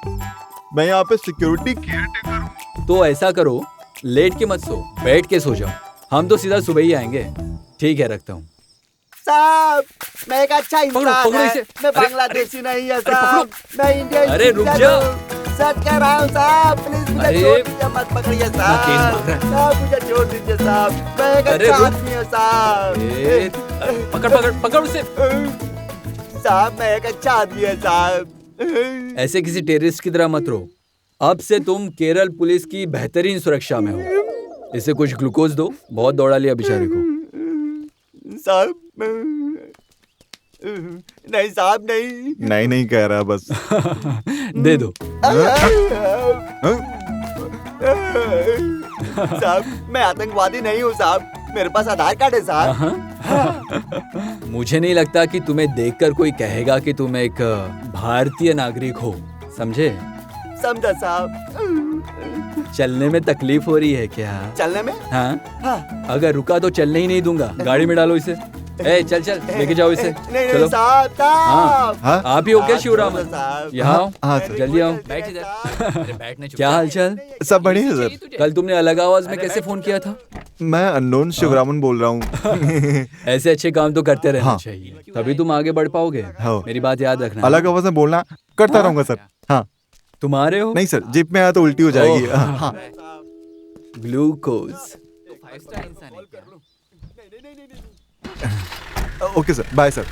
मैं यहाँ पे सिक्योरिटी केयरटेकर हूँ। तो ऐसा करो, लेट के मत सो, बैठ के सो जाओ। हम तो सीधा सुबह ही आएंगे। ठीक है, रखता हूँ। साहब, मैं एक अच्छा इंसान पकड़ो है। इसे। मैं बांग्लादेशी नहीं है साहब, मैं इंडियन। अरे रुक जा। सच कह रहा हूँ साहब, प्लीज मुझे छोड़ दीजिए, मत पकड़िए साहब। साहब मुझे छोड़ दीजिए साहब, मैं एक अच्छा आदमी हूँ साहब। पकड़ उसे। साहब मैं एक अच्छा आदमी है साहब। ऐसे किसी टेररिस्ट की तरह मत रहो। अब से तुम केरल पुलिस की बेहतरीन सुरक्षा में हो। इसे कुछ ग्लूकोज दो, बहुत दौड़ा लिया बेचारे को। साहब नहीं साहब, नहीं नहीं कह रहा बस। दे दो। साहब मैं आतंकवादी नहीं हूँ साहब, मेरे पास आधार कार्ड है साहब। मुझे नहीं लगता कि तुम्हें देखकर कोई कहेगा कि तुम एक भारतीय नागरिक हो, समझे? समझा साहब। चलने में तकलीफ हो रही है क्या? चलने में? हाँ। अगर रुका तो चलने ही नहीं दूंगा। गाड़ी में डालो इसे। चल लेके जाओ इसे। नहीं साहब। हाँ, आप ही हो क्या शिवरामन? यहाँ आओ। हाँ, जल्दी आओ। बैठ इधर। क्या हालचाल? सब बढ़िया है सर। कल तुमने अलग आवाज में कैसे फोन किया था? मैं अननोन शिवरामन बोल रहा हूँ। ऐसे अच्छे काम तो करते रहना चाहिए, तभी तुम आगे बढ़ पाओगे। मेरी बात याद रखना। अलग आवाज में बोलना करता रहूंगा सर। हाँ। तुम आ रहे हो? नहीं सर, जिप में आया तो उल्टी हो जाएगी। हाँ। Glucose. Okay sir, bye sir.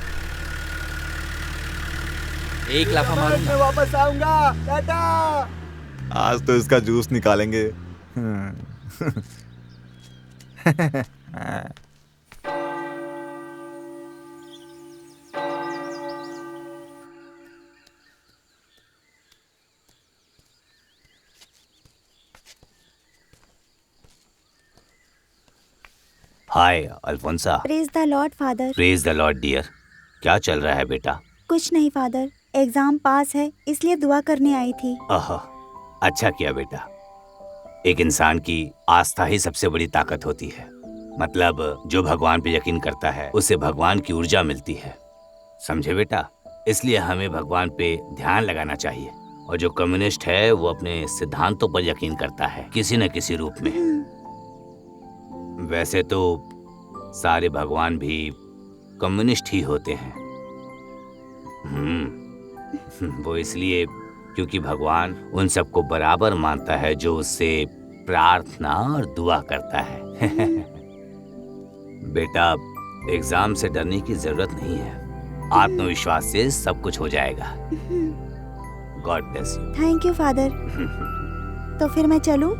एक लाफा मारूंगा। मैं वापस आऊंगा टाटा। आज तो इसका जूस निकालेंगे। Hi Alphonsa. Praise the lord father. Praise the lord dear. क्या चल रहा है बेटा? कुछ नहीं फादर, एग्जाम पास है इसलिए दुआ करने आई थी। अच्छा किया बेटा। एक इंसान की आस्था ही सबसे बड़ी ताकत होती है। मतलब जो भगवान पे यकीन करता है उसे भगवान की ऊर्जा मिलती है, समझे बेटा? इसलिए हमें भगवान पे ध्यान लगाना चाहिए। और जो कम्युनिस्ट है वो अपने सिद्धांतों पर यकीन करता है किसी न किसी रूप में। वैसे तो सारे भगवान भी कम्युनिस्ट ही होते हैं, वो इसलिए क्योंकि भगवान उन सबको बराबर मानता है जो उससे प्रार्थना और दुआ करता है। बेटा, एग्जाम से डरने की जरूरत नहीं है। आत्मविश्वास से सब कुछ हो जाएगा। God bless you. Thank you father. तो फिर मैं चलूं?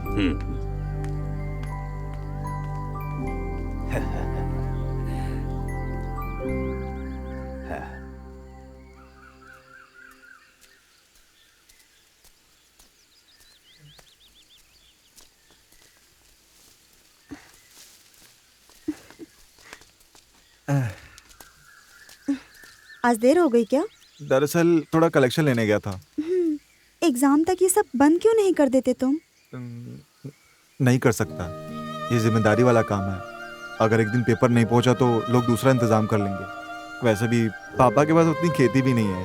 आज देर हो गई क्या? दरअसल थोड़ा कलेक्शन लेने गया था। एग्जाम तक ये सब बंद क्यों नहीं कर देते तुम? नहीं कर सकता, ये जिम्मेदारी वाला काम है। अगर एक दिन पेपर नहीं पहुंचा तो लोग दूसरा इंतजाम कर लेंगे। वैसे भी पापा के पास उतनी खेती भी नहीं है।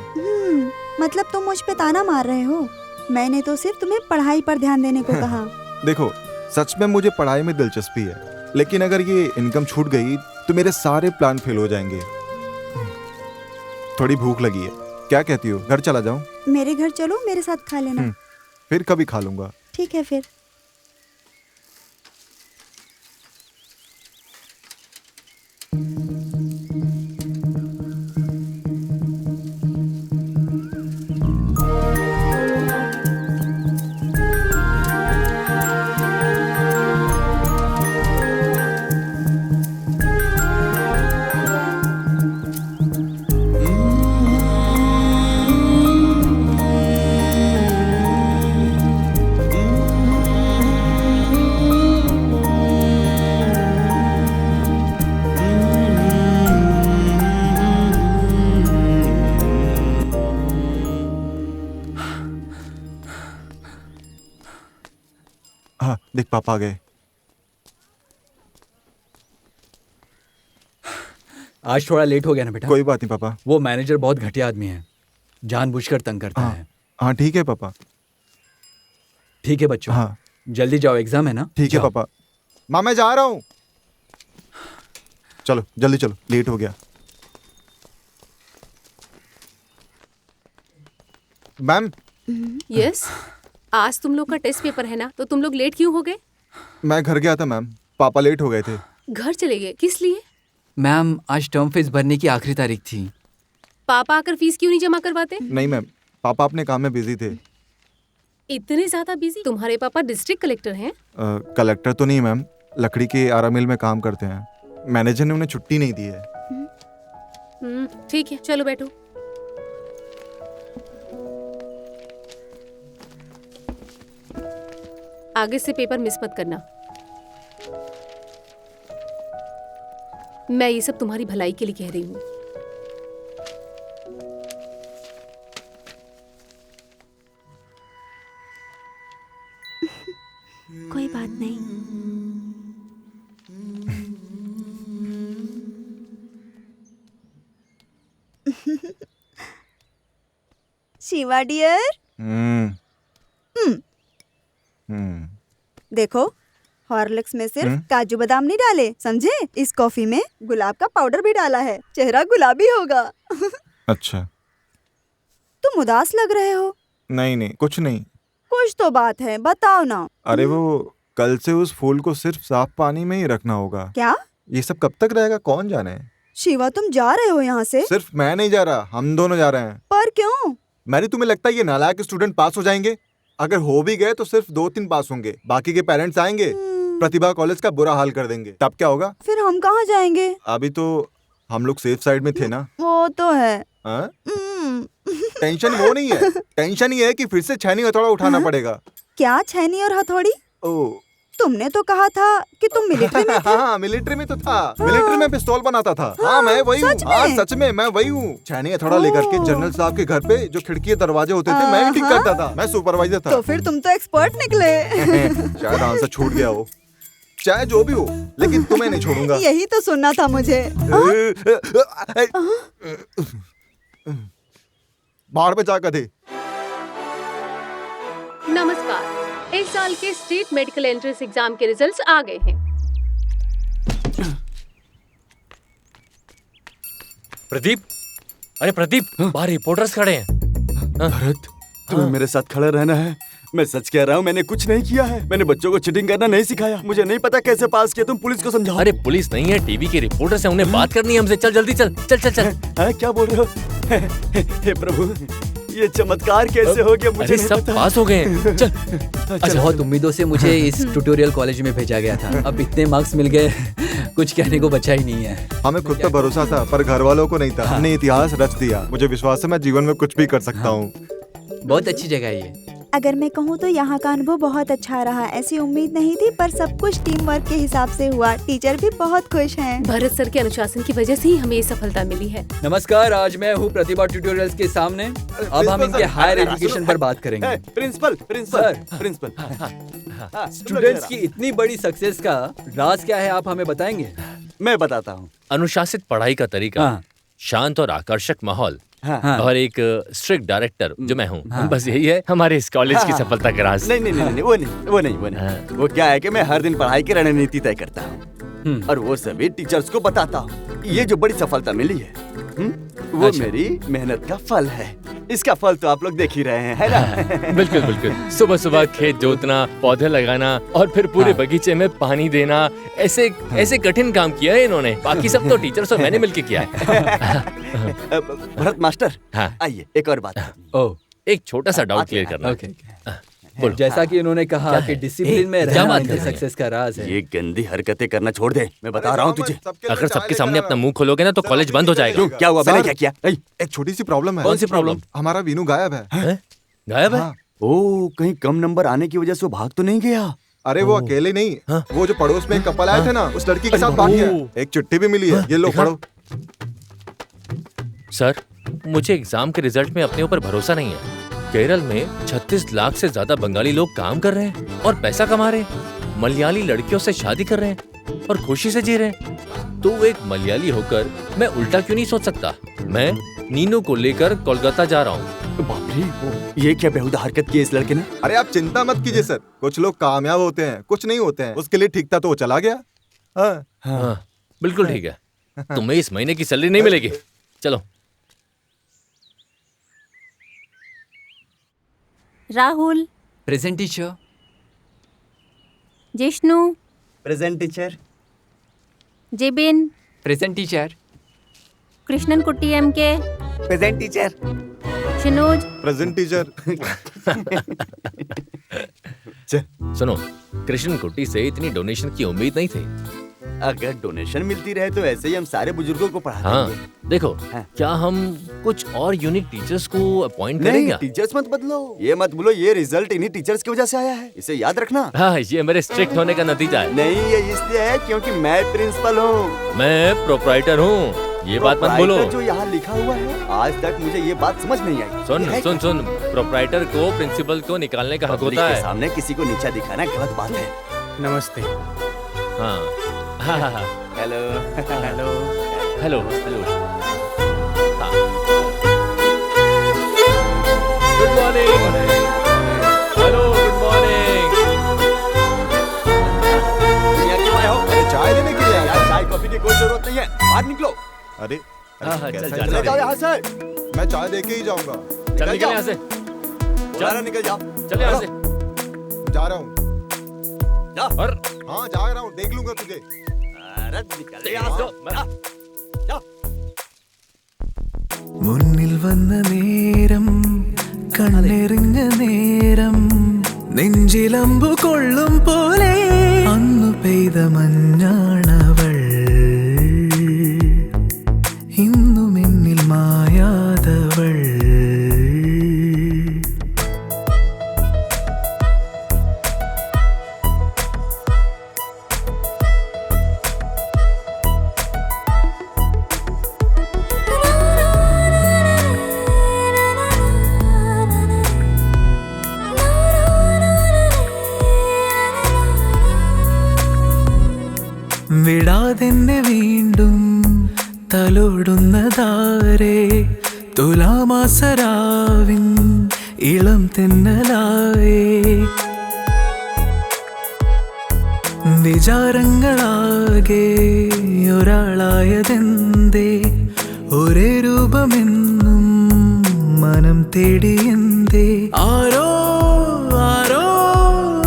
मतलब तुम मुझ पे ताना मार रहे हो? मैंने तो सिर्फ तुम्हें पढ़ाई पर ध्यान देने को कहा। देखो, सच में मुझे पढ़ाई में दिलचस्पी है, लेकिन अगर ये इनकम छूट गई तो मेरे सारे प्लान फेल हो जाएंगे। थोड़ी भूख लगी है, क्या कहती हो घर चला जाऊं? मेरे घर चलो, मेरे साथ खा लेना। फिर कभी खा लूंगा। ठीक है फिर। हाँ, देख पापा आ गए। आज थोड़ा लेट हो गया ना बेटा। कोई बात नहीं पापा। वो मैनेजर बहुत घटिया आदमी है, जानबूझकर तंग करता है। हाँ ठीक है पापा। ठीक है बच्चों। हाँ जल्दी जाओ, एग्जाम है ना। ठीक है पापा। माँ मैं जा रहा हूँ। चलो जल्दी चलो, लेट हो गया। मैम। यस, आज तुम लोग का टेस्ट पेपर है ना, तो तुम लोग लेट क्यों हो गए? मैं घर गया था मैम, पापा लेट हो गए थे। घर चले गए, किस लिए? मैम आज टर्म फीस भरने की आखिरी तारीख थी। पापा आकर फीस क्यों नहीं जमा करवाते? नहीं मैम, पापा अपने काम में बिजी थे। इतने ज्यादा बिजी? तुम्हारे पापा डिस्ट्रिक्ट कलेक्टर हैं? कलेक्टर तो नहीं मैम, लकड़ी के आरा मिल में काम करते हैं। मैनेजर ने उन्हें छुट्टी नहीं दी है। ठीक है, चलो बैठो। आगे से पेपर मिस मत करना। मैं ये सब तुम्हारी भलाई के लिए कह रही हूँ। कोई बात नहीं। शिवा डियर। देखो, हॉर्लिक्स में सिर्फ काजू बादाम नहीं डाले, समझे? इस कॉफी में गुलाब का पाउडर भी डाला है, चेहरा गुलाबी होगा। अच्छा। तुम उदास लग रहे हो। नहीं नहीं, कुछ नहीं। कुछ तो बात है, बताओ ना। अरे वो कल से उस फूल को सिर्फ साफ पानी में ही रखना होगा। क्या? ये सब कब तक रहेगा कौन जाने। शिवा तुम जा रहे हो यहाँ से? सिर्फ मैं नहीं जा रहा, हम दोनों जा रहे हैं। पर क्यों? मैरी, तुम्हें लगता है ये नालायक स्टूडेंट पास हो जाएंगे? अगर हो भी गए तो सिर्फ 2-3 पास होंगे, बाकी के पेरेंट्स आएंगे, प्रतिभा कॉलेज का बुरा हाल कर देंगे। तब क्या होगा? फिर हम कहाँ जाएंगे? अभी तो हम लोग सेफ साइड में थे ना। वो तो है। टेंशन वो नहीं है, टेंशन ये है कि फिर से छैनी हथौड़ा उठाना पड़ेगा। क्या छैनी और हथौड़ी? ओ, तुमने तो कहा था कि तुम मिलिट्री में थे। हाँ, मिलिट्री में तो था। मिलिट्री में पिस्तौल बनाता था। हाँ, मैं वही हूँ। हाँ, सच में मैं वही हूँ। छैनी हथौड़ा लेकर के जनरल साहब के घर पे जो खिड़की दरवाजे होते थे, मैं ही ठीक करता था। मैं सुपरवाइजर था। तो फिर तुम तो एक्सपर्ट निकले। शायद आंसर छूट गया हो, चाहे जो भी हो, लेकिन तुम्हें नहीं छोड़ूंगा। यही तो सुनना था मुझे। बाहर पे जाकर थे। नमस्कार, इस साल के स्टेट मेडिकल एंट्रेंस एग्जाम के रिजल्ट्स आ गए हैं। प्रदीप, अरे प्रदीप, बाहर रिपोर्टर्स खड़े हैं। भरत, तुम्हें मेरे साथ खड़ा रहना है। मैं सच कह रहा हूँ, मैंने कुछ नहीं किया है। मैंने बच्चों को चीटिंग करना नहीं सिखाया। मुझे नहीं पता कैसे पास किया, तुम पुलिस को समझाओ। अरे पुलिस नहीं है, टीवी के रिपोर्टर्स हैं, उन्हें बात करनी है हमसे। चल जल्दी चल चल चल चल। क्या बोल रहे हो? हे प्रभु, ये चमत्कार कैसे हो गया? मुझे नहीं सब पता। पास हो गए हैं। चल। अच्छा, बहुत उम्मीदों से मुझे इस ट्यूटोरियल कॉलेज में भेजा गया था। अब इतने मार्क्स मिल गए, कुछ कहने को बचा ही नहीं है। हमें खुद पर भरोसा था, पर घर वालों को नहीं था। हमने इतिहास रच दिया। मुझे विश्वास है मैं जीवन में कुछ भी कर सकता हूँ। बहुत अच्छी जगह है ये। अगर मैं कहूँ तो यहाँ का अनुभव बहुत अच्छा रहा। ऐसी उम्मीद नहीं थी, पर सब कुछ टीम वर्क के हिसाब से हुआ। टीचर भी बहुत खुश हैं। भरत सर के अनुशासन की वजह से ही हमें ये सफलता मिली है। नमस्कार, आज मैं हूँ प्रतिभा ट्यूटोरियल्स के सामने। अब हम इनके हायर एजुकेशन पर बात करेंगे। प्रिंसिपल। स्टूडेंट्स की इतनी बड़ी सक्सेस का राज क्या है, आप हमें बताएंगे? मैं बताता हूँ। अनुशासित पढ़ाई का तरीका, शांत और आकर्षक माहौल, और एक स्ट्रिक्ट डायरेक्टर जो मैं हूँ, बस यही है हमारे इस कॉलेज की सफलता का राज। नहीं, वो नहीं। वो क्या है कि मैं हर दिन पढ़ाई की रणनीति तय करता हूँ और वो सभी टीचर्स को बताता हूँ। ये जो बड़ी सफलता मिली है, वो मेरी मेहनत का फल है। इसका फल तो आप लोग देख ही रहे हैं, है ना? बिल्कुल बिल्कुल। सुबह सुबह खेत जोतना, पौधे लगाना और फिर पूरे बगीचे में पानी देना, ऐसे कठिन काम किया है इन्होंने। बाकी सब तो टीचर्स और मैंने मिलके किया है। भरत मास्टर, आइए एक और बात। एक छोटा सा डाउट क्लियर करना। जैसा कि इन्होंने कहा कि डिसिप्लिन में रहना इनके सक्सेस का राज है। ये गंदी हरकतें करना छोड़ दे, मैं बता रहा हूँ तुझे। अगर सबके सामने अपना मुंह खोलोगे ना तो कॉलेज बंद हो जाएगा। क्या हुआ? मैंने क्या किया? एक छोटी सी प्रॉब्लम है। कौन सी प्रॉब्लम? हमारा वीनू गायब है। गायब है? ओह, कहीं कम नंबर आने की वजह से भाग तो नहीं गया? अरे वो अकेले नहीं, वो जो पड़ोस में एक कपल आए थे ना, उस लड़की के साथ भाग गया। एक चिट्ठी भी मिली है, ये लो पढ़ो। सर, मुझे एग्जाम के रिजल्ट में अपने ऊपर भरोसा नहीं है। केरल में 36 लाख से ज्यादा बंगाली लोग काम कर रहे हैं और पैसा कमा रहे हैं। मलयाली लड़कियों से शादी कर रहे हैं और खुशी से जी रहे हैं। तो एक मलयाली होकर मैं उल्टा क्यों नहीं सोच सकता? मैं नीनू को लेकर कोलकाता जा रहा हूँ। बाप रे, ये क्या बेहुदा हरकत की इस लड़के ने? अरे आप चिंता मत कीजिए सर, कुछ लोग कामयाब होते हैं, कुछ नहीं होते हैं। उसके लिए ठीक था तो वो चला गया। हाँ, बिल्कुल ठीक है। तुम्हें इस महीने की सैलरी नहीं मिलेगी। चलो। Rahul. Present teacher. Jishnu. Present teacher. Jibin. Present teacher. Krishnan Kutty MK. Present teacher. Shinoj. Present teacher. सुनो, कृष्ण कुट्टी से इतनी डोनेशन की उम्मीद नहीं थी। अगर डोनेशन मिलती रहे तो ऐसे ही हम सारे बुजुर्गों को पढ़ा देंगे। देखो, क्या हम कुछ और यूनिक टीचर्स को अपॉइंट करेंगे? नहीं, टीचर्स मत बदलो। ये मत बोलो ये रिजल्ट इन्हीं टीचर्स की वजह से आया है, इसे याद रखना। हाँ, ये मेरे स्ट्रिक्ट होने का नतीजा है। नहीं, ये इसलिए है क्योंकि मैं प्रिंसिपल हूँ। मैं प्रोप्राइटर हूँ, ये बात मत बोलो। जो यहाँ लिखा हुआ है, आज तक मुझे ये बात समझ नहीं आई। सुन, प्रोप्राइटर को प्रिंसिपल को निकालने का हक होता है। सामने किसी को नीचा दिखाना गलत बात है। नमस्ते। हाँ। Hello. Good morning. Hello, good morning. क्यों आए हो? चाय देने के लिए यार, चाय कॉफी की कोई जरूरत नहीं है, बाहर निकलो। अरे चले जाओ यहाँ से। मैं चाय दे के ही जाऊंगा। चल निकल यहाँ से। चल निकल जाओ। चल यहाँ से। जा रहा हूँ। और हाँ जा रहा हूँ, देख लूंगा तुझे। निकल यहाँ से। മുന്നിൽ വന്ന നേരം കണ്ണെറിഞ്ഞ നേരം നെഞ്ചിലമ്പു കൊള്ളും പോലെ അന്നു പെയ്ത മഞ്ഞാണവൾ ഇന്നും എന്നിൽ മായാതവൾ വിടാതെന്നെ വീണ്ടും തലോടുന്നതാരേ തുലാമാസരാവിൻ ഇളം തെന്നലായേ വിചാരങ്ങളാകെ ഒരാളായതെന്തേ ഒരേ രൂപമെന്ന് തേടി എന്തേ ആരോ ആരോ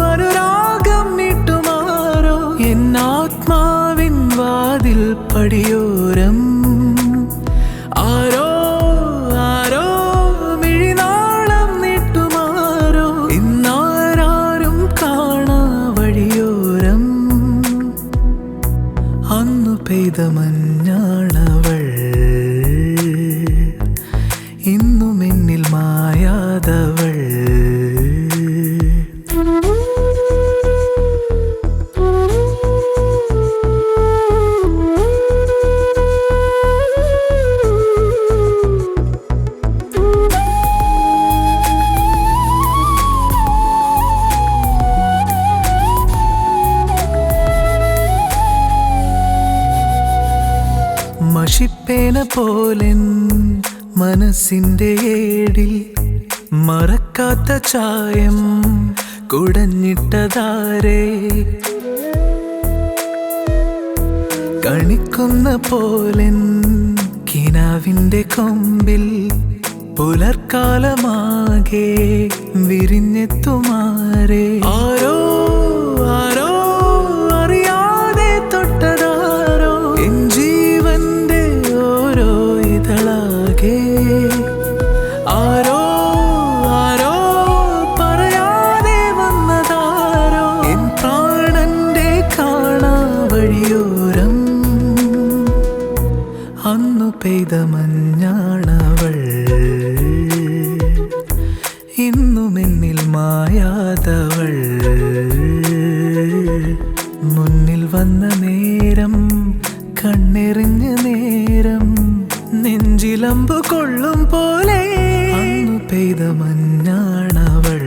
അനുരാഗം നീട്ടുമാരോ എന്നാത്മാവിൻ വാതിൽ പടിയോരം ആരോ ആരോ മിഴിനാളം നീട്ടുമാരോ ഇന്നാരും കാണാ വഴിയോരം അന്നു പെയ്ത മഞ്ഞാണവൾ ഇന്നും എന്നിൽ മായാതവൾ മഷിപ്പേന പോലെൻ മനസ്സിന്റെ ഏടിൽ മറക്കാത്ത ചായം കുടഞ്ഞിട്ടതാരേ കണിക്കുന്ന പോലെൻ കിനാവിന്റെ കൊമ്പിൽ പുലർക്കാലമാകെ വിരിഞ്ഞെത്തുമാരേ ആരോ ആരോ അറിയാതെ തൊട്ടതാരോ എൻ ജീവന്റെ ഓരോ ഇതളാകെ ആരോ ആരോ പറയാതെ വന്നതാരോ എൻ പ്രാണന്റെ കാണാ വഴിയോരം അന്നു പെയ്ത മഞ്ഞാണവൾ ഇന്നും എന്നിൽ മായാതവൾ മുന്നിൽ വന്ന നേരം കണ്ണെറിഞ്ഞ നേരം നെഞ്ചിലമ്പു കൊള്ളും പോലെ അന്നു പെയ്ത മഞ്ഞാണവൾ